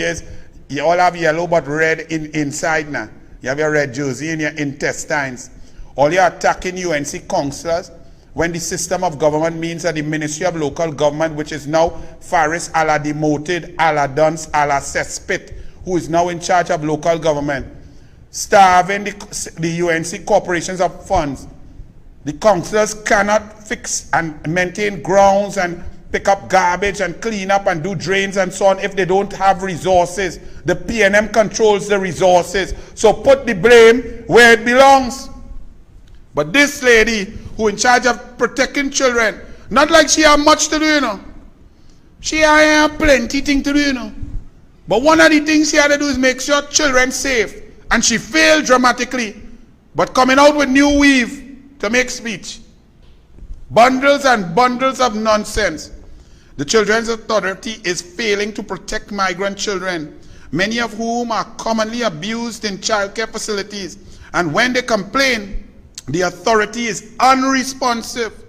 you all have yellow but red inside now. You have your red jersey in your intestines. All you're attacking UNC councillors when the system of government means that the Ministry of Local Government, which is now Faris Ala demoted, Ala Duns, Ala Cesspit, who is now in charge of local government, starving the UNC corporations of funds. The councillors cannot fix and maintain grounds and pick up garbage and clean up and do drains and so on if they don't have resources. The PNM controls the resources. So put the blame where it belongs. But this lady who in charge of protecting children, not like she have much to do, you know. She have plenty things to do, you know. But one of the things she had to do is make sure children safe. And she failed dramatically. but coming out with new weave to make speech. Bundles and bundles of nonsense. The Children's Authority is failing to protect migrant children, many of whom are commonly abused in childcare facilities. And when they complain, the authority is unresponsive.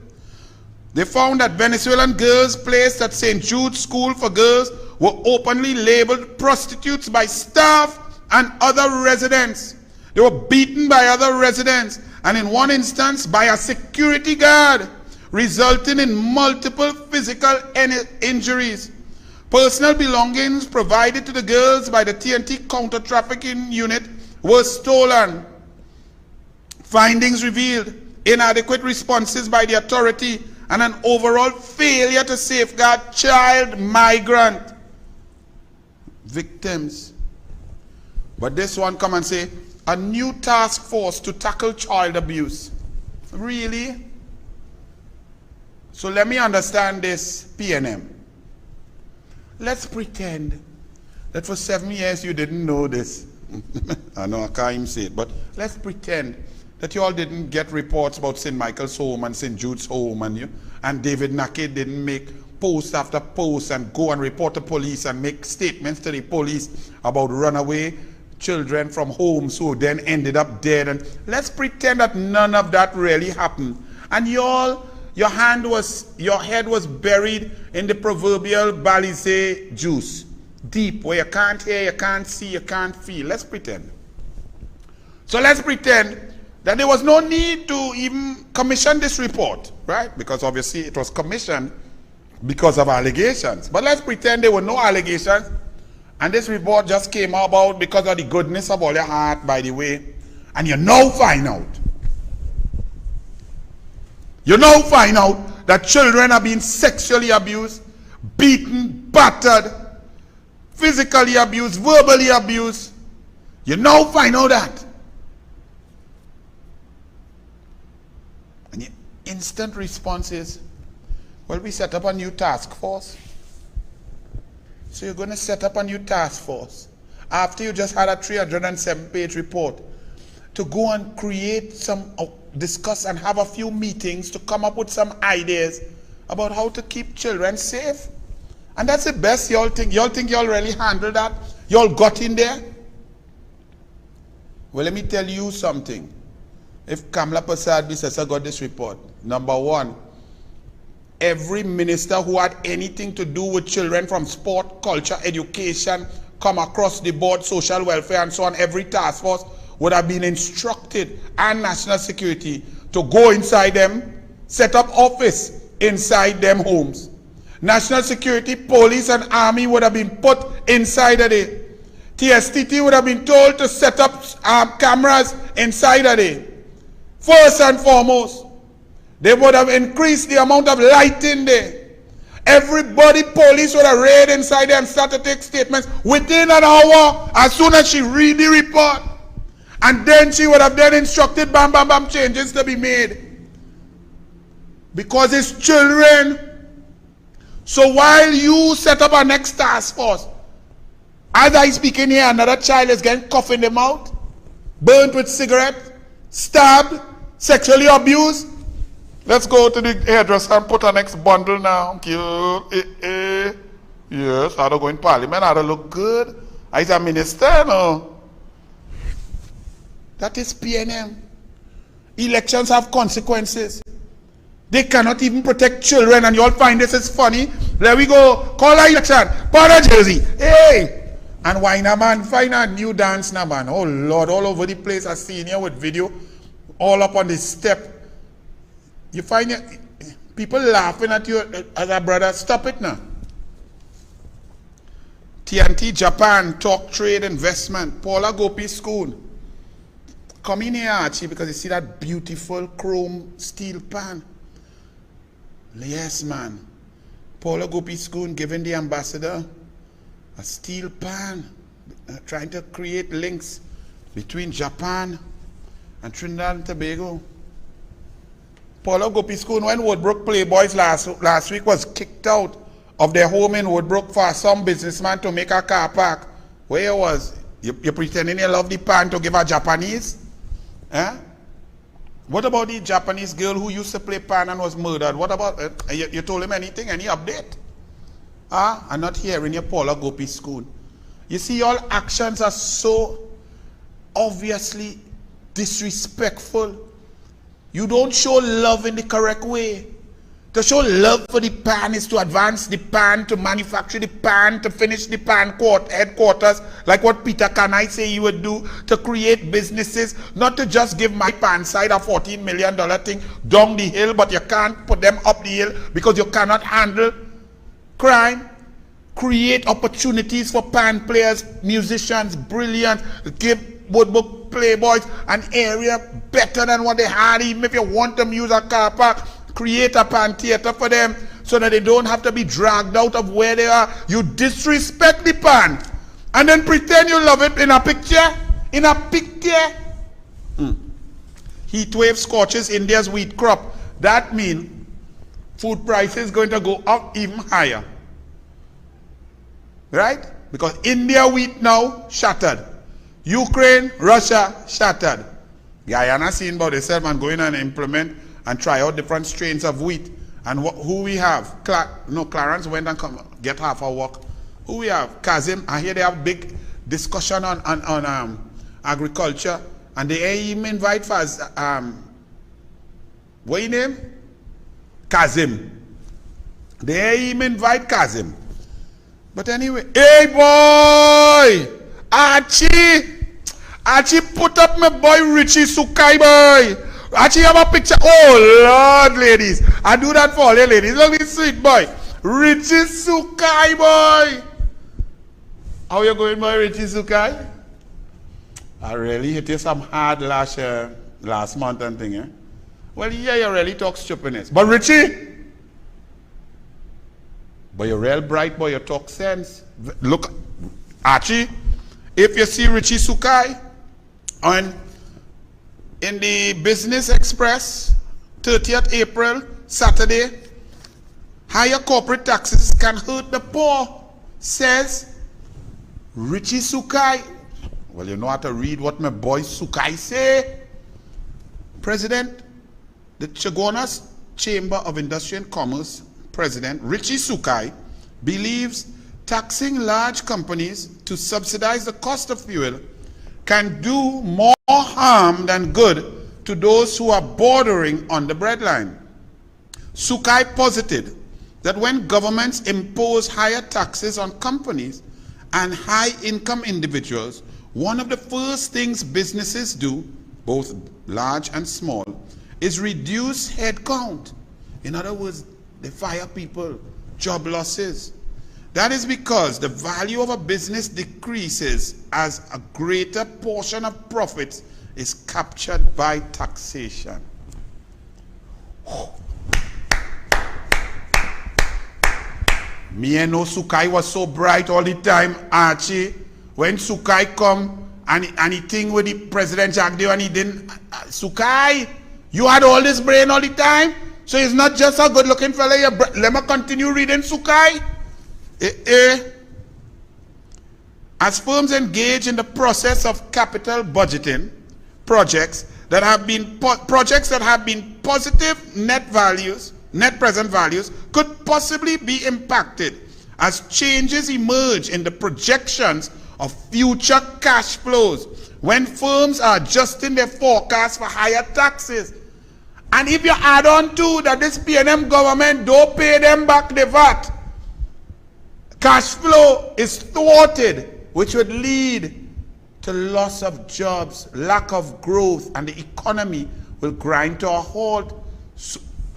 They found that Venezuelan girls placed at St. Jude's School for Girls were openly labeled prostitutes by staff and other residents. They were beaten by other residents, and in one instance by a security guard, resulting in multiple physical injuries. Personal belongings provided to the girls by the TNT counter-trafficking unit were stolen. Findings revealed inadequate responses by the authority and an overall failure to safeguard child migrant victims. But this one come and say, a new task force to tackle child abuse. Really? So let me understand this, PNM. Let's pretend that for 7 years you didn't know this. I know I can't even say it, but let's pretend that you all didn't get reports about St. Michael's home and St. Jude's home, and David Nake didn't make post after post and go and report to police and make statements to the police about runaway children from homes who then ended up dead. And let's pretend that none of that really happened. And your head was buried in the proverbial Balizé juice, deep, where you can't hear, you can't see, you can't feel. Let's pretend. So let's pretend that there was no need to even commission this report, right? Because obviously it was commissioned because of allegations. But let's pretend there were no allegations, and this report just came about because of the goodness of all your heart, by the way, and you now find out. You now find out that children are being sexually abused, beaten, battered, physically abused, verbally abused. You now find out that. And your instant response is, well, we set up a new task force. So you're going to set up a new task force after you just had a 307-page report to go and create some, discuss and have a few meetings to come up with some ideas about how to keep children safe. And that's the best y'all think. Y'all think y'all really handled that? Y'all got in there? Well, let me tell you something. If Kamla Prasad Bisesa got this report, number one, every minister who had anything to do with children from sport, culture, education, come across the board, social welfare and so on, every task force would have been instructed, and national security, to go inside them, set up office inside them homes. National security, police and army would have been put inside of it. TSTT would have been told to set up cameras inside of it. First and foremost, they would have increased the amount of light in there. Everybody, police would have raided inside there and started to take statements within an hour as soon as she read the report. And then she would have then instructed bam, bam, bam changes to be made. Because it's children. So while you set up a next task force, as I speak in here, another child is getting cough in the mouth, burnt with cigarette, stabbed, sexually abused. Let's go to the hairdresser and put our next bundle now. Yes, I don't go in parliament, I don't look good. I'm a minister, no. That is PNM. Elections have consequences. They cannot even protect children, and you all find this is funny. There we go. Call an election. Powder jersey. Hey! And why now, man? Find a new dance now, man. Oh, Lord. All over the place. I see here with video. All up on the step. You find people laughing at you as a brother. Stop it now. TNT Japan, talk trade investment. Paula Gopi School. Come in here, Archie, because you see that beautiful chrome steel pan. Yes, man. Paula Gopi School giving the ambassador a steel pan, trying to create links between Japan and Trinidad and Tobago. Paula Gopi School, when Woodbrook Playboys last week was kicked out of their home in Woodbrook for some businessman to make a car park, where was? You pretending you love the pan to give a Japanese? Eh? What about the Japanese girl who used to play pan and was murdered? What about you told him anything? Any update? I'm not hearing your Paula Gopi school. You see, all actions are so obviously disrespectful. You don't show love in the correct way. To show love for the pan is to advance the pan, to manufacture the pan, to finish the pan headquarters, like what Peter Kanai say he would do, to create businesses, not to just give my pan side a $14 million thing down the hill, but you can't put them up the hill because you cannot handle crime. Create opportunities for pan players, musicians, brilliant, give woodbook playboys an area better than what they had, even if you want them use a car park. Create a pan theater for them so that they don't have to be dragged out of where they are. You disrespect the pan and then pretend you love it in a picture. In a picture. Heat wave scorches India's wheat crop. That means food prices going to go up even higher. Right? Because India wheat now shattered. Ukraine, Russia shattered. Guyana seen about themselves and going and implement and try out different strains of wheat. And who we have? Clarence went and get half our work. Who we have? Kazim. I hear they have big discussion on agriculture. And they even invite for what your name? Kazim. They even invite Kazim. But anyway, hey boy! Archie put up my boy Richie Sukai boy. Archie have a picture. Oh Lord, ladies. I do that for all the ladies. Look at this sweet boy. Richie Sukai boy. How you going, boy, Richie Sukai? I really hit you some hard last month and thing, eh? Well, yeah, you really talk stupidness. But Richie, but you're real bright, boy, you talk sense. Look, Archie, if you see Richie Sukai in the Business Express, 30th April, Saturday, higher corporate taxes can hurt the poor, says Richie Sukai. Well, you know how to read what my boy Sukai say. President, the Chaguanas Chamber of Industry and Commerce President Richie Sukai believes taxing large companies to subsidize the cost of fuel can do more harm than good to those who are bordering on the breadline. Sukai posited that when governments impose higher taxes on companies and high-income individuals, one of the first things businesses do, both large and small, is reduce headcount. In other words, they fire people, job losses. That is because the value of a business decreases as a greater portion of profits is captured by taxation. Me and no Sukai was so bright all the time, Archie. When Sukai come and he thing with the President Jack Dew and he didn't, Sukai, you had all this brain all the time? So he's not just a good looking fella. Let me continue reading Sukai. As firms engage in the process of capital budgeting, projects that have been positive net present values could possibly be impacted as changes emerge in the projections of future cash flows when firms are adjusting their forecasts for higher taxes. And if you add on to that this PNM government don't pay them back the VAT, cash flow is thwarted, which would lead to loss of jobs, lack of growth, and the economy will grind to a halt.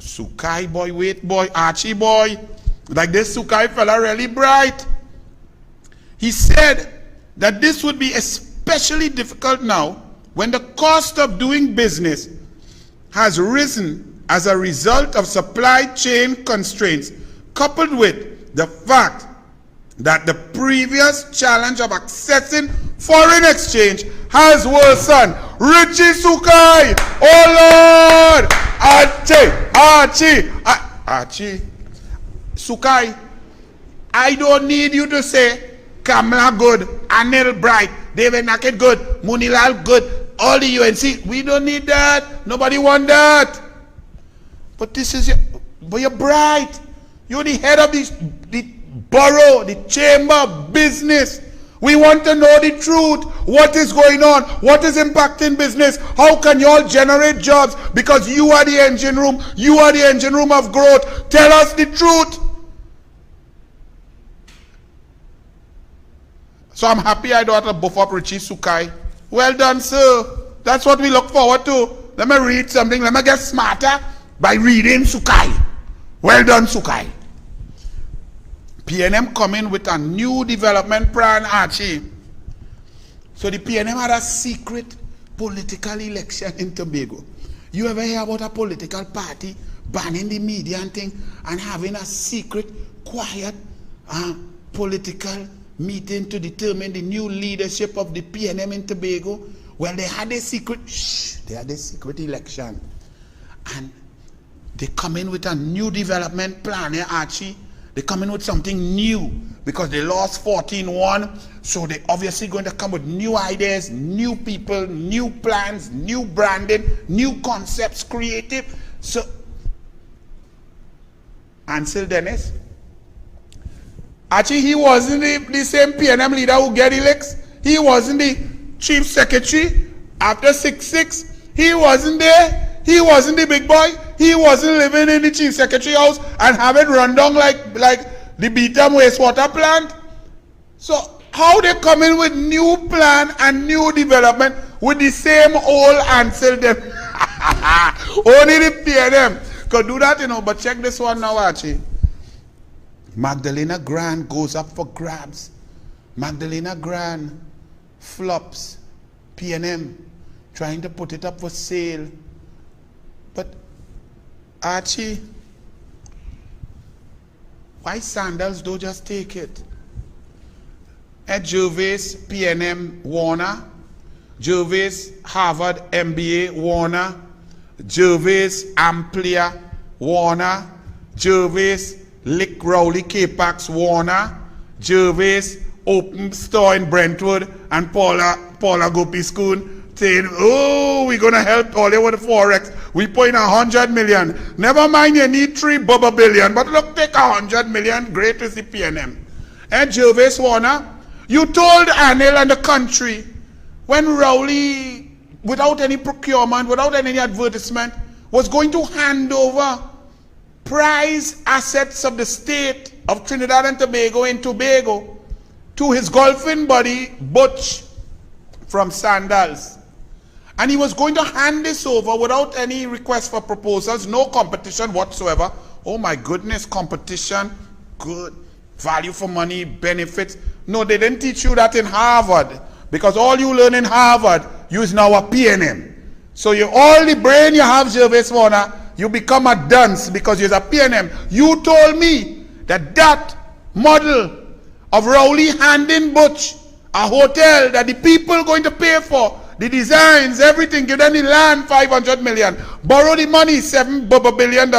Sukai boy, wait boy, Archie boy, like this Sukai fella really bright. He said that this would be especially difficult now when the cost of doing business has risen as a result of supply chain constraints, coupled with the fact that the previous challenge of accessing foreign exchange has worsened. Richie Sukai, oh Lord, Archie, Sukai, I don't need you to say Kamala good, Anil bright, David Naked good, Munilal good, all the UNC, we don't need that. Nobody want that. But this is but you're bright. You're the head of the borough, the chamber, business. We want to know the truth. What is going on? What is impacting business? How can you all generate jobs? Because you are the engine room. You are the engine room of growth. Tell us the truth. So I'm happy I don't have to buff up Richie Sukai. Well done, sir. That's what we look forward to. Let me read something. Let me get smarter by reading Sukai. Well done, Sukai. PNM coming with a new development plan, Archie. So the PNM had a secret political election in Tobago. You ever hear about a political party banning the media and thing and having a secret, quiet political meeting to determine the new leadership of the PNM in Tobago? Well, they had a secret, they had a secret election. And they come in with a new development plan, Archie. They come in with something new because they lost 14-1. So they're obviously going to come with new ideas, new people, new plans, new branding, new concepts, creative. So, Ansel Dennis, actually he wasn't the same PNM leader who get elected. He wasn't the chief secretary after 6-6. He wasn't there. He wasn't the big boy. He wasn't living in the chief secretary house and have it run down like the Beetham wastewater plant. So how they come in with new plan and new development with the same old Ansel them? Only the PNM could do that, you know. But check this one now, Archie. Magdalena Grant goes up for grabs. Magdalena Grant flops. PNM trying to put it up for sale. But Archie, why Sandals don't just take it? Ed Gervais, PNM, Warner. Gervais, Harvard, MBA, Warner. Gervais, Amplia, Warner. Gervais, Lick Rowley, K-Pax, Warner. Gervais, open store in Brentwood, and Paula Gopi School saying, oh, we're going to help all you with the Forex. We put in 100 million. Never mind, you need 3 billion. But look, take 100 million. Great to see PNM. And Gervais Warner, you told Anil and the country when Rowley, without any procurement, without any advertisement, was going to hand over prize assets of the state of Trinidad and Tobago to his golfing buddy, Butch, from Sandals. And he was going to hand this over without any request for proposals, no competition whatsoever. Oh my goodness, competition, good, value for money, benefits. No, they didn't teach you that in Harvard, because all you learn in Harvard, you is now a PNM. So all the brain you have, Gervais Warner, you become a dunce because you're a PNM. You told me that model of Rowley handing Butch a hotel that the people are going to pay for, the designs, everything, give them the land, 500 million, borrow the money, $7 billion,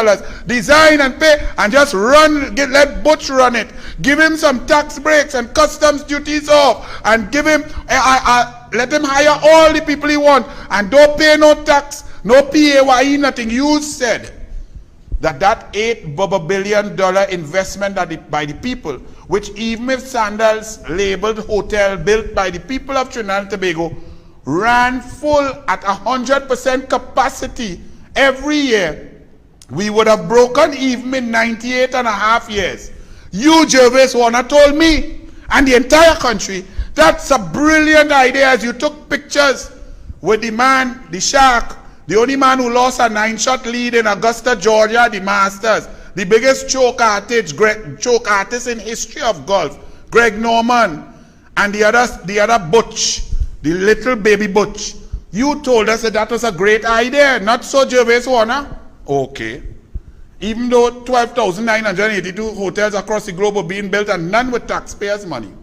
design and pay, and just let Butch run it. Give him some tax breaks and customs duties off, and give him, let him hire all the people he wants, and don't pay no tax, no PAYE, nothing. You said that $8 billion investment by the people, which even if Sandals labeled hotel built by the people of Trinidad and Tobago, ran full at 100% capacity every year, we would have broken even in 98.5 years. You, Gervais Warner, told me and the entire country that's a brilliant idea, as you took pictures with the man, the shark, the only man who lost a 9-shot lead in Augusta, Georgia, the Masters, the biggest choke artist in history of golf, Greg Norman, and the other Butch, the little baby Butch. You told us that was a great idea. Not so, Gervais Warner? Okay. Even though 12,982 hotels across the globe are being built and none with taxpayers' money,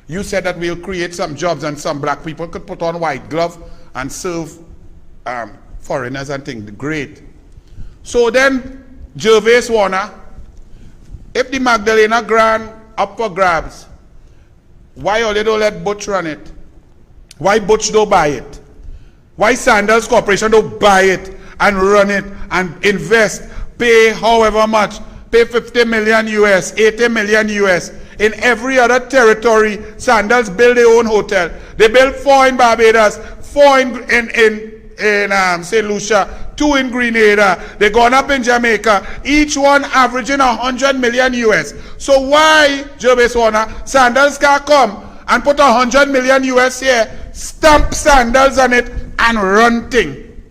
you said that we'll create some jobs and some black people could put on white gloves and serve foreigners and things. Great. So then, Gervais Warner, if the Magdalena Grant up for grabs, why all they don't let Butch run it? Why Butch don't buy it? Why Sandals Corporation don't buy it and run it and invest, pay however much, pay 50 million US, 80 million US. In every other territory, Sandals build their own hotel. They built 4 in Barbados, 4 in St. Lucia, 2 in Grenada. They gone up in Jamaica, each one averaging 100 million US. So why, Jervis Warner, Sandals can come and put 100 million US here, stamp Sandals on it, and run thing?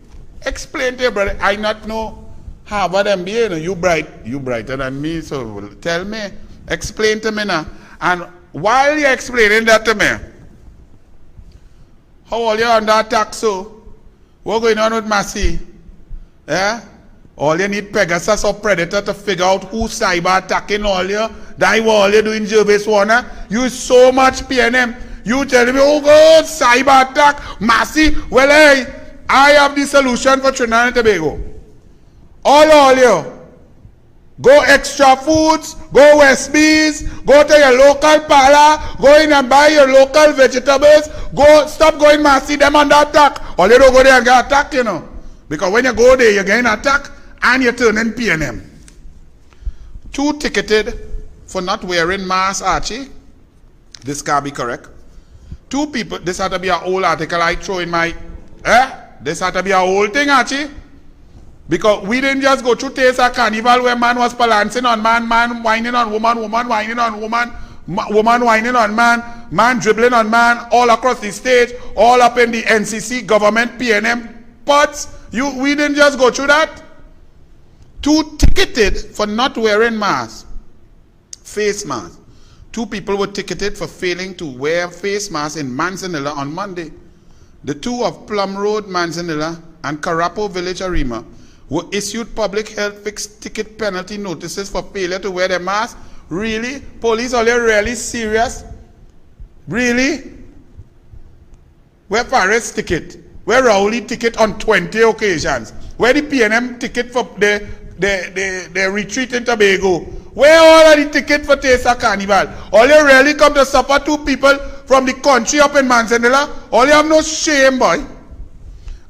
Explain to you, brother. I not know Harvard MBA. You brighter than me, so tell me. Explain to me now. And while you're explaining that to me, how all you under attack so? What's going on with Massey? Yeah? All you need Pegasus or Predator to figure out who's cyber attacking all you. That's what all you doing, Jervis Warner. You so much PNM. You telling me, oh God, cyber attack, Massey. Well, hey, I have the solution for Trinidad and Tobago. All you. Go Extra Foods, go Westbees, go to your local parlor, go in and buy your local vegetables, go, stop going Massey, them under attack. Or you don't go there and get attacked, you know. Because when you go there, you're getting attacked and you're turning PNM. 2 ticketed for not wearing mask, Archie. This can't be correct. 2 people, this had to be an old article I throw in my, this had to be a whole thing, Archie. Because we didn't just go through Tesa Carnival where man was balancing on man, man whining on woman, woman whining on woman, woman whining on man, man dribbling on man, all across the stage, all up in the NCC, government, PNM, pots. We didn't just go through that. 2 ticketed for not wearing masks, face masks. 2 people were ticketed for failing to wear face masks in Manzanilla on Monday. The 2 of Plum Road, Manzanilla, and Carapo Village, Arima, were issued public health fixed ticket penalty notices for failure to wear their mask. Really? Police, are you really serious? Really? Where Faris ticket? Where Rowley ticket on 20 occasions? Where the PNM ticket for the retreat in Tobago? Where all of the ticket for Tesa Carnival? All you really come to suffer 2 people from the country up in Manzanilla? All you have no shame, boy.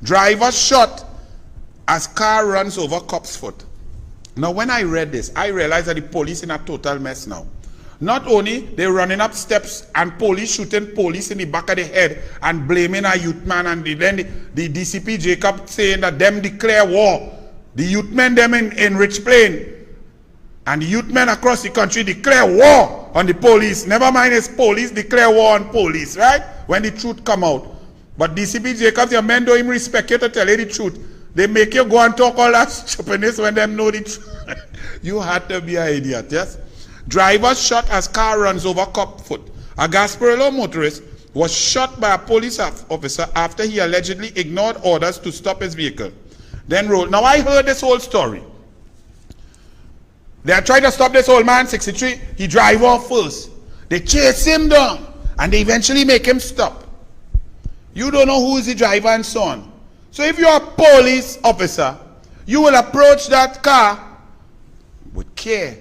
Driver shot as car runs over cop's foot. Now when I read this, I realized that the police in a total mess now. Not only they're running up steps and police shooting police in the back of the head and blaming a youth man, and then the DCP Jacob saying that them declare war. The youth men them in Rich Plain and the youth men across the country declare war on the police. Never mind it's police declare war on police, right? When the truth come out. But DCP Jacobs, your men don't even respect you to tell you the truth. They make you go and talk all that stupidness when them know the truth. You had to be an idiot, yes? Driver shot as car runs over cop foot. A Gasparilla motorist was shot by a police officer after he allegedly ignored orders to stop his vehicle. Then rolled. Now I heard this whole story. They are trying to stop this old man, 63. He drive off first. They chase him down and they eventually make him stop. You don't know who is the driver and so on. So if you're a police officer, you will approach that car with care.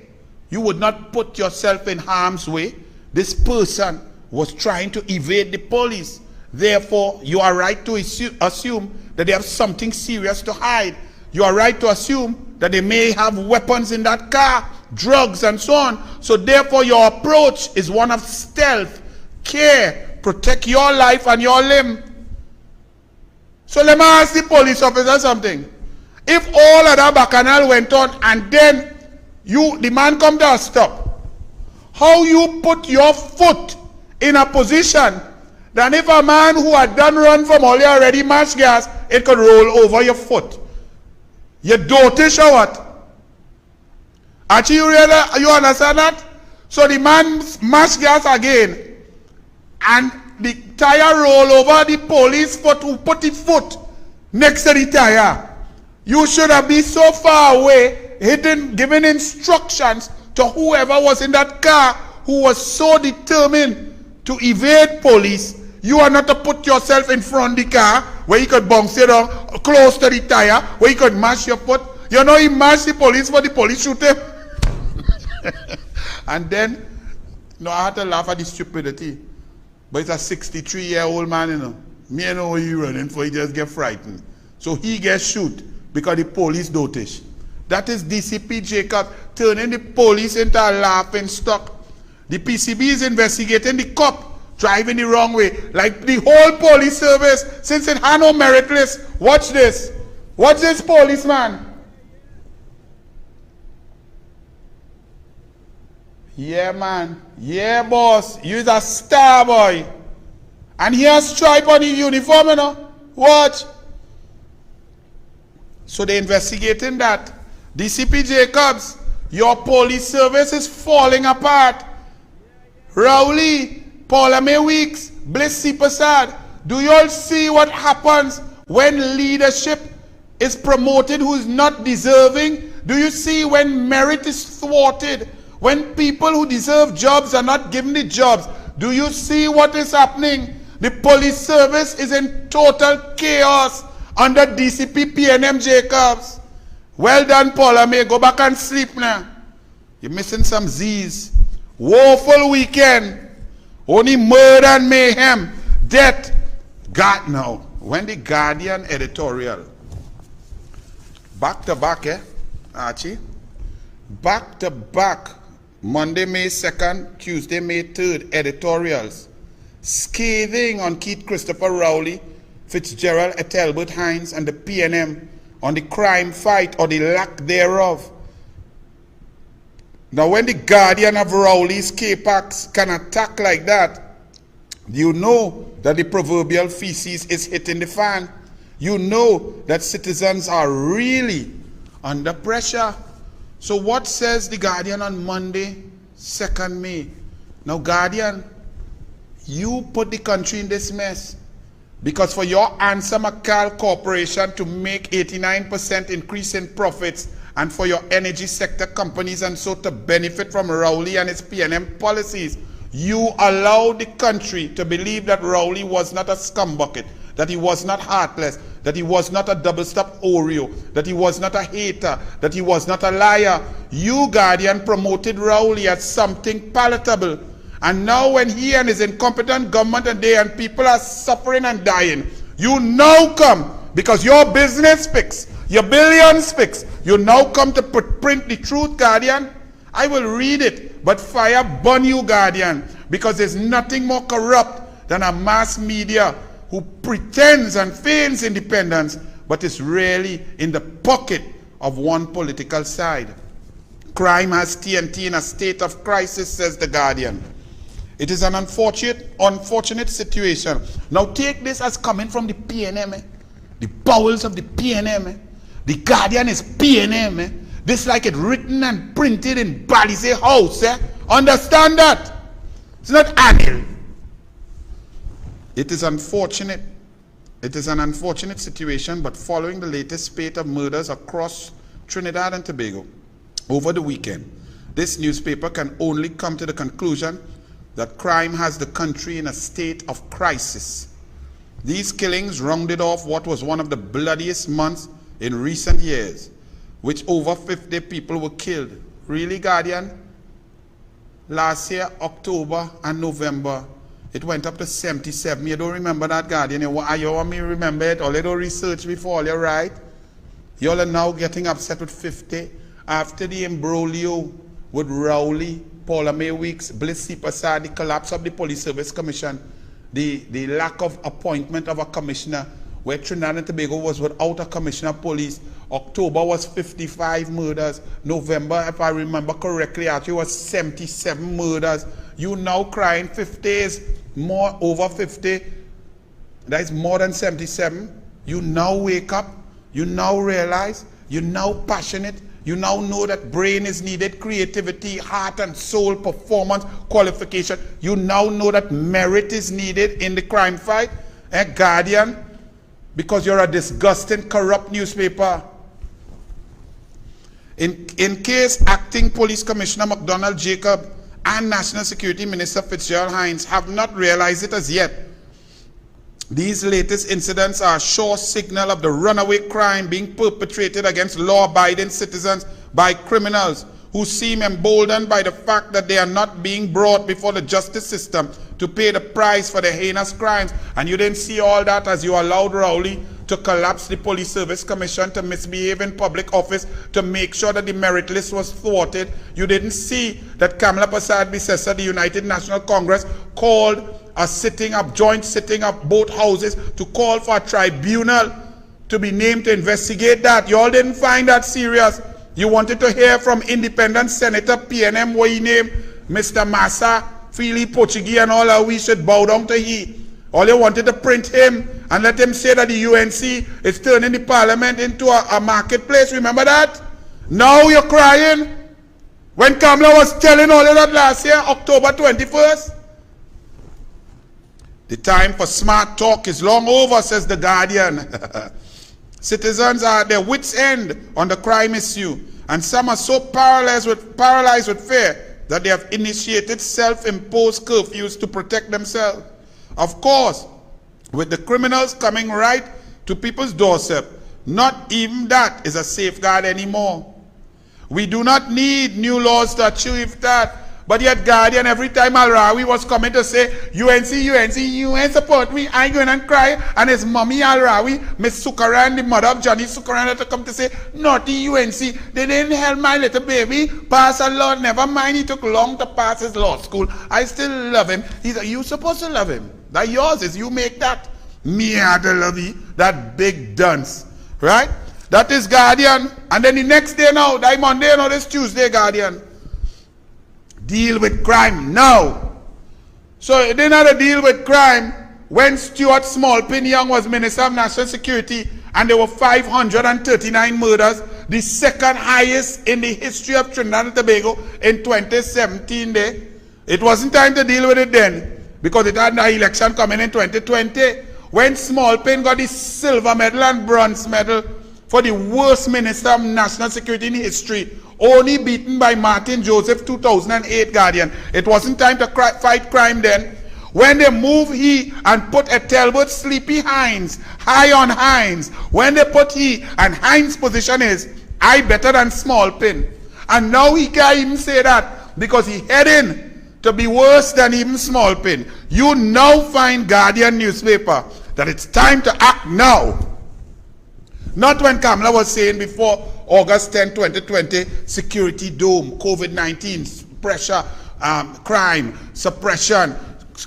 You would not put yourself in harm's way. This person was trying to evade the police. Therefore, you are right to assume that they have something serious to hide. You are right to assume that they may have weapons in that car, drugs and so on. So therefore, your approach is one of stealth, care, protect your life and your limb. So let me ask the police officer something. If all of that bacchanal went on and then the man come to a stop, how you put your foot in a position that if a man who had done run from all you already mash gas, it could roll over your foot? You dotish or what? Actually, you understand that? So the man mash gas again and the tire roll over the police foot who put the foot next to the tire. You should have been so far away, giving instructions to whoever was in that car who was so determined to evade police. You are not to put yourself in front of the car where you could bounce it down close to the tire, where you could mash your foot. You know, he mashed the police, but the police shoot him. And then, I had to laugh at the stupidity. But it's a 63-year-old man, Me know what he running for, he just get frightened. So he gets shoot because the police dotish. That is DCP Jacob turning the police into a laughing stock. The PCB is investigating the cop driving the wrong way. Like the whole police service, since it had no merit list. Watch this. Watch this policeman. Yeah, man. Yeah, boss. You're a star, boy. And he has stripe on his uniform, you know. Watch. So they're investigating that. DCP Jacobs, your police service is falling apart. Rowley, Paula May Weeks, Bliss C. Prasad, do you all see what happens when leadership is promoted who is not deserving? Do you see when merit is thwarted? When people who deserve jobs are not given the jobs? Do you see what is happening? The police service is in total chaos under DCP PNM Jacobs. Well done, Paula May. Go back and sleep now. You're missing some Z's. Woeful weekend. Only murder and mayhem. Death. God now. When the Guardian editorial. Back to back, Archie? Back to back. Monday, May 2nd, Tuesday, May 3rd, editorials. Scathing on Keith Christopher Rowley, Fitzgerald Ethelbert Hines, and the PNM on the crime fight or the lack thereof. Now, when the Guardian of Rowley's K-Pax can attack like that, you know that the proverbial feces is hitting the fan. You know that citizens are really under pressure. So what says the Guardian on Monday, 2nd May? Now, Guardian, you put the country in this mess. Because for your Answer McCall Corporation to make 89% increase in profits and for your energy sector companies and so to benefit from Rowley and his PNM policies, you allowed the country to believe that Rowley was not a scumbucket, that he was not heartless, that he was not a double-stop Oreo, that he was not a hater, that he was not a liar. You, Guardian, promoted Rowley as something palatable. And now when he and his incompetent government and people are suffering and dying, you now come, because your business fix, your billions fix, you now come to print the truth, Guardian. I will read it, but fire burn you, Guardian, because there's nothing more corrupt than a mass media who pretends and feigns independence, but is really in the pocket of one political side. Crime has TNT in a state of crisis, says the Guardian. It is an unfortunate situation. Now take this as coming from the PNM, the bowels of the PNM. The Guardian is PNM. This like it written and printed in Balize House. Understand that? It's not annual. It is unfortunate. It is an unfortunate situation, but following the latest spate of murders across Trinidad and Tobago over the weekend, this newspaper can only come to the conclusion that crime has the country in a state of crisis. These killings rounded off what was one of the bloodiest months in recent years, which over 50 people were killed. Really, Guardian? Last year, October and November, it went up to 77. You don't remember that, Guardian? You want me to remember it? Or little research before, you're right? You all are now getting upset with 50 after the imbroglio with Rowley, Paula May Weeks, Bliss C. Prasad, the collapse of the Police Service Commission, the lack of appointment of a commissioner, where Trinidad and Tobago was without a commissioner of police. October was 55 murders. November, if I remember correctly, actually was 77 murders. You now crying 50 is more, over 50. That is more than 77. You now wake up. You now realize. You're now passionate. You now know that brain is needed, creativity, heart and soul, performance, qualification. You now know that merit is needed in the crime fight. Guardian, because you're a disgusting, corrupt newspaper. In case Acting Police Commissioner McDonald Jacob and National Security Minister Fitzgerald Hines have not realized it as yet, these latest incidents are a sure signal of the runaway crime being perpetrated against law-abiding citizens by criminals who seem emboldened by the fact that they are not being brought before the justice system to pay the price for their heinous crimes. And you didn't see all that as you allowed Rowley to collapse the Police Service Commission, to misbehave in public office, to make sure that the merit list was thwarted. You didn't see that Kamala Persad-Bissessar, the United National Congress, called a joint sitting of both houses to call for a tribunal to be named to investigate that. You all didn't find that serious. You wanted to hear from independent Senator PNM, what he named Mr. Massa, Philly Portuguese and all that we should bow down to he. All you wanted to print him and let him say that the UNC is turning the parliament into a marketplace. Remember that? Now you're crying. When Kamala was telling all of that last year, October 21st. The time for smart talk is long over, says The Guardian. Citizens are at their wits' end on the crime issue, and some are so paralyzed with fear that they have initiated self-imposed curfews to protect themselves. Of course, with the criminals coming right to people's doorstep, not even that is a safeguard anymore. We do not need new laws to achieve that. But yet, Guardian, every time Al-Rawi was coming to say, UNC, UN support me, I go in and cry, and his mommy Al-Rawi, Miss Sukaran, the mother of Johnny Sukaran, had to come to say, naughty UNC, they didn't help my little baby pass a law, never mind, he took long to pass his law school. I still love him. He's like, you supposed to love him. That yours is, you make that. Me, I love you, that big dunce, right? That is Guardian. And then the next day now, that Monday, now this Tuesday, Guardian. Deal with crime now. So they didn't have to deal with crime when Stuart Smallpin Young was Minister of National Security and there were 539 murders, the second highest in the history of Trinidad and Tobago in 2017 there. It wasn't time to deal with it then because it had an election coming in 2020 when Smallpin got the silver medal and bronze medal for the worst Minister of National Security in history, only beaten by Martin Joseph, 2008, Guardian. It wasn't time to fight crime then. When they move he and put a Talbot Sleepy Hines high on Hines, when they put he and Hines' position is, I better than Smallpin. And now he can't even say that because he heading to be worse than even Smallpin. You now find Guardian newspaper that it's time to act now. Not when Kamala was saying before August 10, 2020, security dome, COVID-19, pressure, crime, suppression,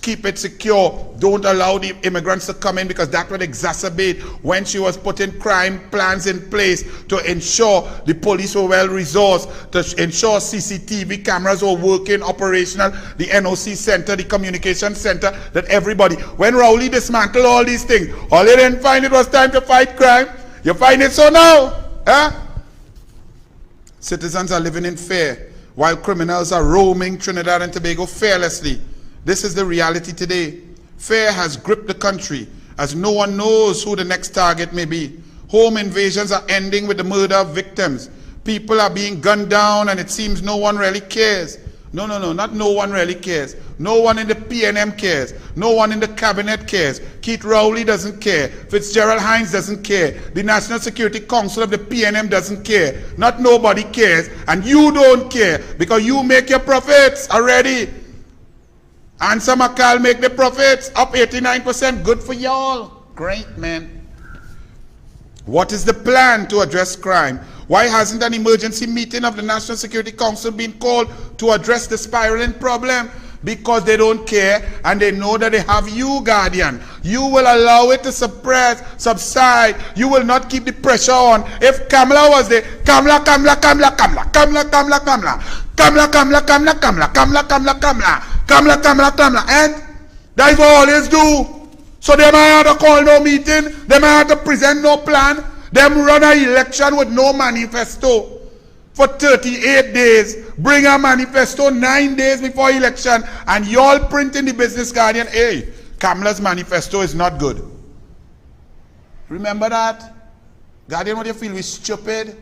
keep it secure, don't allow the immigrants to come in because that would exacerbate when she was putting crime plans in place to ensure the police were well resourced, to ensure CCTV cameras were working, operational, the NOC center, the communication center, that everybody, when Rowley dismantled all these things, all they didn't find it was time to fight crime. You find it so now? Huh? Citizens are living in fear while criminals are roaming Trinidad and Tobago fearlessly. This is the reality today. Fear has gripped the country as no one knows who the next target may be. Home invasions are ending with the murder of victims. People are being gunned down and it seems no one really cares. No, not no one really cares. No one in the PNM cares. No one in the cabinet cares. Keith Rowley doesn't care. Fitzgerald Hines doesn't care. The National Security Council of the PNM doesn't care. Not nobody cares. And you don't care because you make your profits already. And some Akal make the profits up 89%. Good for y'all. Great, man. What is the plan to address crime? Why hasn't an emergency meeting of the National Security Council been called to address the spiraling problem? Because they don't care and they know that they have you, Guardian. You will allow it to subside. You will not keep the pressure on. If Kamala was there, Kamala. And that's what I always do. So they might have to call no meeting. They might have to present no plan. Them run an election with no manifesto for 38 days. Bring a manifesto 9 days before election. And y'all print in the Business Guardian, hey, Kamala's manifesto is not good. Remember that? Guardian, what do you feel? We stupid?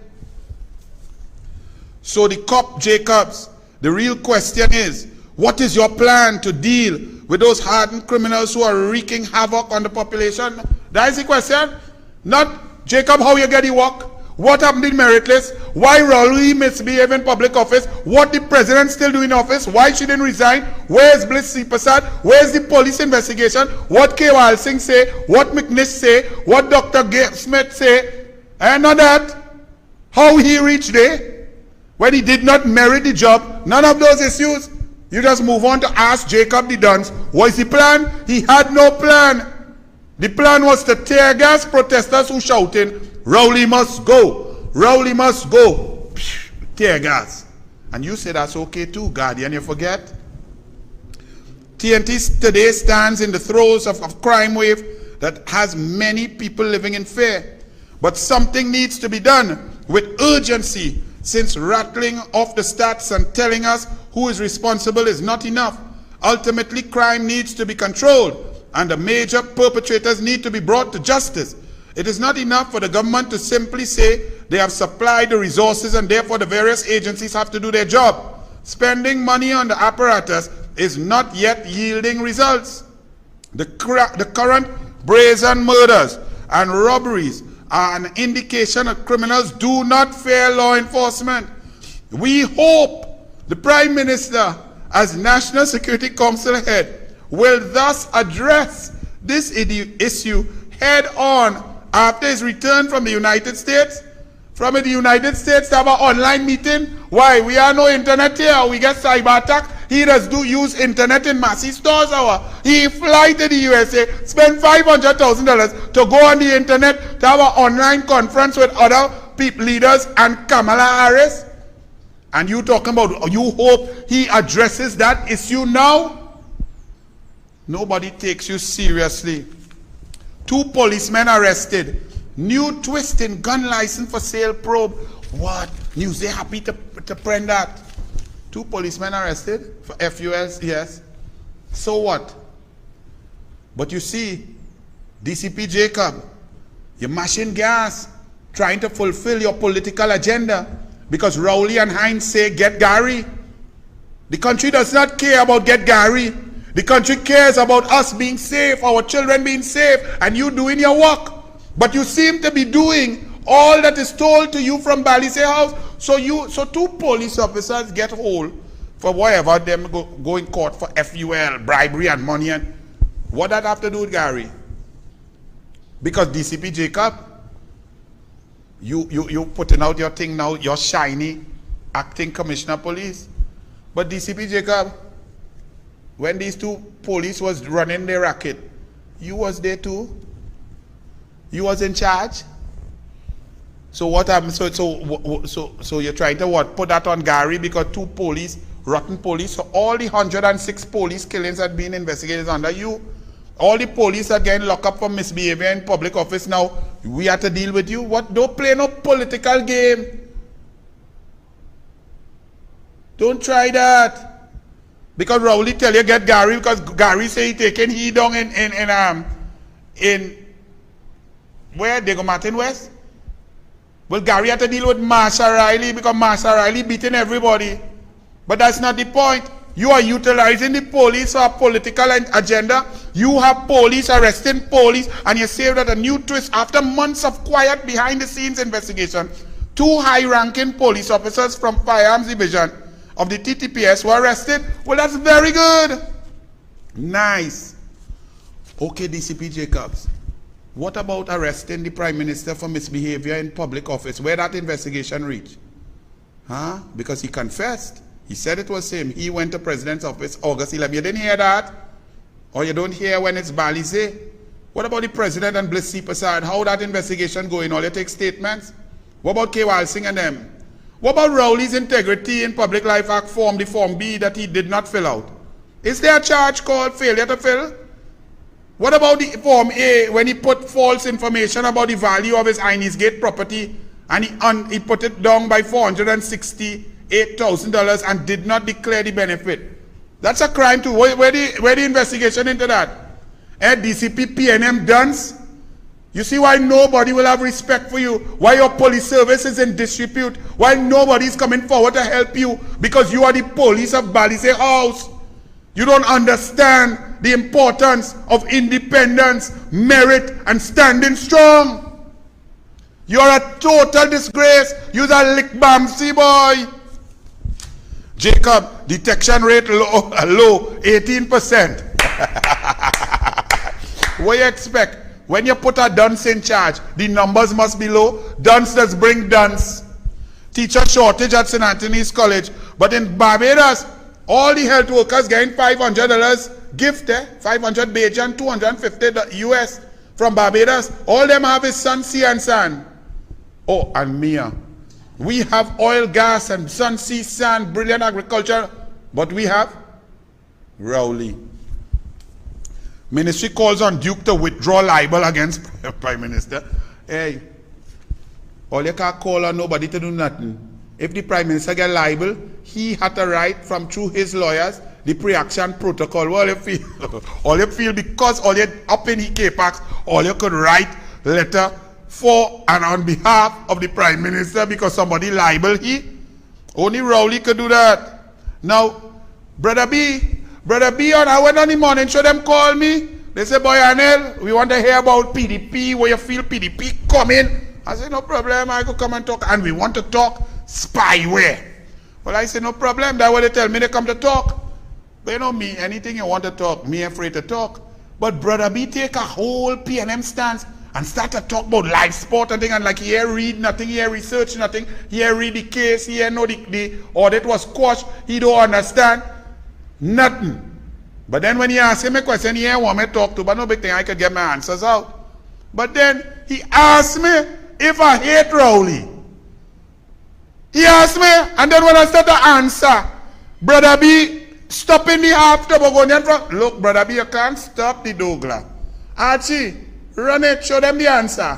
So the cop Jacobs, the real question is, what is your plan to deal with those hardened criminals who are wreaking havoc on the population? That is the question. Not, Jacob, how you get the work? What happened in Meritless? Why Rowley misbehaved in public office? What the president still do in office? Why she didn't resign? Where's Bliss Prasad? Where's the police investigation? What K. Walsing say? What McNish say? What Dr. Smith say? And not that. How he reached there when he did not merit the job. None of those issues. You just move on to ask Jacob the Duns. What is the plan? He had no plan. The plan was to tear gas protesters who shouting, Rowley must go. Rowley must go. Psh, tear gas. And you say that's okay too, Guardian, you forget? TNT today stands in the throes of a crime wave that has many people living in fear. But something needs to be done with urgency, since rattling off the stats and telling us who is responsible is not enough. Ultimately, crime needs to be controlled, and the major perpetrators need to be brought to justice. It is not enough for the government to simply say they have supplied the resources and therefore the various agencies have to do their job. Spending money on the apparatus is not yet yielding results. The current brazen murders and robberies are an indication that criminals do not fear law enforcement. We hope the Prime Minister, as National Security Council head, will thus address this issue head on after his return from the United States. From the United States to have an online meeting. Why? We have no internet here. We get cyber attack. He does use internet in Massey stores. He fly to the USA, spend $500,000 to go on the internet to have an online conference with other leaders and Kamala Harris. And you talking about, you hope he addresses that issue now? Nobody takes you seriously. 2 policemen arrested. New twist in gun license for sale probe. What? News, they happy to print that. 2 policemen arrested for FUS, yes. So what? But you see, DCP Jacob, you're mashing gas, trying to fulfill your political agenda because Rowley and Hines say get Gary. The country does not care about get Gary. The country cares about us being safe, our children being safe, and you doing your work. But you seem to be doing all that is told to you from Bally's House. So 2 police officers get hold for whatever them go in court for FUL, bribery and money. And what that have to do with Gary? Because DCP Jacob, you putting out your thing now, you're shiny, acting commissioner police. But DCP Jacob, when these 2 police was running their racket, you was there too? You was in charge? So what happened? So you're trying to what? Put that on Gary because 2 police, rotten police. So all the 106 police killings that been investigated under you, all the police that getting locked up for misbehavior in public office now, we have to deal with you. What? Don't play no political game. Don't try that. Because Rowley tell you get Gary because Gary say he taking he down in where they go Martin West? Well, Gary had to deal with Marsha Riley because Marsha Riley beating everybody. But that's not the point. You are utilizing the police for a political agenda. You have police arresting police, and you say that a new twist after months of quiet behind the scenes investigation. 2 high-ranking police officers from Firearms Division of the TTPS were arrested. Well, that's very good. Nice. Okay, DCP Jacobs. What about arresting the Prime Minister for misbehavior in public office? Where that investigation reached? Huh? Because he confessed. He said it was him. He went to President's office August 11. You didn't hear that? Or you don't hear when it's Balize? What about the President and Bliss Prasad? How that investigation going? All you take statements? What about K. Walsing and them? What about Rowley's Integrity in Public Life Act form, the Form B that he did not fill out? Is there a charge called failure to fill? What about the Form A when he put false information about the value of his Inez Gate property and he put it down by $468,000 and did not declare the benefit? That's a crime too. Where the investigation into that? DCP, PNM, Duns? You see why nobody will have respect for you? Why your police service is in disrepute? Why nobody is coming forward to help you? Because you are the police of Balize House. You don't understand the importance of independence, merit, and standing strong. You're a total disgrace. You're a lick bamsy boy. Jacob, detection rate low 18%. What you expect? When you put a dunce in charge, the numbers must be low. Dunces bring dunce. Teacher shortage at St. Anthony's College. But in Barbados, all the health workers getting $500 gift, 500 Bajan, $250 US from Barbados. All them have is sun, sea, and sand. Oh, and Mia. We have oil, gas, and sun, sea, sand, brilliant agriculture. But we have Rowley. Ministry calls on Duke to withdraw libel against Prime Minister. Hey, all you can call on nobody to do nothing. If the Prime Minister get libel, he had to write from through his lawyers the pre-action protocol. All you feel, because all you up in K-Pax, all you could write letter for and on behalf of the Prime Minister because somebody libel he. Only Rowley could do that. Now, Brother B on I went on the morning show, them call me. They say, boy Anel, we want to hear about PDP, where you feel PDP coming. I said, no problem, I could come and talk. And we want to talk spyware. Well, I said, no problem, that's what they tell me, they come to talk. But you know me, anything you want to talk, me afraid to talk. But Brother B take a whole PNM stance and start to talk about live sport and thing, and like here read nothing, here research nothing, here read the case, here know the audit was quashed, he don't understand. Nothing. But then when he asked him a question, he ain't want me to talk to, but no big thing, I could get my answers out. But then he asked me if I hate Rowley. He asked me, and then when I start to answer, Brother B, stopping the after, but going in front. Look, Brother B, you can't stop the Douglar. Archie, run it, show them the answer.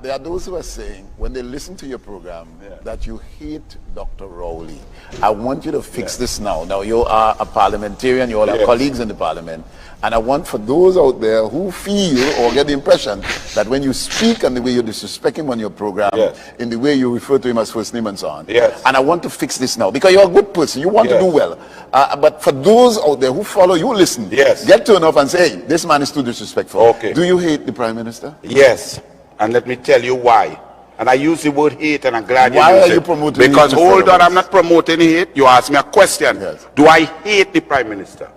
There are those who are saying, when they listen to your program, that you hate Dr. Rowley. I want you to fix this now. Now, you are a parliamentarian, you all have colleagues in the parliament, and I want for those out there who feel or get the impression that when you speak and the way you disrespect him on your program, in the way you refer to him as first name and so on, and I want to fix this now, because you're a good person, you want to do well. But for those out there who follow you, listen, get turned off and say, hey, this man is too disrespectful. Okay. Do you hate the Prime Minister? Yes. And let me tell you why. And I use the word hate, and I'm glad you use it. Why are you promoting hate? Because hold on, I'm not promoting hate. You asked me a question. Do I hate the Prime Minister?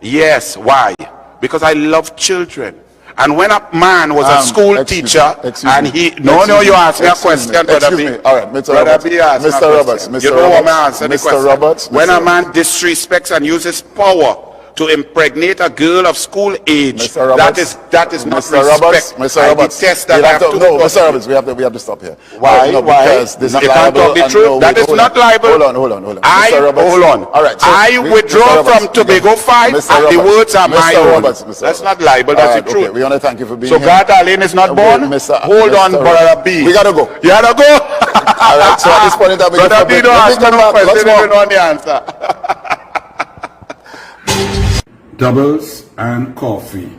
Yes. Why? Because I love children. And when a man was a school teacher, and he... No, you asked me a question, Brother B. All right, Mr. Roberts. Mr. Roberts. You know what I answer the question. Roberts. When a man disrespects and uses power to impregnate a girl of school age, that is not respect. Mr. Roberts, detest that. Mr. Roberts, we have to stop here. Why? Because this is libel. The truth. That is not libel. Hold on. Hold on. All right. I withdraw from Tobago 5, and the words are my own. That's not libel. That's the truth. We want to thank you for being here. So Garta Lane is not born. Hold on, Brother B. We gotta go. You gotta go. All right. So at this point in time, Brother B, don't ask no question. You don't know the answer. Doubles and coffee.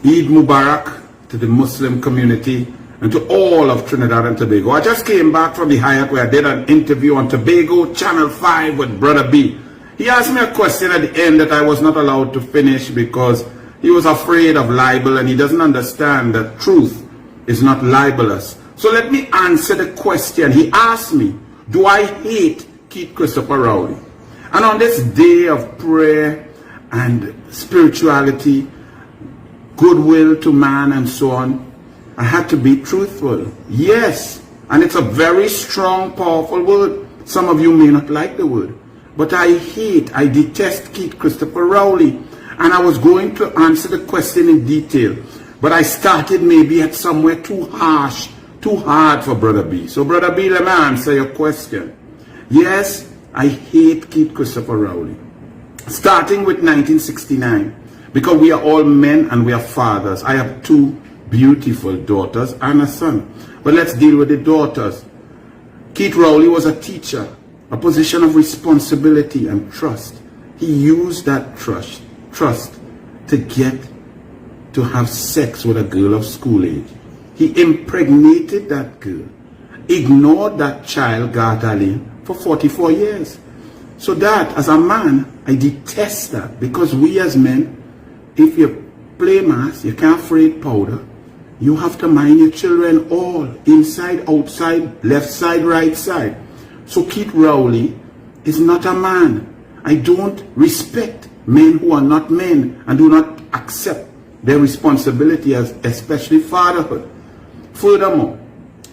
Eid Mubarak to the Muslim community and to all of Trinidad and Tobago. I just came back from the Hyatt where I did an interview on Tobago Channel 5 with Brother B. He asked me a question at the end that I was not allowed to finish because he was afraid of libel and he doesn't understand that truth is not libelous. So let me answer the question. He asked me, do I hate Keith Christopher Rowley? And on this day of prayer and spirituality, goodwill to man and so on, I had to be truthful. Yes, and it's a very strong, powerful word. Some of you may not like the word, but I detest Keith Christopher Rowley. And I was going to answer the question in detail, but I started maybe at somewhere too harsh, too hard for Brother B. So Brother B, let me answer your question. Yes, I hate Keith Christopher Rowley. Starting with 1969, because we are all men and we are fathers. I have two beautiful daughters and a son. But let's deal with the daughters. Keith Rowley was a teacher, a position of responsibility and trust. He used that trust to get to have sex with a girl of school age. He impregnated that girl, ignored that child, Garta, for 44 years. So that, as a man, I detest that, because we as men, if you play mass, you can't afraid powder, You have to mind your children all, inside, outside, left side, right side. So Keith Rowley is not a man. I don't respect men who are not men and do not accept their responsibility, as especially fatherhood. Furthermore,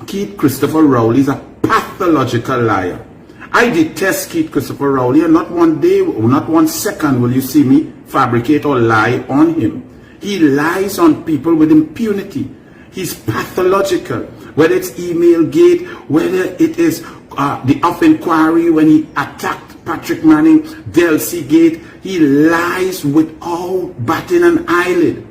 Keith Christopher Rowley is a pathological liar. I detest Keith Christopher Rowley, and not one day, not one second will you see me fabricate or lie on him. He lies on people with impunity. He's pathological. Whether it's email gate, whether it is the off inquiry when he attacked Patrick Manning, Delcy gate, he lies without batting an eyelid.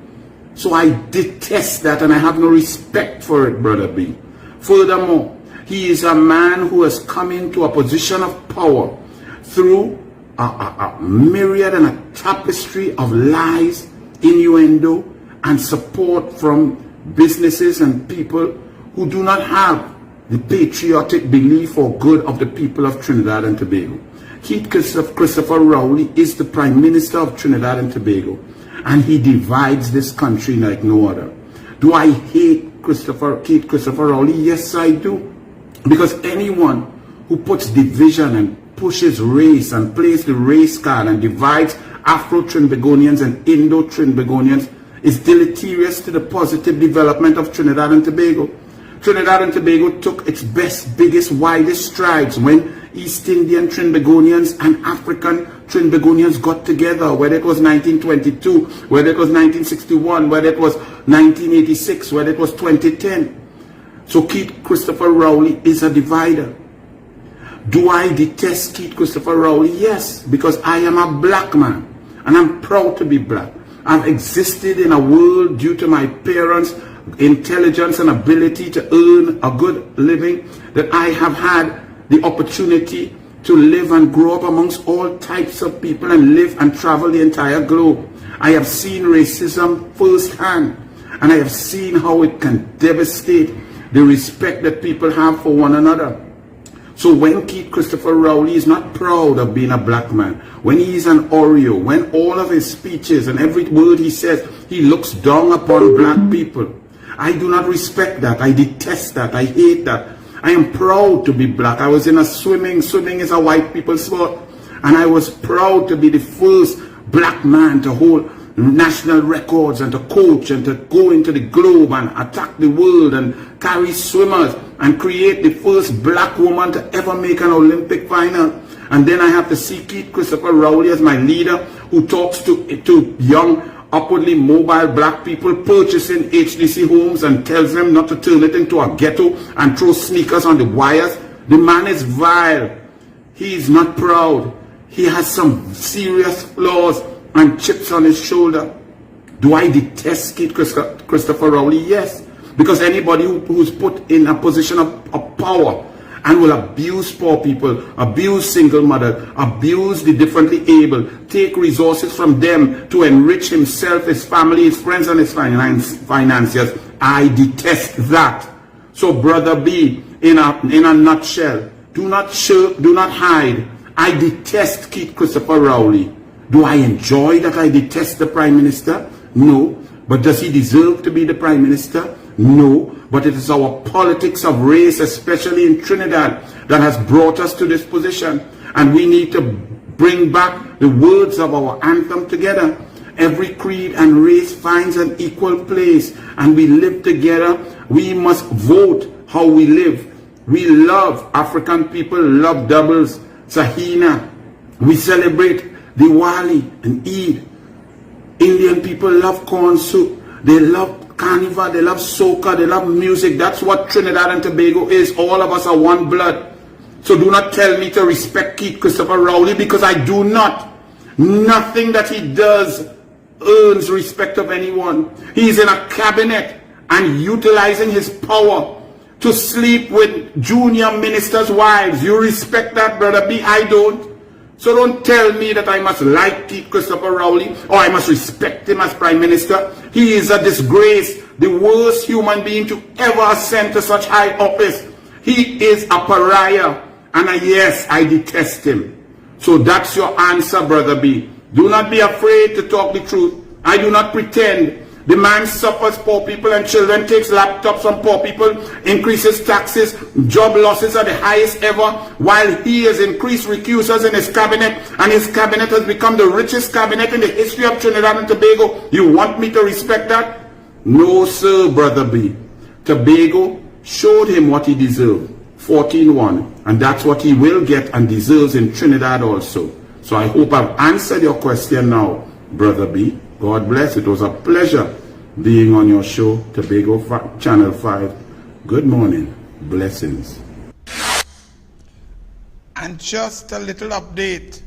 So I detest that, and I have no respect for it, Brother B. Furthermore, he is a man who has come into a position of power through a myriad and a tapestry of lies, innuendo, and support from businesses and people who do not have the patriotic belief or good of the people of Trinidad and Tobago. Keith Christopher Rowley is the Prime Minister of Trinidad and Tobago, and he divides this country like no other. Do I hate Keith Christopher Rowley? Yes, I do. Because anyone who puts division and pushes race and plays the race card and divides Afro-Trinbagonians and Indo-Trinbagonians is deleterious to the positive development of Trinidad and Tobago. Trinidad and Tobago took its best, biggest, widest strides when East Indian Trinbagonians and African Trinbagonians got together, whether it was 1922, whether it was 1961, whether it was 1986, whether it was 2010. So Keith Christopher Rowley is a divider. Do I detest Keith Christopher Rowley? Yes, because I am a black man, and I'm proud to be black. I've existed in a world due to my parents' intelligence and ability to earn a good living, that I have had the opportunity to live and grow up amongst all types of people and live and travel the entire globe. I have seen racism firsthand, and I have seen how it can devastate the respect that people have for one another. So when Keith Christopher Rowley is not proud of being a black man, when he is an Oreo, when all of his speeches and every word he says, he looks down upon black people, I do not respect that. I detest that. I hate that. I am proud to be black. I was in a swimming is a white people's sport, and I was proud to be the first black man to hold national records and to coach and to go into the globe and attack the world and carry swimmers and create the first black woman to ever make an Olympic final. And then I have to see Keith Christopher Rowley as my leader, who talks to young, upwardly mobile black people purchasing HDC homes and tells them not to turn it into a ghetto and throw sneakers on the wires. The man is vile. He is not proud. He has some serious flaws and chips on his shoulder. Do I detest Keith Christopher Rowley? Yes. Because anybody who's put in a position of power and will abuse poor people, abuse single mothers, abuse the differently able, take resources from them to enrich himself, his family, his friends, and his financiers, I detest that. So Brother B, in a nutshell, do not shirk, do not hide. I detest Keith Christopher Rowley. Do I enjoy that I detest the Prime Minister? No. But does he deserve to be the Prime Minister? No. But it is our politics of race, especially in Trinidad, that has brought us to this position. And we need to bring back the words of our anthem together. Every creed and race finds an equal place, and we live together. We must vote how we live. We love African people, love doubles, Sahina. We celebrate Diwali and Eid. Indian people love corn soup. They love carnival. They love soca. They love music. That's what Trinidad and Tobago is. All of us are one blood. So do not tell me to respect Keith Christopher Rowley, because I do not. Nothing that he does earns respect of anyone. He's in a cabinet and utilizing his power to sleep with junior ministers' wives. You respect that, Brother B? I don't. So don't tell me that I must like Keith Christopher Rowley or I must respect him as Prime Minister. He is a disgrace, the worst human being to ever ascend to such high office. He is a pariah, and yes, I detest him. So that's your answer, Brother B. Do not be afraid to talk the truth. I do not pretend The man suffers poor people and children, takes laptops from poor people, increases taxes, job losses are the highest ever, while he has increased recusals in his cabinet, and his cabinet has become the richest cabinet in the history of Trinidad and Tobago. You want me to respect that? No, sir, Brother B. Tobago showed him what he deserved, 14-1, and that's what he will get and deserves in Trinidad also. So I hope I've answered your question now, Brother B. God bless. It was a pleasure being on your show, Tobago Channel 5. Good morning. Blessings. And just a little update.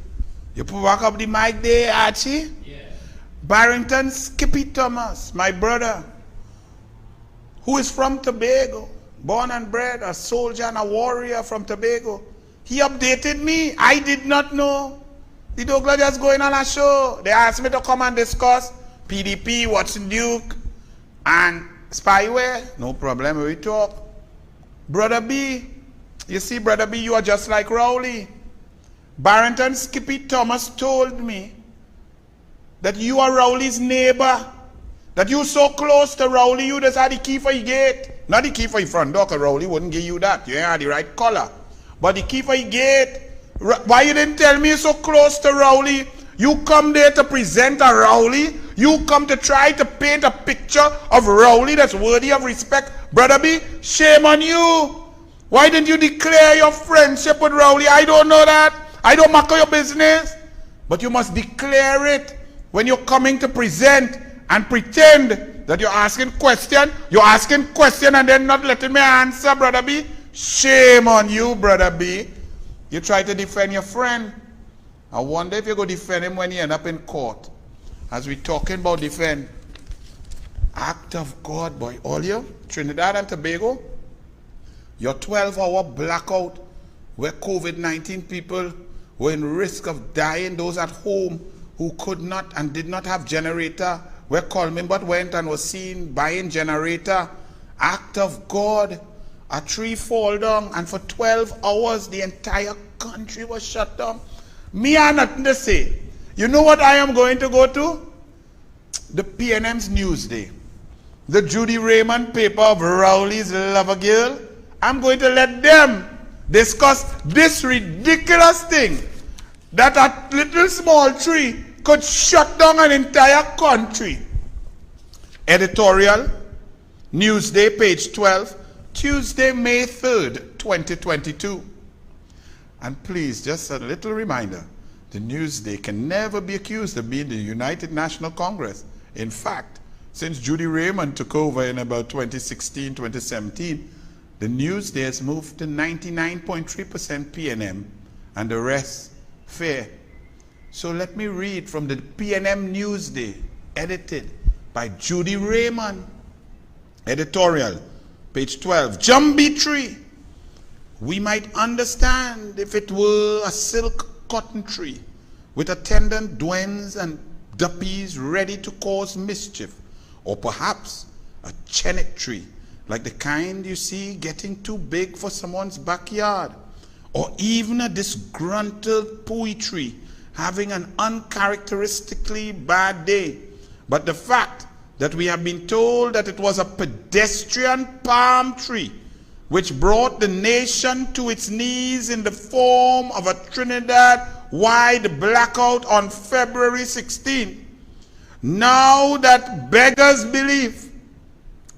You put back up the mic there, Archie? Yeah. Barrington Skippy Thomas, my brother, who is from Tobago, born and bred, a soldier and a warrior from Tobago. He updated me. I did not know. The Douglar just going on a show. They asked me to come and discuss PDP, Watson Duke, and spyware. No problem, we talk. Brother B, you see, Brother B, you are just like Rowley. Barrington Skippy Thomas told me that you are Rowley's neighbor, that you so close to Rowley, you just had the key for your gate. Not the key for your front door, because Rowley wouldn't give you that. You ain't had the right color. But the key for your gate. Why you didn't tell me you're so close to Rowley? You come there to present a Rowley. You come to try to paint a picture of Rowley that's worthy of respect. Brother B, shame on you. Why didn't you declare your friendship with Rowley? I don't know that. I don't muck your business. But you must declare it when you're coming to present and pretend that you're asking question. You're asking question and then not letting me answer, Brother B. Shame on you, Brother B. You try to defend your friend. I wonder if you go defend him when you end up in court. As we're talking about defend. Act of God, boy. All you, Trinidad and Tobago, your 12-hour blackout where COVID-19 people were in risk of dying, those at home who could not and did not have generator, where Coleman but went and was seen buying generator. Act of God. A tree fall down, and for 12 hours the entire country was shut down. Me have nothing to say. You know what I am going to go to? The PNM's Newsday. The Judy Raymond paper of Rowley's Lover Girl. I'm going to let them discuss this ridiculous thing, that a little small tree could shut down an entire country. Editorial, Newsday, page 12. Tuesday, May 3rd, 2022. And please, just a little reminder, the Newsday can never be accused of being the United National Congress. In fact, since Judy Raymond took over in about 2016, 2017, the Newsday has moved to 99.3% PNM and the rest fair. So let me read from the PNM Newsday, edited by Judy Raymond. Editorial, page 12, Jumbie tree. We might understand if it were a silk cotton tree with attendant duens and duppies ready to cause mischief, or perhaps a chenet tree, like the kind you see getting too big for someone's backyard, or even a disgruntled pui tree having an uncharacteristically bad day. But the fact that we have been told that it was a pedestrian palm tree which brought the nation to its knees in the form of a Trinidad-wide blackout on February 16. Now that beggars belief,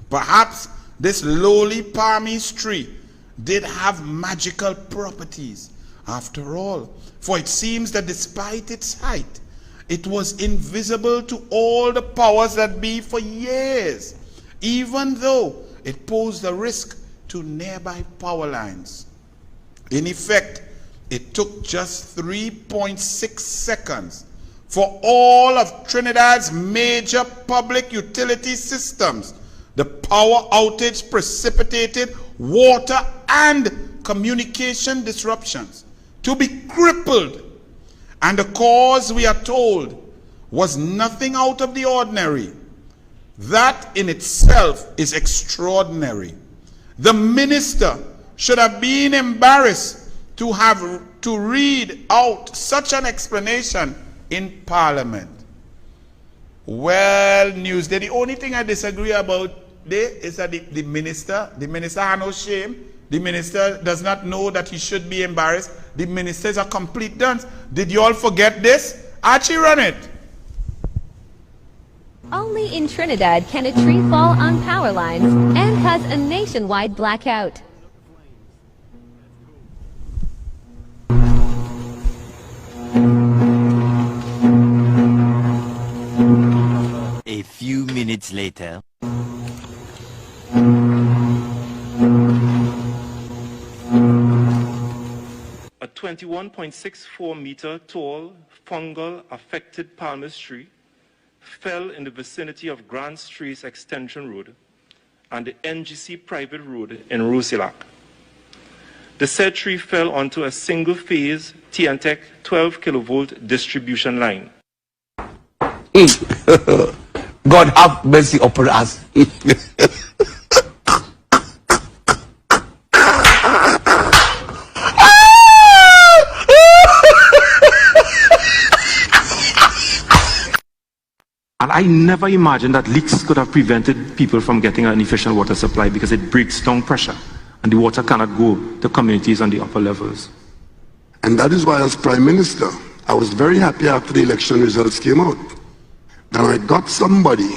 perhaps this lowly palmy tree did have magical properties after all, for it seems that despite its height, it was invisible to all the powers that be for years, even though it posed a risk to nearby power lines. In effect, it took just 3.6 seconds for all of Trinidad's major public utility systems, the power outage precipitated water and communication disruptions, to be crippled. And the cause, we are told, was nothing out of the ordinary. That in itself is extraordinary. The minister should have been embarrassed to have to read out such an explanation in Parliament. Well, news. The only thing I disagree about there is that the minister has no shame. The minister does not know that he should be embarrassed. The minister is a complete dunce. Did you all forget this? Archie, run it. Only in Trinidad can a tree fall on power lines and cause a nationwide blackout. A few minutes later. A 21.64 meter tall fungal affected palmist tree fell in the vicinity of Grand Street's Extension Road and the NGC private road in Roussillak. The said tree fell onto a single-phase TNTEC 12 kilovolt distribution line. God have mercy upon us. And I never imagined that leaks could have prevented people from getting an efficient water supply because it breaks down pressure and the water cannot go to communities on the upper levels. And that is why as Prime Minister, I was very happy after the election results came out. Then I got somebody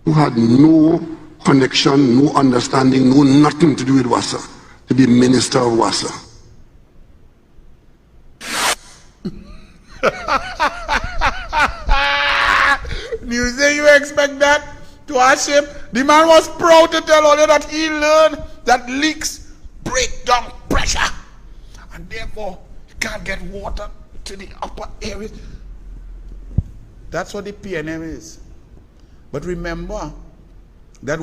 who had no connection, no understanding, no nothing to do with WASA, to be Minister of WASA. You say you expect that to Hardships? The man was proud to tell all you that he learned that leaks break down pressure and therefore you can't get water to the upper areas. That's what the PNM is. But remember that,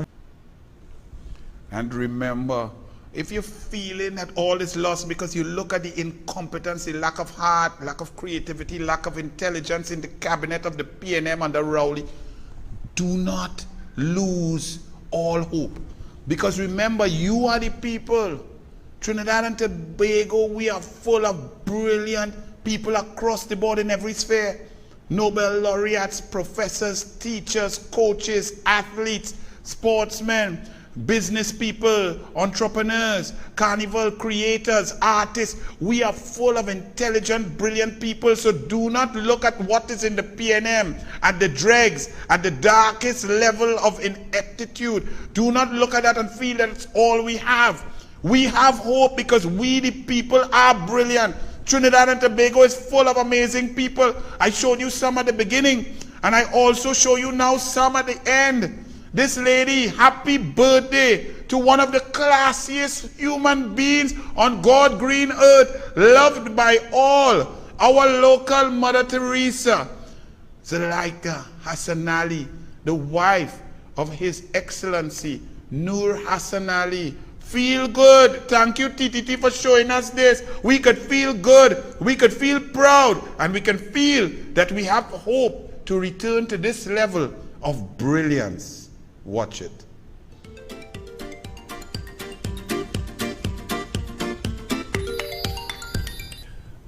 and remember, if you're feeling that all is lost because you look at the incompetence, the lack of heart, lack of creativity, lack of intelligence in the cabinet of the PNM under Rowley, do not lose all hope. Because remember, you are the people. Trinidad and Tobago, we are full of brilliant people across the board in every sphere. Nobel laureates, professors, teachers, coaches, athletes, sportsmen, business people, entrepreneurs, carnival creators, artists. We are full of intelligent, brilliant people. So do not look at what is in the PNM, at the dregs, at the darkest level of ineptitude. Do not look at that and feel that it's all we have. We have hope because we, the people, are brilliant. Trinidad and Tobago is full of amazing people. I showed you some at the beginning, and I also show you now some at the end. This lady, happy birthday to one of the classiest human beings on God's green earth, loved by all, our local Mother Teresa, Zuleika Hassan Ali, the wife of His Excellency Nur Hassan Ali. Feel good. Thank you, TTT, for showing us this. We could feel good, we could feel proud, and we can feel that we have hope to return to this level of brilliance. Watch it.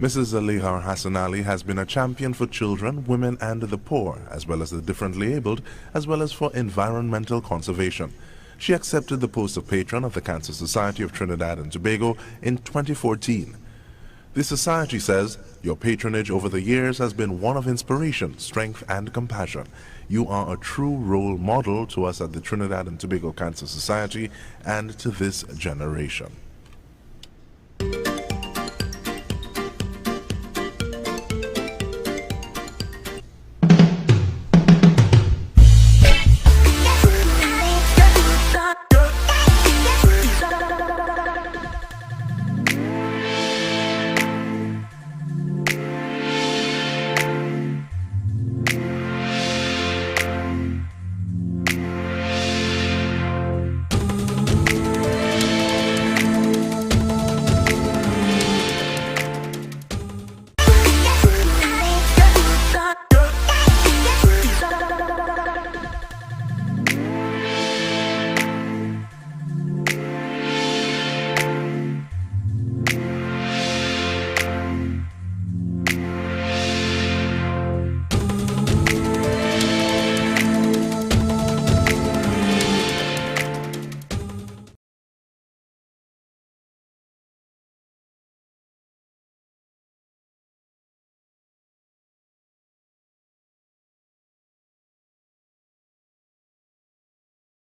Mrs. Zalihar Hassan Ali has been a champion for children, women and the poor, as well as the differently abled, as well as for environmental conservation. She accepted the post of patron of the Cancer Society of Trinidad and Tobago in 2014. The society says, "Your patronage over the years has been one of inspiration, strength and compassion. You are a true role model to us at the Trinidad and Tobago Cancer Society and to this generation."